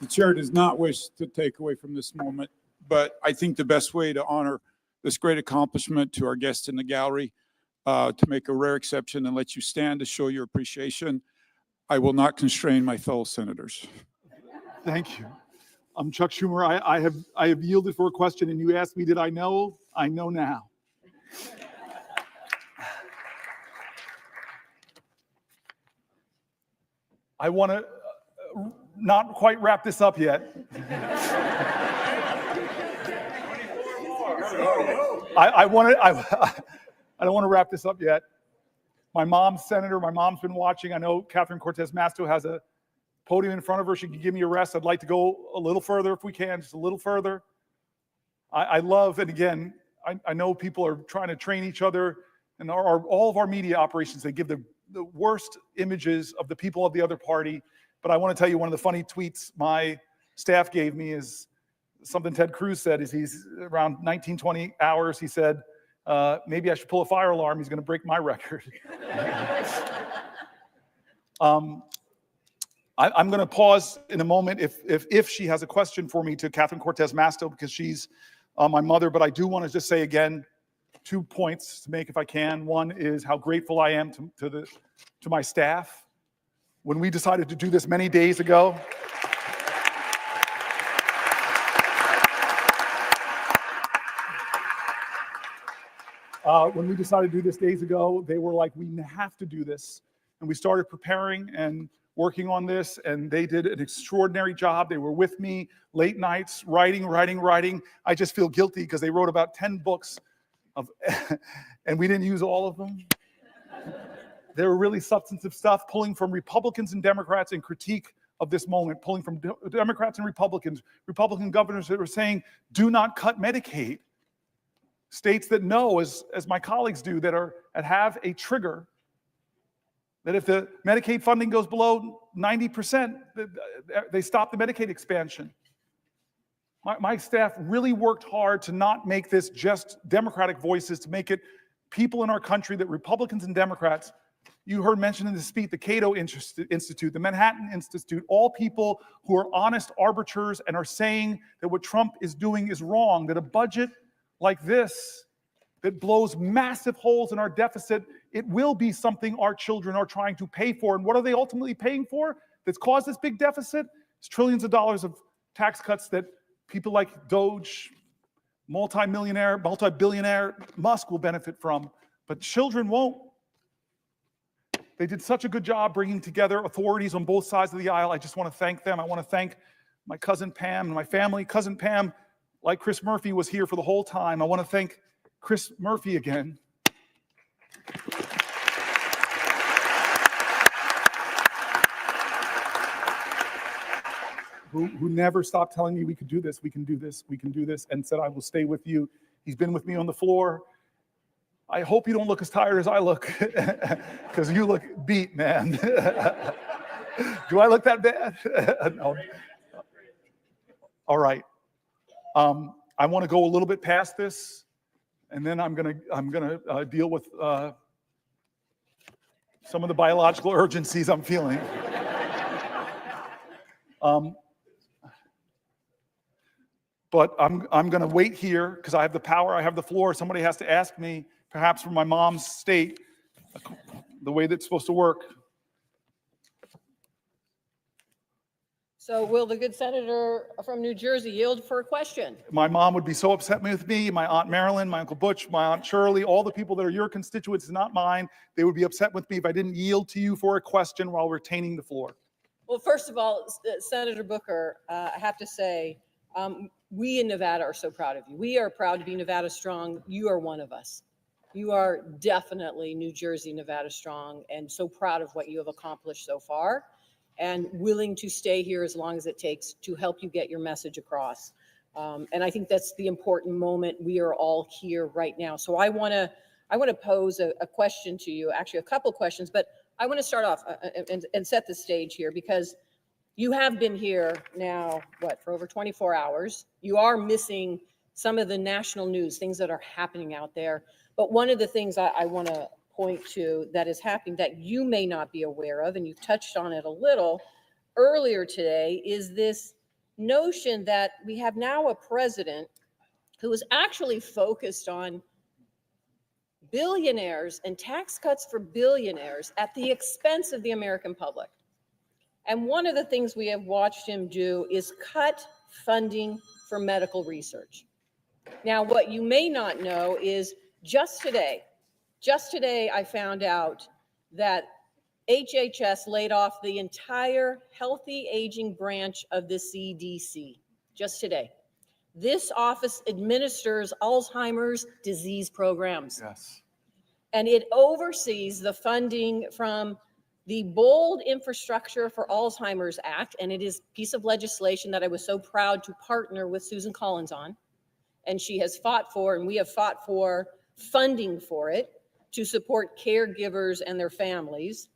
Speaker 7: chair does not wish to take away from this moment, but I think the best way to honor this great accomplishment to our guests in the gallery, to make a rare exception and let you stand to show your appreciation, I will not constrain my fellow senators.
Speaker 2: Thank you. I'm Chuck Schumer. I have yielded for a question, and you asked me, did I know? I know now. I want to not quite wrap this up yet. I don't want to wrap this up yet. My mom's senator. My mom's been watching. I know Catherine Cortez Masto has a podium in front of her. She can give me a rest. I'd like to go a little further if we can, just a little further. I love, and again, I know people are trying to train each other, and all of our media operations, they give the worst images of the people of the other party. But I want to tell you, one of the funny tweets my staff gave me is something Ted Cruz said. Is he's around 19, 20 hours, he said, maybe I should pull a fire alarm. He's going to break my record. I'm going to pause in a moment if she has a question for me to Catherine Cortez Masto, because she's my mother. But I do want to just say again, 2 points to make if I can. One is how grateful I am to my staff. When we decided to do this many days ago, they were like, we have to do this. And we started preparing and working on this, and they did an extraordinary job. They were with me late nights, writing. I just feel guilty because they wrote about 10 books, and we didn't use all of them. They were really substantive stuff, pulling from Republicans and Democrats in critique of this moment, pulling from Democrats and Republican governors that were saying, do not cut Medicaid. States that know, as my colleagues do, that have a trigger, that if the Medicaid funding goes below 90%. They stopped the Medicaid expansion. My staff really worked hard to not make this just Democratic voices, to make it people in our country, that Republicans and Democrats, you heard mentioned in the speech, the Cato Institute, the Manhattan Institute, all people who are honest arbiters and are saying that what Trump is doing is wrong, that a budget like this that blows massive holes in our deficit, it will be something our children are trying to pay for. And what are they ultimately paying for that's caused this big deficit? It's trillions of dollars of tax cuts that people like Doge, multi-billionaire Musk will benefit from, but children won't. They did such a good job bringing together authorities on both sides of the aisle. I just want to thank them. I want to thank my cousin Pam and my family. Cousin Pam, like Chris Murphy, was here for the whole time. I want to thank Chris Murphy again. Who never stopped telling me we could do this, we can do this, we can do this, and said, I will stay with you. He's been with me on the floor. I hope you don't look as tired as I look, because you look beat, man. Do I look that bad? No. All right. I want to go a little bit past this, and then I'm gonna deal with some of the biological urgencies I'm feeling. But I'm going to wait here because I have the power, I have the floor. Somebody has to ask me, perhaps from my mom's state, the way that's supposed to work.
Speaker 8: So will the good senator from New Jersey yield for a question?
Speaker 2: My mom would be so upset with me, my Aunt Marilyn, my Uncle Butch, my Aunt Shirley, all the people that are your constituents, not mine. They would be upset with me if I didn't yield to you for a question while retaining the floor.
Speaker 8: Well, first of all, Senator Booker, I have to say, we in Nevada are so proud of you. We are proud to be Nevada Strong. You are one of us. You are definitely New Jersey, Nevada Strong, and so proud of what you have accomplished so far, and willing to stay here as long as it takes to help you get your message across. And I think that's the important moment. We are all here right now. So I want to pose a question to you, actually a couple questions, but I want to start off and set the stage here, because you have been here now, for over 24 hours. You are missing some of the national news, things that are happening out there. But one of the things I want to point to that is happening that you may not be aware of, and you touched on it a little earlier today, is this notion that we have now a president who is actually focused on billionaires and tax cuts for billionaires at the expense of the American public. And one of the things we have watched him do is cut funding for medical research. Now, what you may not know is just today I found out that HHS laid off the entire healthy aging branch of the CDC just today. This office administers Alzheimer's disease programs.
Speaker 2: Yes.
Speaker 8: And it oversees the funding from the Bold Infrastructure for Alzheimer's Act, and it is a piece of legislation that I was so proud to partner with Susan Collins on. And she has fought for, and we have fought for funding for it to support caregivers and their families.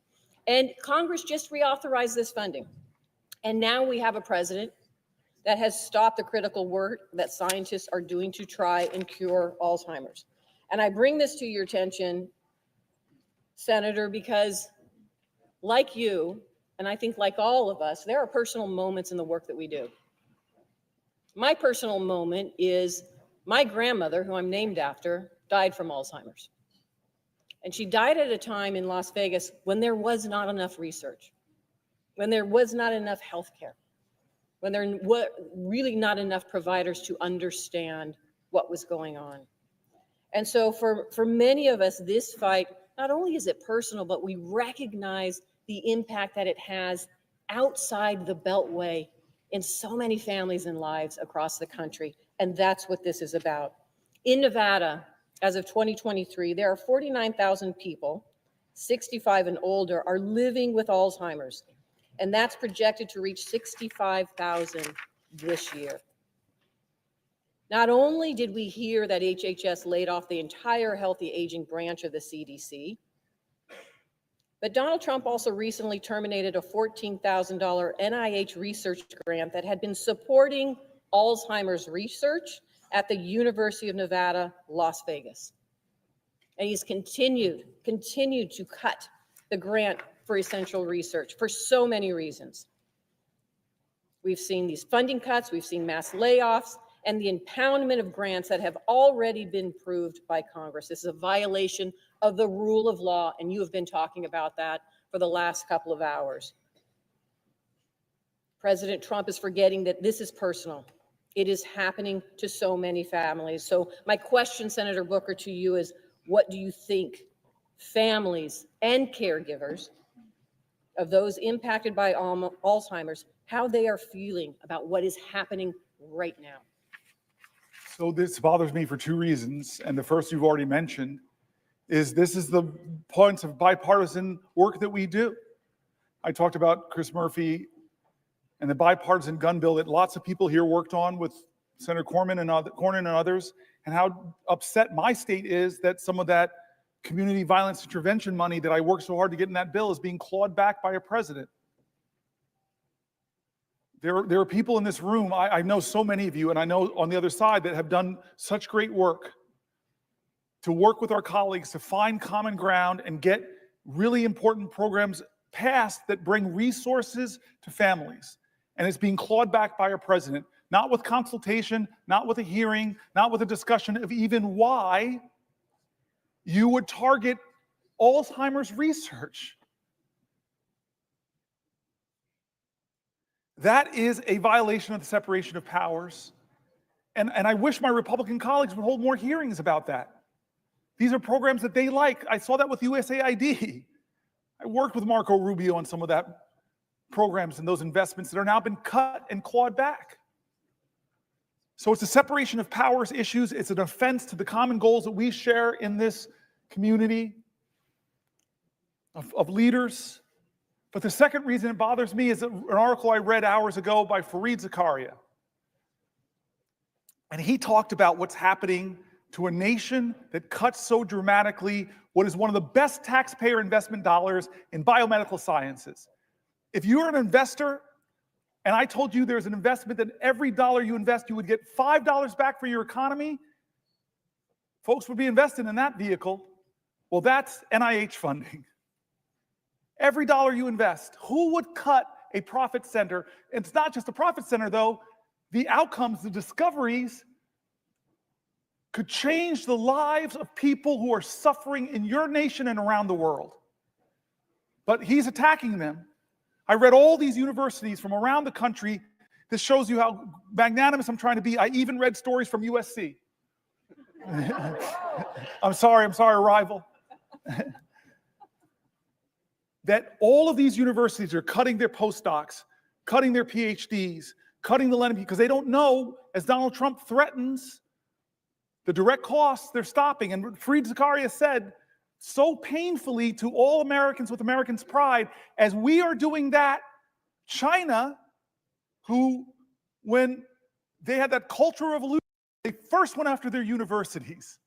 Speaker 8: And Congress just reauthorized this funding. And now we have a president that has stopped the critical work that scientists are doing to try and cure Alzheimer's. And I bring this to your attention, Senator, because like you, and I think like all of us, there are personal moments in the work that we do. My personal moment is my grandmother, who I'm named after, died from Alzheimer's. And she died at a time in Las Vegas when there was not enough research, when there was not enough healthcare, when there were really not enough providers to understand what was going on. And so for many of us, this fight, not only is it personal, but we recognize the impact that it has outside the Beltway in so many families and lives across the country. And that's what this is about. In Nevada, as of 2023, there are 49,000 people, 65 and older, are living with Alzheimer's. And that's projected to reach 65,000 this year. Not only did we hear that HHS laid off the entire healthy aging branch of the CDC, But Donald Trump also recently terminated a $14,000 NIH research grant that had been supporting Alzheimer's research at the University of Nevada, Las Vegas. And he's continued to cut the grant for essential research for so many reasons. We've seen these funding cuts, we've seen mass layoffs, and the impoundment of grants that have already been approved by Congress. This is a violation of the rule of law, and you have been talking about that for the last couple of hours. President Trump is forgetting that this is personal. It is happening to so many families. So my question, Senator Booker, to you is, what do you think families and caregivers of those impacted by Alzheimer's, how they are feeling about what is happening right now?
Speaker 2: So this bothers me for two reasons. And the first you've already mentioned is this is the points of bipartisan work that we do. I talked about Chris Murphy and the bipartisan gun bill that lots of people here worked on with Senator Cornyn and others, and how upset my state is that some of that community violence intervention money that I worked so hard to get in that bill is being clawed back by a president. There are people in this room, I know so many of you, and I know on the other side, that have done such great work to work with our colleagues to find common ground and get really important programs passed that bring resources to families. And it's being clawed back by our president, not with consultation, not with a hearing, not with a discussion of even why you would target Alzheimer's research. That is a violation of the separation of powers. And I wish my Republican colleagues would hold more hearings about that. These are programs that they like. I saw that with USAID. I worked with Marco Rubio on some of that programs and those investments that are now been cut and clawed back. So it's a separation of powers issues. It's an offense to the common goals that we share in this community of leaders. But the second reason it bothers me is an article I read hours ago by Fareed Zakaria. And he talked about what's happening to a nation that cuts so dramatically what is one of the best taxpayer investment dollars in biomedical sciences. If you're an investor, and I told you there's an investment that every dollar you invest, you would get $5 back for your economy, folks would be invested in that vehicle. Well, that's NIH funding. Every dollar you invest, who would cut a profit center? It's not just a profit center, though. The outcomes, the discoveries, could change the lives of people who are suffering in your nation and around the world. But he's attacking them. I read all these universities from around the country. This shows you how magnanimous I'm trying to be. I even read stories from USC. I'm sorry, rival. That all of these universities are cutting their postdocs, cutting their PhDs, cutting the lending, because they don't know, as Donald Trump threatens, the direct costs they're stopping. And Fareed Zakaria said so painfully to all Americans with Americans' pride, as we are doing that, China, who, when they had that cultural revolution, they first went after their universities.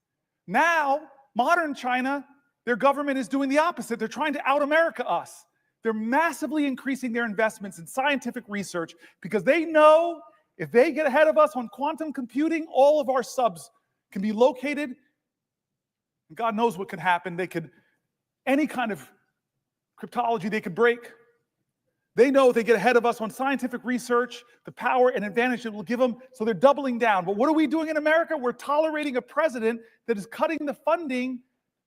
Speaker 2: Now, modern China, their government is doing the opposite. They're trying to out-America us. They're massively increasing their investments in scientific research because they know if they get ahead of us on quantum computing, all of our subs can be located. And God knows what could happen. They could, any kind of cryptology they could break. They know if they get ahead of us on scientific research, the power and advantage it will give them, so they're doubling down. But what are we doing in America? We're tolerating a president that is cutting the funding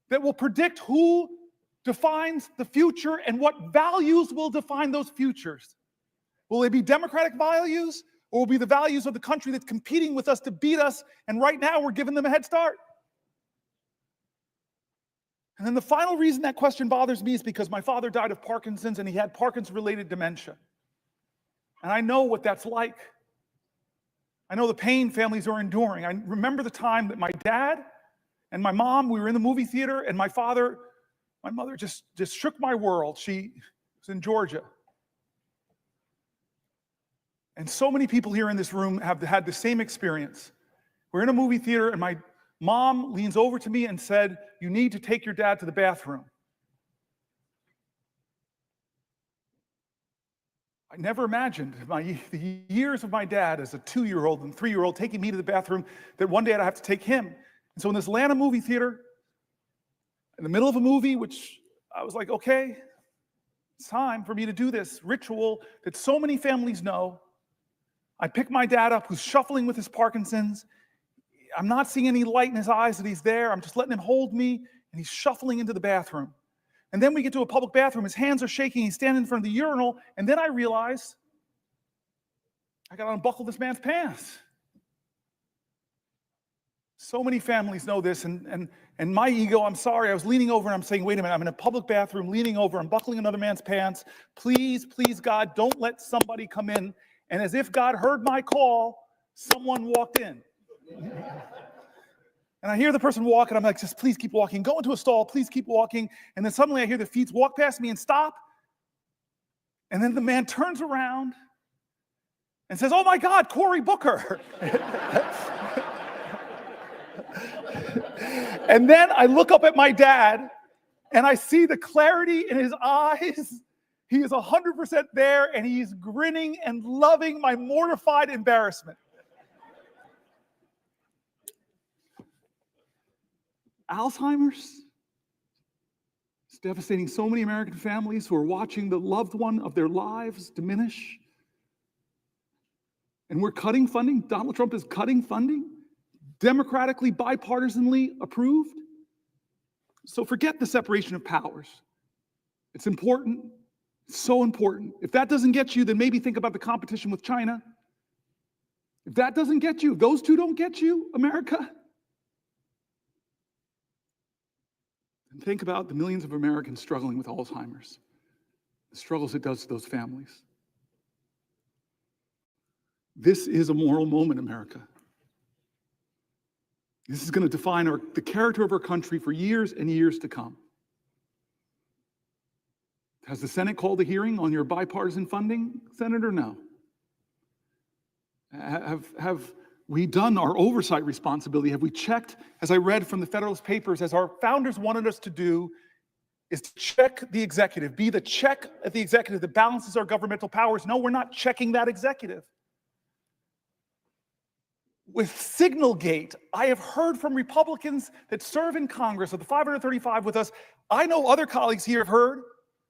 Speaker 2: that will predict who defines the future and what values will define those futures. Will they be democratic values, or will it be the values of the country that's competing with us to beat us, and right now we're giving them a head start? And then the final reason that question bothers me is because my father died of Parkinson's, and he had Parkinson's-related dementia. And I know what that's like. I know the pain families are enduring. I remember the time that my dad and my mom, we were in the movie theater, and my mother just shook my world. She was in Georgia. And so many people here in this room have had the same experience. We're in a movie theater, and my mom leans over to me and said, "You need to take your dad to the bathroom." I never imagined the years of my dad as a 2-year-old and 3-year-old taking me to the bathroom, that one day I'd have to take him. And so in this Atlanta movie theater, in the middle of a movie, which I was like, okay, it's time for me to do this ritual that so many families know. I pick my dad up, who's shuffling with his Parkinson's. I'm not seeing any light in his eyes that he's there. I'm just letting him hold me, and he's shuffling into the bathroom. And then we get to a public bathroom. His hands are shaking. He's standing in front of the urinal. And then I realize I got to unbuckle this man's pants. So many families know this. And my ego, I'm sorry, I was leaning over and I'm saying, wait a minute, I'm in a public bathroom, leaning over, I'm buckling another man's pants. Please, please, God, don't let somebody come in. And as if God heard my call, someone walked in. And I hear the person walk, and I'm like, just please keep walking. Go into a stall, please keep walking. And then suddenly I hear the feet walk past me and stop. And then the man turns around and says, oh my God, Cory Booker. And then I look up at my dad, and I see the clarity in his eyes. He is 100% there, and he's grinning and loving my mortified embarrassment. Alzheimer's is devastating so many American families who are watching the loved one of their lives diminish. And we're cutting funding. Donald Trump is cutting funding, democratically, bipartisanly approved. So forget the separation of powers. It's important. It's so important. If that doesn't get you, then maybe think about the competition with China. If that doesn't get you, if those two don't get you, America, and think about the millions of Americans struggling with Alzheimer's, the struggles it does to those families. This is a moral moment, America. This is going to define the character of our country for years and years to come. Has the Senate called a hearing on your bipartisan funding, Senator? No. Have we done our oversight responsibility? Have we checked, as I read from the Federalist Papers, as our founders wanted us to do, is to check the executive, be the check at the executive that balances our governmental powers? No, we're not checking that executive. With Signalgate, I have heard from Republicans that serve in Congress of the 535 with us. I know other colleagues here have heard.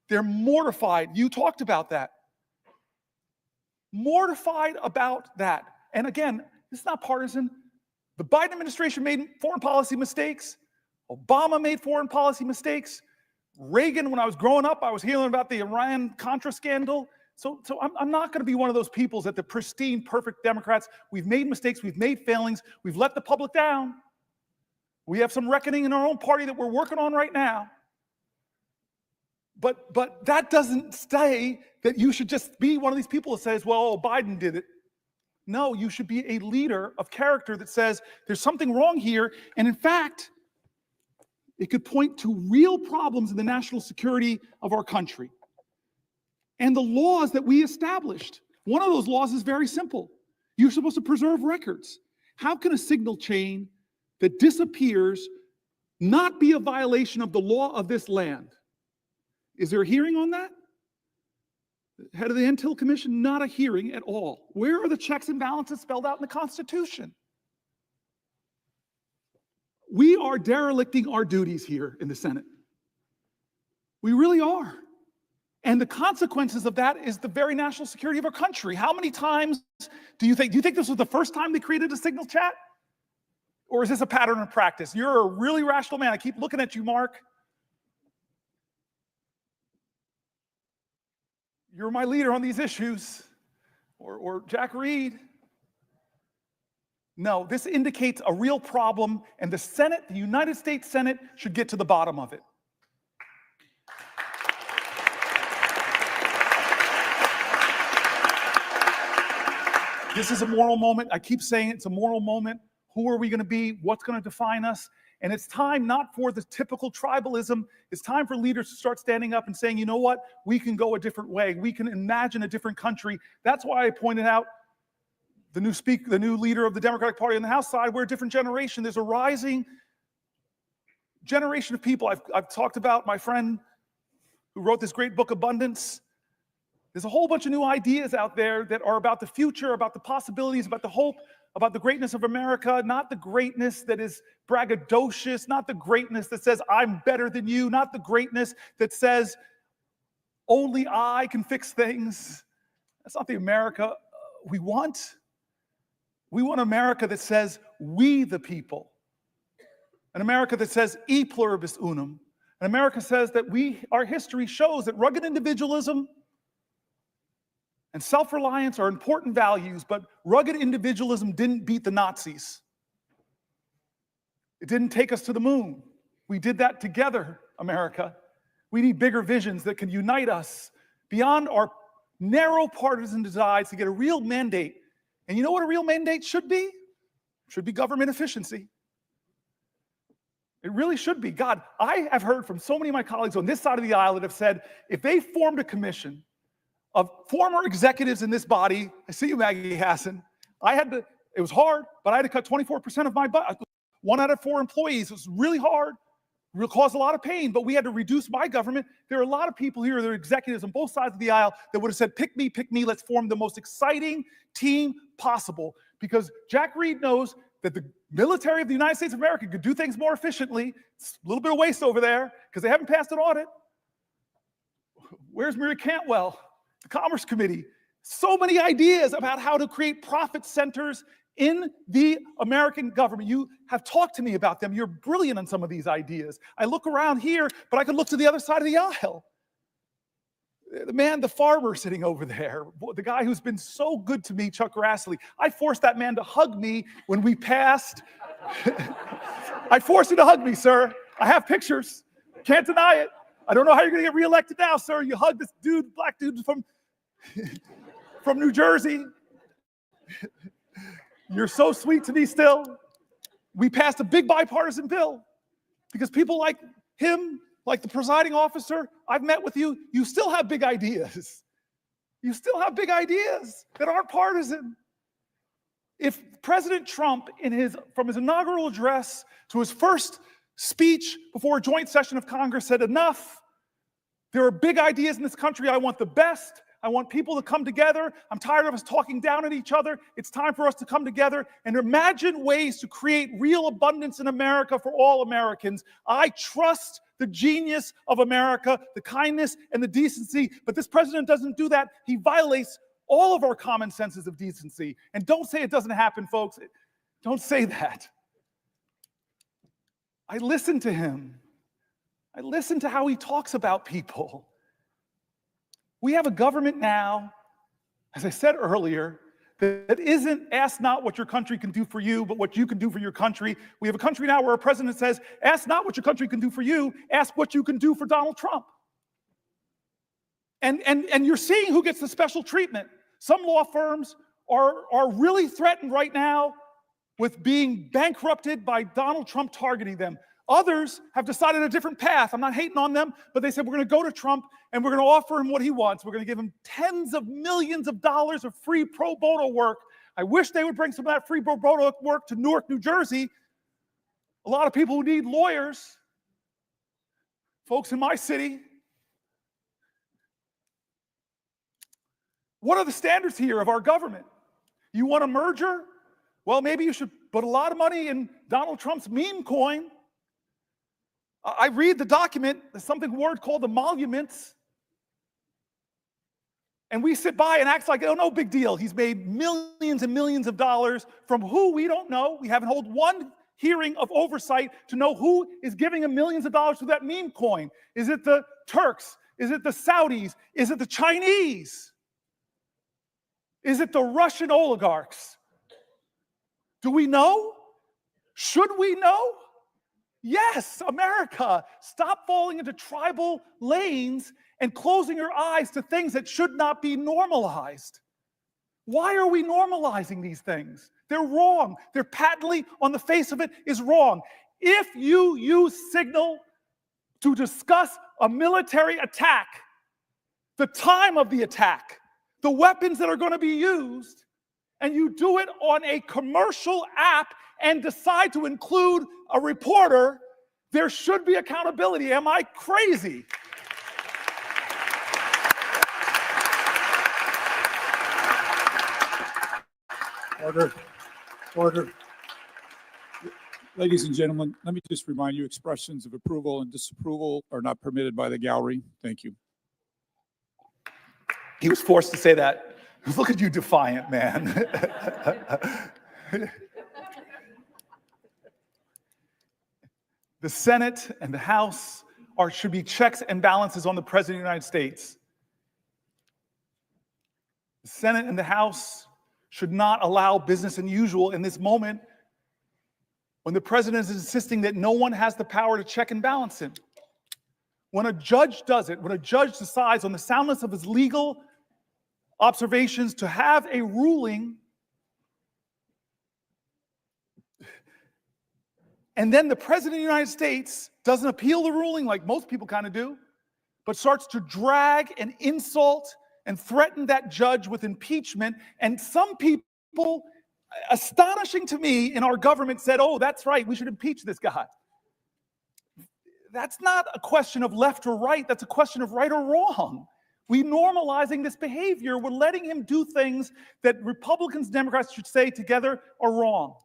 Speaker 2: They're mortified. You talked about that. Mortified about that. And again, it's not partisan. The Biden administration made foreign policy mistakes. Obama made foreign policy mistakes. Reagan, when I was growing up, I was hearing about the Iran-Contra scandal. So I'm not going to be one of those people that the pristine, perfect Democrats. We've made mistakes. We've made failings. We've let the public down. We have some reckoning in our own party that we're working on right now. But that doesn't say that you should just be one of these people that says, well, Biden did it. No, you should be a leader of character that says there's something wrong here. And in fact, it could point to real problems in the national security of our country and the laws that we established. One of those laws is very simple. You're supposed to preserve records. How can a signal chain that disappears not be a violation of the law of this land? Is there a hearing on that? Head of the Intel Commission, not a hearing at all. Where are the checks and balances spelled out in the Constitution? We are derelicting our duties here in the Senate. We really are. And the consequences of that is the very national security of our country. How many times do you think this was the first time they created a signal chat? Or is this a pattern of practice? You're a really rational man. I keep looking at you, Mark. You're my leader on these issues, or Jack Reed. No, this indicates a real problem, and the Senate, the United States Senate, should get to the bottom of it. This is a moral moment. I keep saying it's a moral moment. Who are we going to be? What's going to define us? And it's time not for the typical tribalism. It's time for leaders to start standing up and saying, you know what? We can go a different way. We can imagine a different country. That's why I pointed out the new leader of the Democratic Party on the House side. We're a different generation. There's a rising generation of people. I've talked about my friend who wrote this great book, Abundance. There's a whole bunch of new ideas out there that are about the future, about the possibilities, about the hope, about the greatness of America, not the greatness that is braggadocious, not the greatness that says, I'm better than you, not the greatness that says, only I can fix things. That's not the America we want. We want America that says, we the people. An America that says, e pluribus unum. An America says that our history shows that rugged individualism and self-reliance are important values, but rugged individualism didn't beat the Nazis. It didn't take us to the moon. We did that together, America. We need bigger visions that can unite us beyond our narrow partisan divides to get a real mandate. And you know what a real mandate should be? It should be government efficiency. It really should be. God, I have heard from so many of my colleagues on this side of the aisle that have said, if they formed a commission of former executives in this body, I see you, Maggie Hassan, it was hard, but I had to cut 24% of my budget. 1 out of 4 employees. It was really hard. It caused a lot of pain, but we had to reduce my government. There are a lot of people here that are executives on both sides of the aisle that would have said, pick me, let's form the most exciting team possible. Because Jack Reed knows that the military of the United States of America could do things more efficiently. It's a little bit of waste over there because they haven't passed an audit. Where's Mary Cantwell? The Commerce Committee. So many ideas about how to create profit centers in the American government. You have talked to me about them. You're brilliant on some of these ideas. I look around here, but I could look to the other side of the aisle. The farmer sitting over there, the guy who's been so good to me, Chuck Grassley. I forced that man to hug me when we passed. I forced you to hug me, sir. I have pictures. Can't deny it. I don't know how you're going to get reelected now, sir. You hug this dude, black dude from New Jersey. You're so sweet to me still. We passed a big bipartisan bill because people like him, like the presiding officer, I've met with you, you still have big ideas. You still have big ideas that aren't partisan. If President Trump, from his inaugural address to his first speech before a joint session of Congress said, enough, there are big ideas in this country, I want the best, I want people to come together. I'm tired of us talking down at each other. It's time for us to come together and imagine ways to create real abundance in America for all Americans. I trust the genius of America, the kindness and the decency, but this president doesn't do that. He violates all of our common senses of decency. And don't say it doesn't happen, folks. Don't say that. I listen to him. I listen to how he talks about people. We have a government now, as I said earlier, that isn't ask not what your country can do for you, but what you can do for your country. We have a country now where a president says, ask not what your country can do for you, ask what you can do for Donald Trump. And you're seeing who gets the special treatment. Some law firms are really threatened right now with being bankrupted by Donald Trump targeting them. Others have decided a different path. I'm not hating on them, but they said, we're going to go to Trump and we're going to offer him what he wants. We're going to give him tens of millions of dollars of free pro bono work. I wish they would bring some of that free pro bono work to Newark, New Jersey. A lot of people who need lawyers, folks in my city. What are the standards here of our government? You want a merger? Well, maybe you should put a lot of money in Donald Trump's meme coin. I read the document, there's something word called emoluments. And we sit by and act like, oh, no big deal. He's made millions and millions of dollars from who we don't know. We haven't held one hearing of oversight to know who is giving him millions of dollars to that meme coin. Is it the Turks? Is it the Saudis? Is it the Chinese? Is it the Russian oligarchs? Do we know? Should we know? Yes, America, stop falling into tribal lanes and closing your eyes to things that should not be normalized. Why are we normalizing these things? They're wrong. They're patently, on the face of it, is wrong. If you use Signal to discuss a military attack, the time of the attack, the weapons that are going to be used, and you do it on a commercial app and decide to include a reporter, there should be accountability. Am I crazy?
Speaker 7: Order. Order. Ladies and gentlemen, let me just remind you, expressions of approval and disapproval are not permitted by the gallery. Thank you.
Speaker 2: He was forced to say that. Look at you, defiant man. The Senate and the House should be checks and balances on the President of the United States. The Senate and the House should not allow business as usual in this moment when the President is insisting that no one has the power to check and balance him. When a judge does it, when a judge decides on the soundness of his legal observations to have a ruling, and then the President of the United States doesn't appeal the ruling like most people kind of do, but starts to drag and insult and threaten that judge with impeachment. And some people, astonishing to me, in our government said, oh, that's right, we should impeach this guy. That's not a question of left or right, that's a question of right or wrong. We're normalizing this behavior. We're letting him do things that Republicans and Democrats should say together are wrong.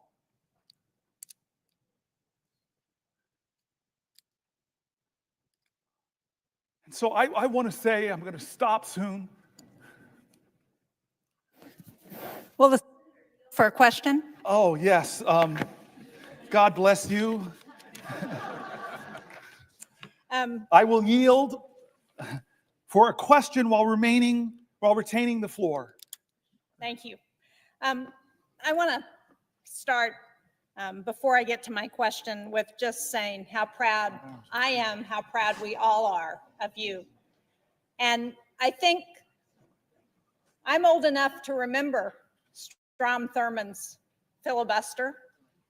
Speaker 2: And so I want to say, I'm going to stop soon.
Speaker 9: Well, for a question?
Speaker 2: Oh, yes. God bless you. I will yield for a question while retaining the floor.
Speaker 9: Thank you. I want to start, before I get to my question, with just saying how proud I am, how proud we all are of you. And I think I'm old enough to remember Strom Thurmond's filibuster.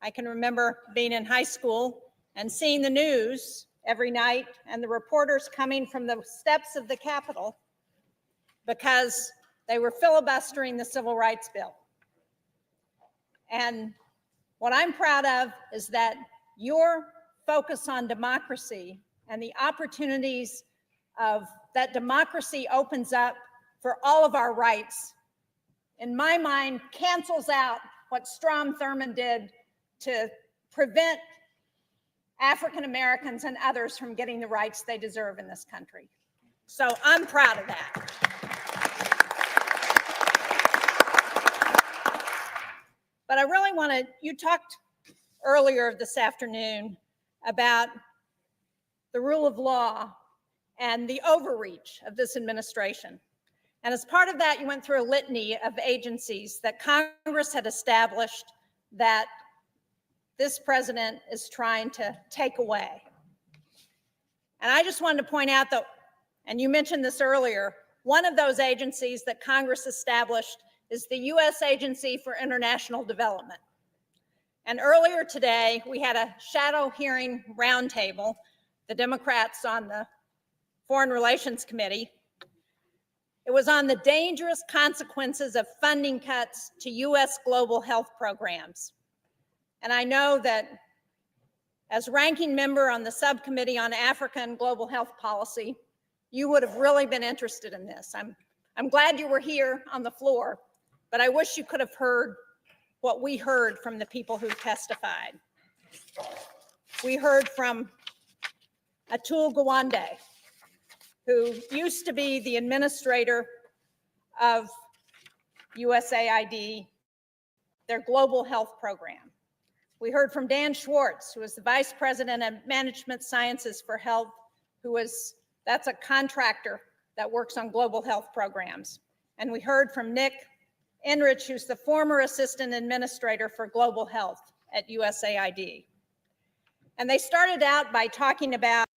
Speaker 9: I can remember being in high school and seeing the news every night and the reporters coming from the steps of the Capitol because they were filibustering the Civil Rights Bill. And what I'm proud of is that your focus on democracy and the opportunities of that democracy opens up for all of our rights, in my mind, cancels out what Strom Thurmond did to prevent African Americans and others from getting the rights they deserve in this country. So I'm proud of that. But I really want to, you talked earlier this afternoon about the rule of law and the overreach of this administration. And as part of that, you went through a litany of agencies that Congress had established that this president is trying to take away. And I just wanted to point out that, and you mentioned this earlier, one of those agencies that Congress established is the U.S. Agency for International Development. And earlier today, we had a shadow hearing roundtable, the Democrats on the Foreign Relations Committee. It was on the dangerous consequences of funding cuts to U.S. global health programs. And I know that as ranking member on the subcommittee on Africa and global health policy, you would have really been interested in this. I'm glad you were here on the floor, but I wish you could have heard what we heard from the people who testified. We heard from Atul Gawande, who used to be the administrator of USAID, their global health program. We heard from Dan Schwartz, who is the Vice President of Management Sciences for Health, that's a contractor that works on global health programs. And we heard from Nick Enrich, who's the former Assistant Administrator for Global Health at USAID. And they started out by talking about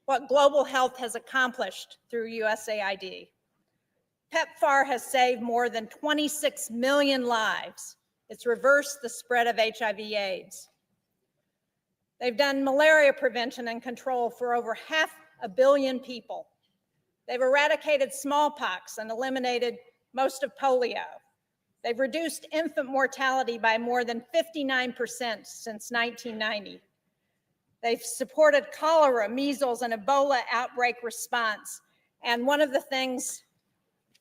Speaker 9: what global health has accomplished through USAID. PEPFAR has saved more than 26 million lives. It's reversed the spread of HIV/AIDS. They've done malaria prevention and control for over 500 million people. They've eradicated smallpox and eliminated most of polio. They've reduced infant mortality by more than 59% since 1990. They've supported cholera, measles, and Ebola outbreak response. And one of the things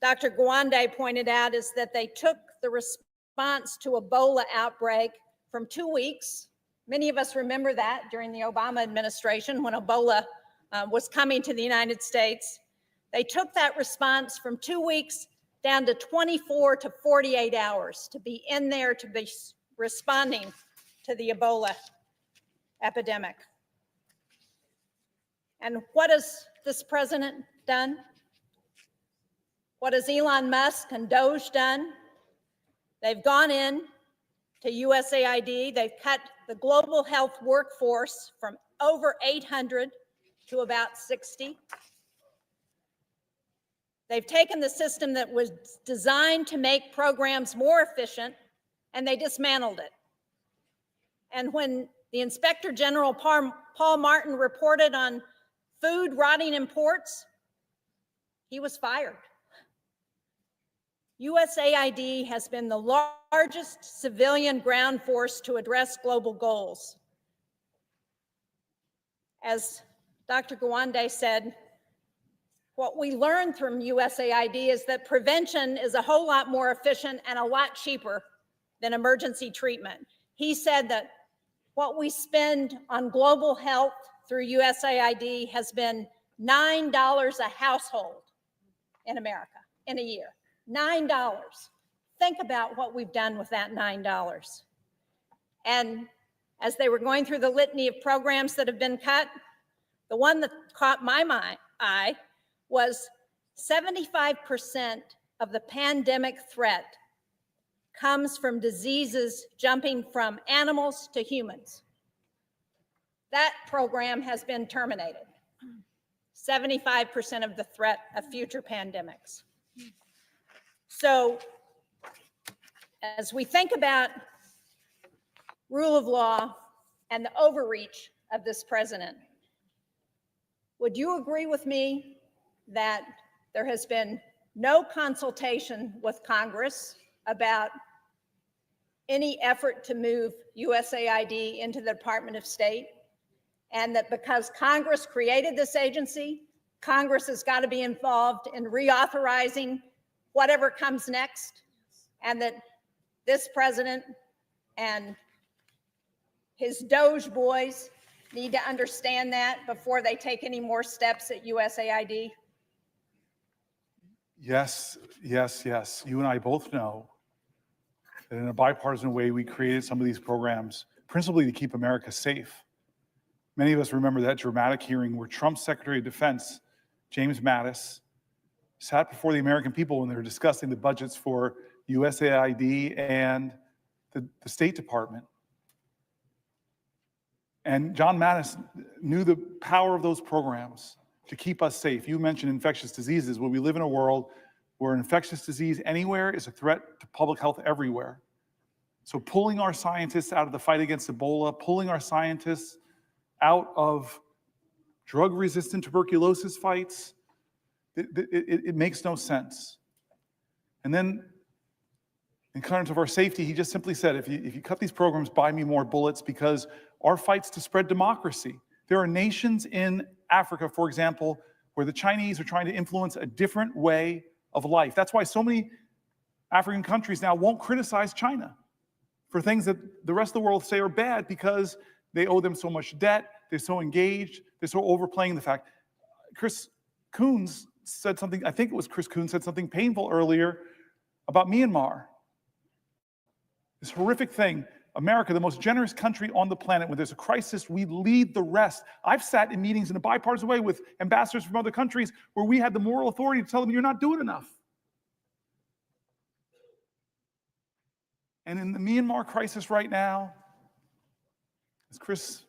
Speaker 9: Dr. Gawande pointed out is that they took the response response to Ebola outbreak from 2 weeks. Many of us remember that during the Obama administration when Ebola was coming to the United States. They took that response from 2 weeks down to 24 to 48 hours to be in there, to be responding to the Ebola epidemic. And what has this president done? What has Elon Musk and Doge done? They've gone in to USAID. They've cut the global health workforce from over 800 to about 60. They've taken the system that was designed to make programs more efficient, and they dismantled it. And when the Inspector General Paul Martin reported on food rotting in ports, he was fired. USAID has been the largest civilian ground force to address global goals. As Dr. Gawande said, what we learned from USAID is that prevention is a whole lot more efficient and a lot cheaper than emergency treatment. He said that what we spend on global health through USAID has been $9 a household in America in a year. $9. Think about what we've done with that $9. And as they were going through the litany of programs that have been cut, the one that caught my eye was 75% of the pandemic threat comes from diseases jumping from animals to humans. That program has been terminated. 75% of the threat of future pandemics. So as we think about rule of law and the overreach of this president, would you agree with me that there has been no consultation with Congress about any effort to move USAID into the Department of State, and that because Congress created this agency, Congress has got to be involved in reauthorizing whatever comes next, and that this president and his Doge boys need to understand that before they take any more steps at USAID?
Speaker 2: Yes, yes, yes. You and I both know that in a bipartisan way, we created some of these programs principally to keep America safe. Many of us remember that dramatic hearing where Trump's Secretary of Defense, James Mattis, sat before the American people when they were discussing the budgets for USAID and the State Department. And John Mattis knew the power of those programs to keep us safe. You mentioned infectious diseases. Well, we live in a world where infectious disease anywhere is a threat to public health everywhere. So pulling our scientists out of the fight against Ebola, pulling our scientists out of drug-resistant tuberculosis fights, it makes no sense. And then, in terms of our safety, he just simply said, if you cut these programs, buy me more bullets, because our fight's to spread democracy. There are nations in Africa, for example, where the Chinese are trying to influence a different way of life. That's why so many African countries now won't criticize China for things that the rest of the world say are bad, because they owe them so much debt, they're so engaged, they're so overplaying the fact. Chris Coons said something, I think it was Chris Coons said something painful earlier about Myanmar. This horrific thing. America, the most generous country on the planet, when there's a crisis, we lead the rest. I've sat in meetings in a bipartisan way with ambassadors from other countries where we had the moral authority to tell them, you're not doing enough. And in the Myanmar crisis right now, as Chris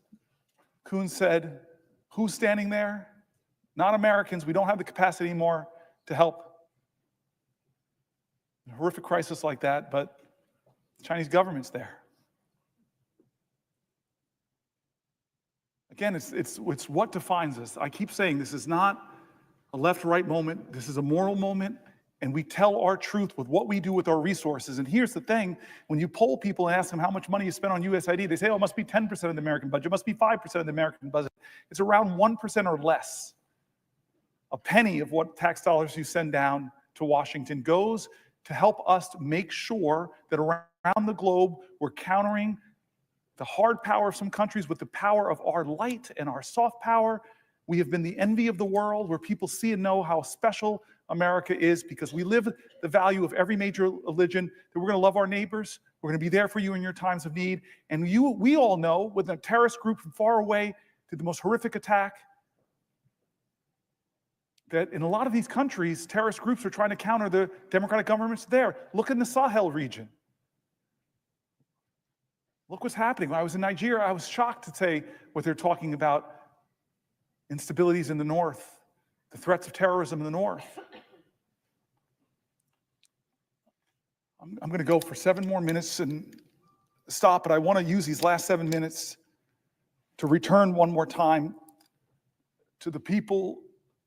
Speaker 2: Coons said, who's standing there? Not Americans. We don't have the capacity anymore to help. A horrific crisis like that, but the Chinese government's there. Again, it's what defines us. I keep saying this is not a left-right moment. This is a moral moment, and we tell our truth with what we do with our resources. And here's the thing. When you poll people and ask them how much money you spend on USAID, they say, oh, it must be 10% of the American budget. It must be 5% of the American budget. It's around 1% or less. A penny of what tax dollars you send down to Washington goes to help us to make sure that around the globe we're countering the hard power of some countries with the power of our light and our soft power. We have been the envy of the world, where people see and know how special America is because we live the value of every major religion, that we're going to love our neighbors, we're going to be there for you in your times of need. And we all know, with a terrorist group from far away to the most horrific attack, that in a lot of these countries, terrorist groups are trying to counter the democratic governments there. Look in the Sahel region. Look what's happening. When I was in Nigeria, I was shocked to say what they're talking about: instabilities in the north, the threats of terrorism in the north. I'm going to go for 7 more minutes and stop, but I want to use these last 7 minutes to return one more time to the people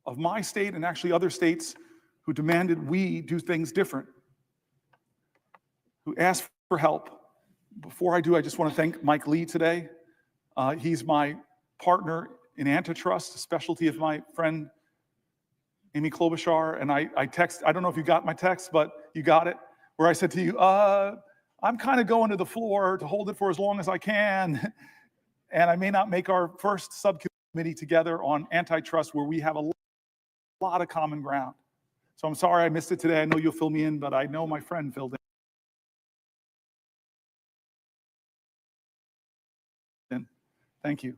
Speaker 2: of my state and actually other states who demanded we do things different, who asked for help. Before I do, I just want to thank Mike Lee today. He's my partner in antitrust, a specialty of my friend Amy Klobuchar. And I don't know if you got my text, but you got it, where I said to you, I'm kind of going to the floor to hold it for as long as I can. And I may not make our first subcommittee together on antitrust, where we have a lot of common ground. So I'm sorry I missed it today. I know you'll fill me in, but I know my friend filled in. Thank you.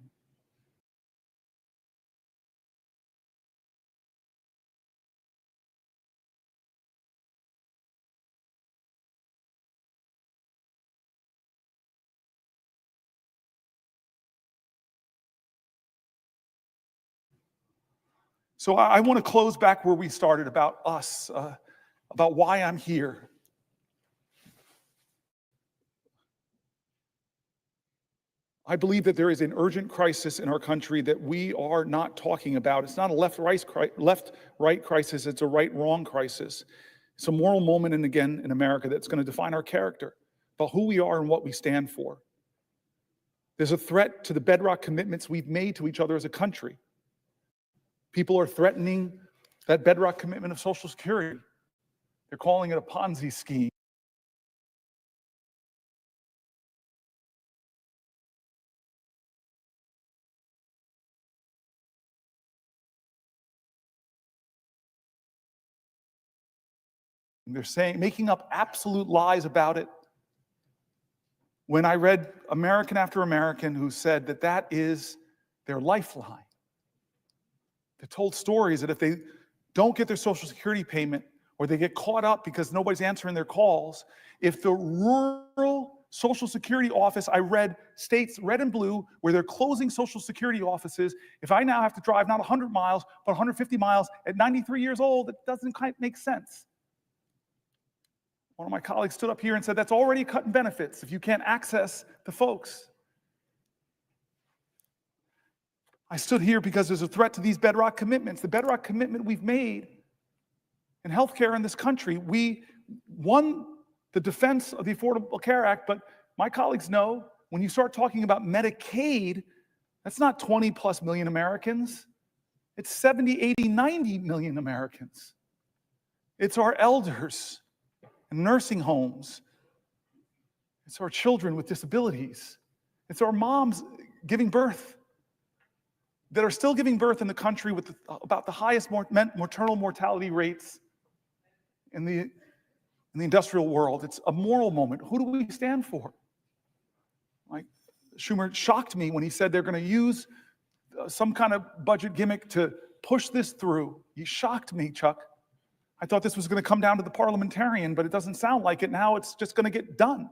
Speaker 2: So I want to close back where we started, about us, about why I'm here. I believe that there is an urgent crisis in our country that we are not talking about. It's not a left-right crisis, it's a right-wrong crisis. It's a moral moment, and again, in America, that's going to define our character, about who we are and what we stand for. There's a threat to the bedrock commitments we've made to each other as a country. People are threatening that bedrock commitment of Social Security. They're calling it a Ponzi scheme. They're saying, making up absolute lies about it. When I read American after American who said that that is their lifeline, they told stories that if they don't get their Social Security payment, or they get caught up because nobody's answering their calls, if the rural Social Security office, I read states, red and blue, where they're closing Social Security offices, if I now have to drive not 100 miles, but 150 miles at 93 years old, it doesn't quite make sense. One of my colleagues stood up here and said, that's already cutting benefits if you can't access the folks. I stood here because there's a threat to these bedrock commitments. The bedrock commitment we've made in healthcare in this country. We won the defense of the Affordable Care Act, but my colleagues know when you start talking about Medicaid, that's not 20 plus million Americans. It's 70, 80, 90 million Americans. It's our elders in nursing homes. It's our children with disabilities. It's our moms giving birth, that are still giving birth in the country with about the highest maternal mortality rates in the industrial world. It's a moral moment. Who do we stand for? Like Schumer shocked me when he said they're going to use some kind of budget gimmick to push this through. He shocked me, Chuck. I thought this was going to come down to the parliamentarian, but it doesn't sound like it now. It's just going to get done.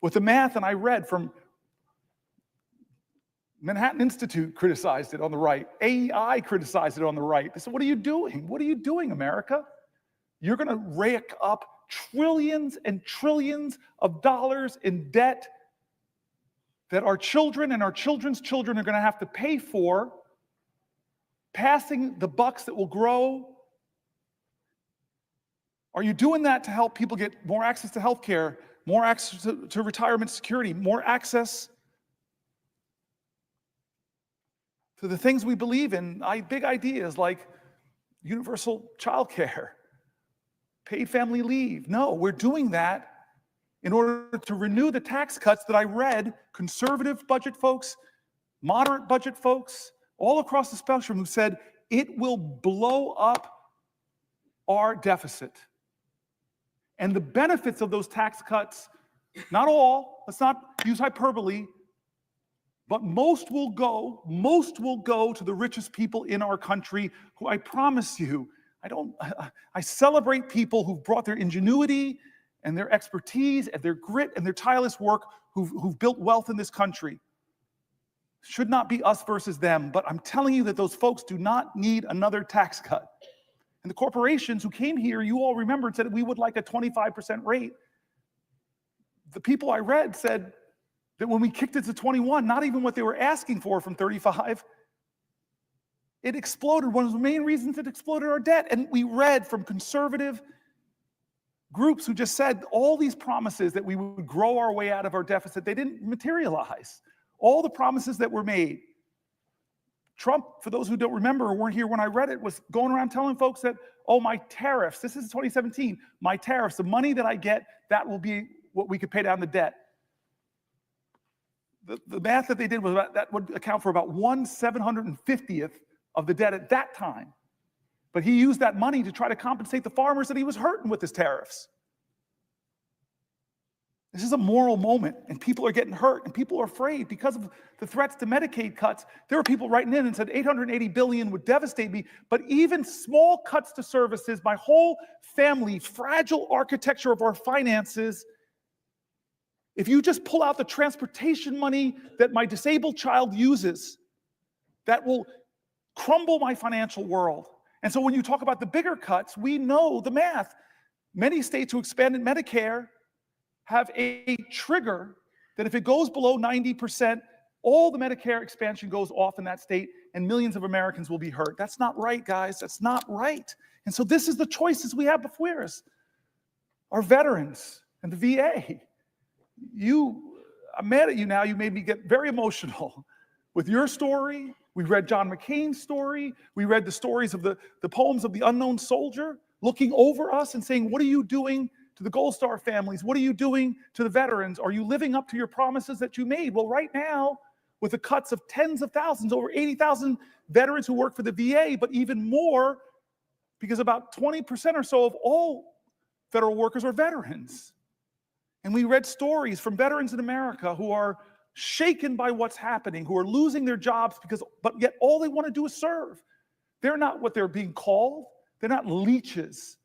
Speaker 2: With the math, and I read from Manhattan Institute criticized it on the right. AEI criticized it on the right. They said, what are you doing? What are you doing, America? You're going to rake up trillions and trillions of dollars in debt that our children and our children's children are going to have to pay for, passing the bucks that will grow. Are you doing that to help people get more access to health care, more access to retirement security, more access to the things we believe in, big ideas like universal child care, paid family leave. No, we're doing that in order to renew the tax cuts that I read conservative budget folks, moderate budget folks, all across the spectrum who said it will blow up our deficit. And the benefits of those tax cuts, not all, let's not use hyperbole, but most will go to the richest people in our country, who I promise you, I celebrate people who've brought their ingenuity and their expertise and their grit and their tireless work, who've built wealth in this country. Should not be us versus them, but I'm telling you that those folks do not need another tax cut. And the corporations who came here, you all remembered, said we would like a 25% rate. The people I read said that when we kicked it to 21, not even what they were asking for from 35, it exploded. One of the main reasons it exploded our debt. And we read from conservative groups who just said all these promises that we would grow our way out of our deficit, they didn't materialize. All the promises that were made. Trump, for those who don't remember or weren't here when I read it, was going around telling folks that, oh, my tariffs, this is 2017, my tariffs, the money that I get, that will be what we could pay down the debt. The math that they did was that would account for about 1/750th of the debt at that time. But he used that money to try to compensate the farmers that he was hurting with his tariffs. This is a moral moment, and people are getting hurt, and people are afraid because of the threats to Medicaid cuts. There were people writing in and said $880 billion would devastate me, but even small cuts to services, my whole family, fragile architecture of our finances, if you just pull out the transportation money that my disabled child uses, that will crumble my financial world. And so when you talk about the bigger cuts, we know the math. Many states who expanded Medicare have a trigger that if it goes below 90%, all the Medicare expansion goes off in that state and millions of Americans will be hurt. That's not right, guys. That's not right. And so this is the choices we have before us. Our veterans and the VA. I'm mad at you now. You made me get very emotional with your story. We read John McCain's story. We read the stories of the poems of the unknown soldier looking over us and saying, what are you doing to the Gold Star families? What are you doing to the veterans? Are you living up to your promises that you made? Well, right now, with the cuts of tens of thousands, over 80,000 veterans who work for the VA, but even more, because about 20% or so of all federal workers are veterans. And we read stories from veterans in America who are shaken by what's happening, who are losing their jobs but yet all they want to do is serve. They're not what they're being called. They're not leeches.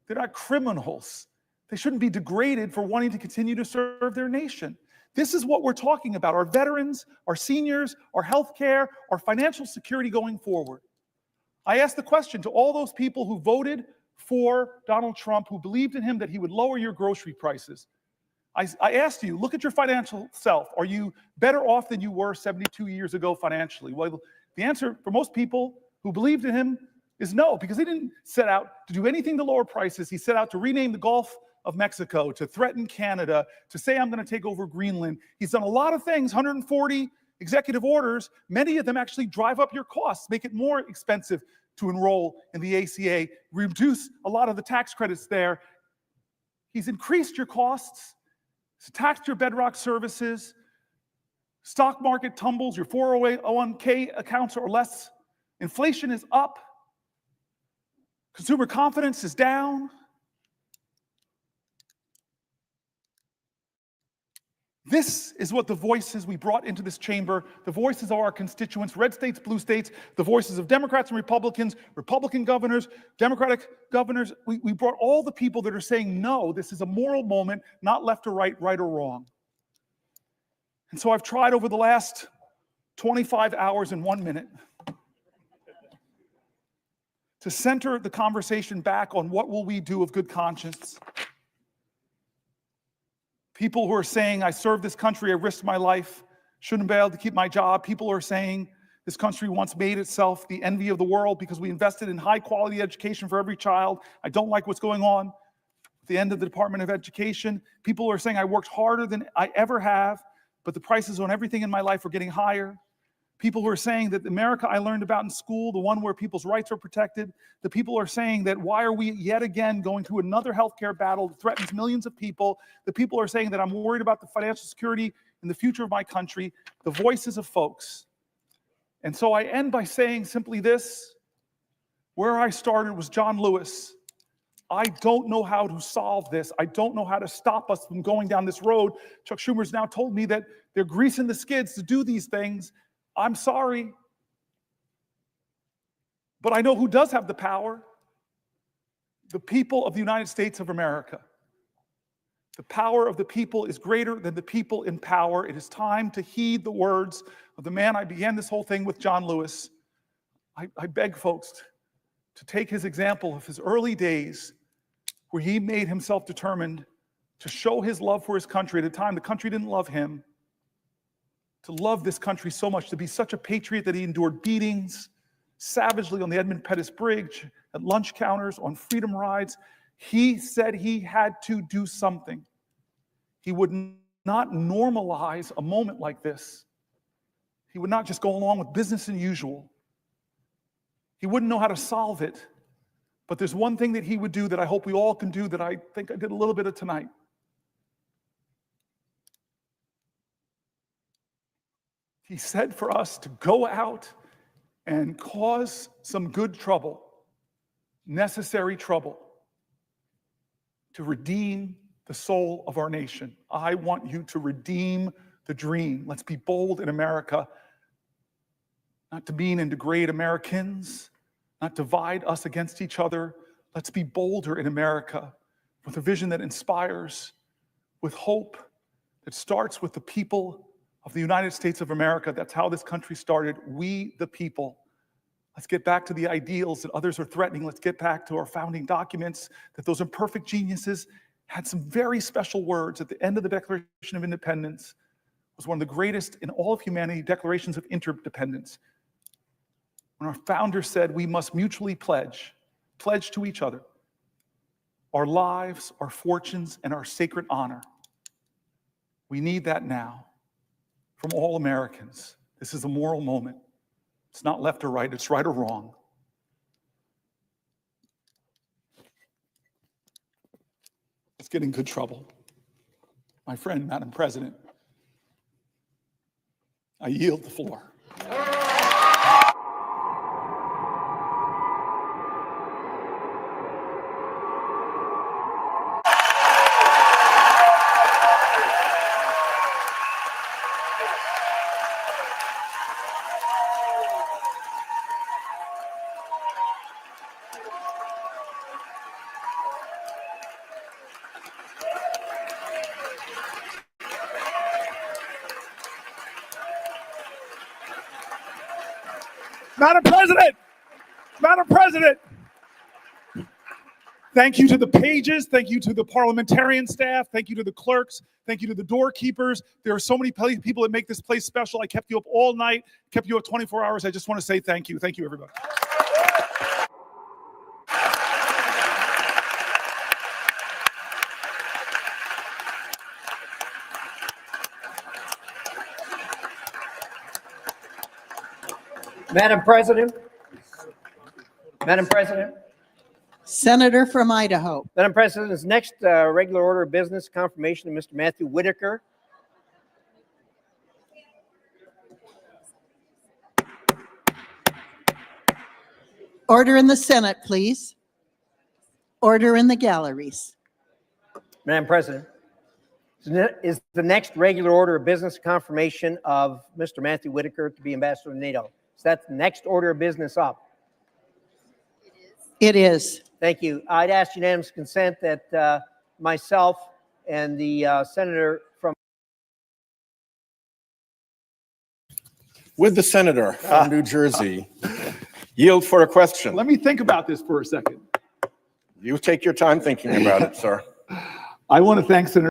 Speaker 2: They're not criminals. They shouldn't be degraded for wanting to continue to serve their nation. This is what we're talking about, our veterans, our seniors, our health care, our financial security going forward. I asked the question to all those people who voted for Donald Trump, who believed in him that he would lower your grocery prices. I asked you, look at your financial self. Are you better off than you were 72 years ago financially? Well, the answer for most people who believed in him is no, because he didn't set out to do anything to lower prices. He set out to rename the Gulf of Mexico, to threaten Canada, to say, I'm going to take over Greenland. He's done a lot of things, 140 executive orders. Many of them actually drive up your costs, make it more expensive to enroll in the ACA, reduce a lot of the tax credits there. He's increased your costs. He's taxed your bedrock services. Stock market tumbles, your 401k accounts are less. Inflation is up. Consumer confidence is down. This is what the voices we brought into this chamber, the voices of our constituents, red states, blue states, the voices of Democrats and Republicans, Republican governors, Democratic governors. We brought all the people that are saying, no, this is a moral moment, not left or right, right or wrong. And so I've tried over the last 25 hours and 1 minute to center the conversation back on what will we do of good conscience. People who are saying, I served this country, I risked my life, shouldn't be able to keep my job. People are saying, this country once made itself the envy of the world because we invested in high quality education for every child. I don't like what's going on at the end of the Department of Education. People are saying, I worked harder than I ever have, but the prices on everything in my life are getting higher. people who are saying that the America I learned about in school, the one where people's rights are protected, the people are saying that why are we yet again going through another healthcare battle that threatens millions of people, the people are saying that I'm worried about the financial security and the future of my country, the voices of folks. And so I end by saying simply this: where I started was John Lewis. I don't know how to solve this. I don't know how to stop us from going down this road. Chuck Schumer's now told me that they're greasing the skids to do these things. I'm sorry. But I know who does have the power: the people of the United States of America. The power of the people is greater than the people in power. It is time to heed the words of the man I began this whole thing with, John Lewis. I beg folks to take his example of his early days, where he made himself determined to show his love for his country at a time the country didn't love him, to love this country so much, to be such a patriot that he endured beatings savagely on the Edmund Pettus Bridge, at lunch counters, on freedom rides. He said he had to do something. He would not normalize a moment like this. He would not just go along with business as usual. He wouldn't know how to solve it. But there's one thing that he would do that I hope we all can do, that I think I did a little bit of tonight. He said for us to go out and cause some good trouble, necessary trouble, to redeem the soul of our nation. I want you to redeem the dream. Let's be bold in America, not to demean and degrade Americans, not divide us against each other. Let's be bolder in America, with a vision that inspires, with hope that starts with the people of the United States of America. That's how this country started. We, the people. Let's get back to the ideals that others are threatening. Let's get back to our founding documents, that those imperfect geniuses had some very special words at the end of the Declaration of Independence. It was one of the greatest in all of humanity declarations of interdependence. When our founder said we must mutually pledge to each other our lives, our fortunes, and our sacred honor. We need that now from all Americans. This is a moral moment. It's not left or right, it's right or wrong. Let's get in good trouble. My friend, Madam President, I yield the floor. Madam President, thank you to the pages, thank you to the parliamentarian staff, thank you to the clerks, thank you to the doorkeepers. There are so many people that make this place special. I kept you up all night, kept you up 24 hours. I just want to say thank you. Thank you, everybody.
Speaker 10: Madam President. Madam President.
Speaker 11: Senator from Idaho.
Speaker 10: Madam President, this next regular order of business, confirmation of Mr. Matthew Whitaker.
Speaker 11: Order in the Senate, please. Order in the galleries.
Speaker 10: Madam President, is the next regular order of business confirmation of Mr. Matthew Whitaker to be ambassador to NATO? So that's the next order of business up.
Speaker 11: It is.
Speaker 10: Thank you. I'd ask unanimous consent that myself and the senator from.
Speaker 12: With the senator from New Jersey, yield for a question.
Speaker 2: Let me think about this for a second.
Speaker 12: You take your time thinking about it, sir.
Speaker 2: I want to thank Senator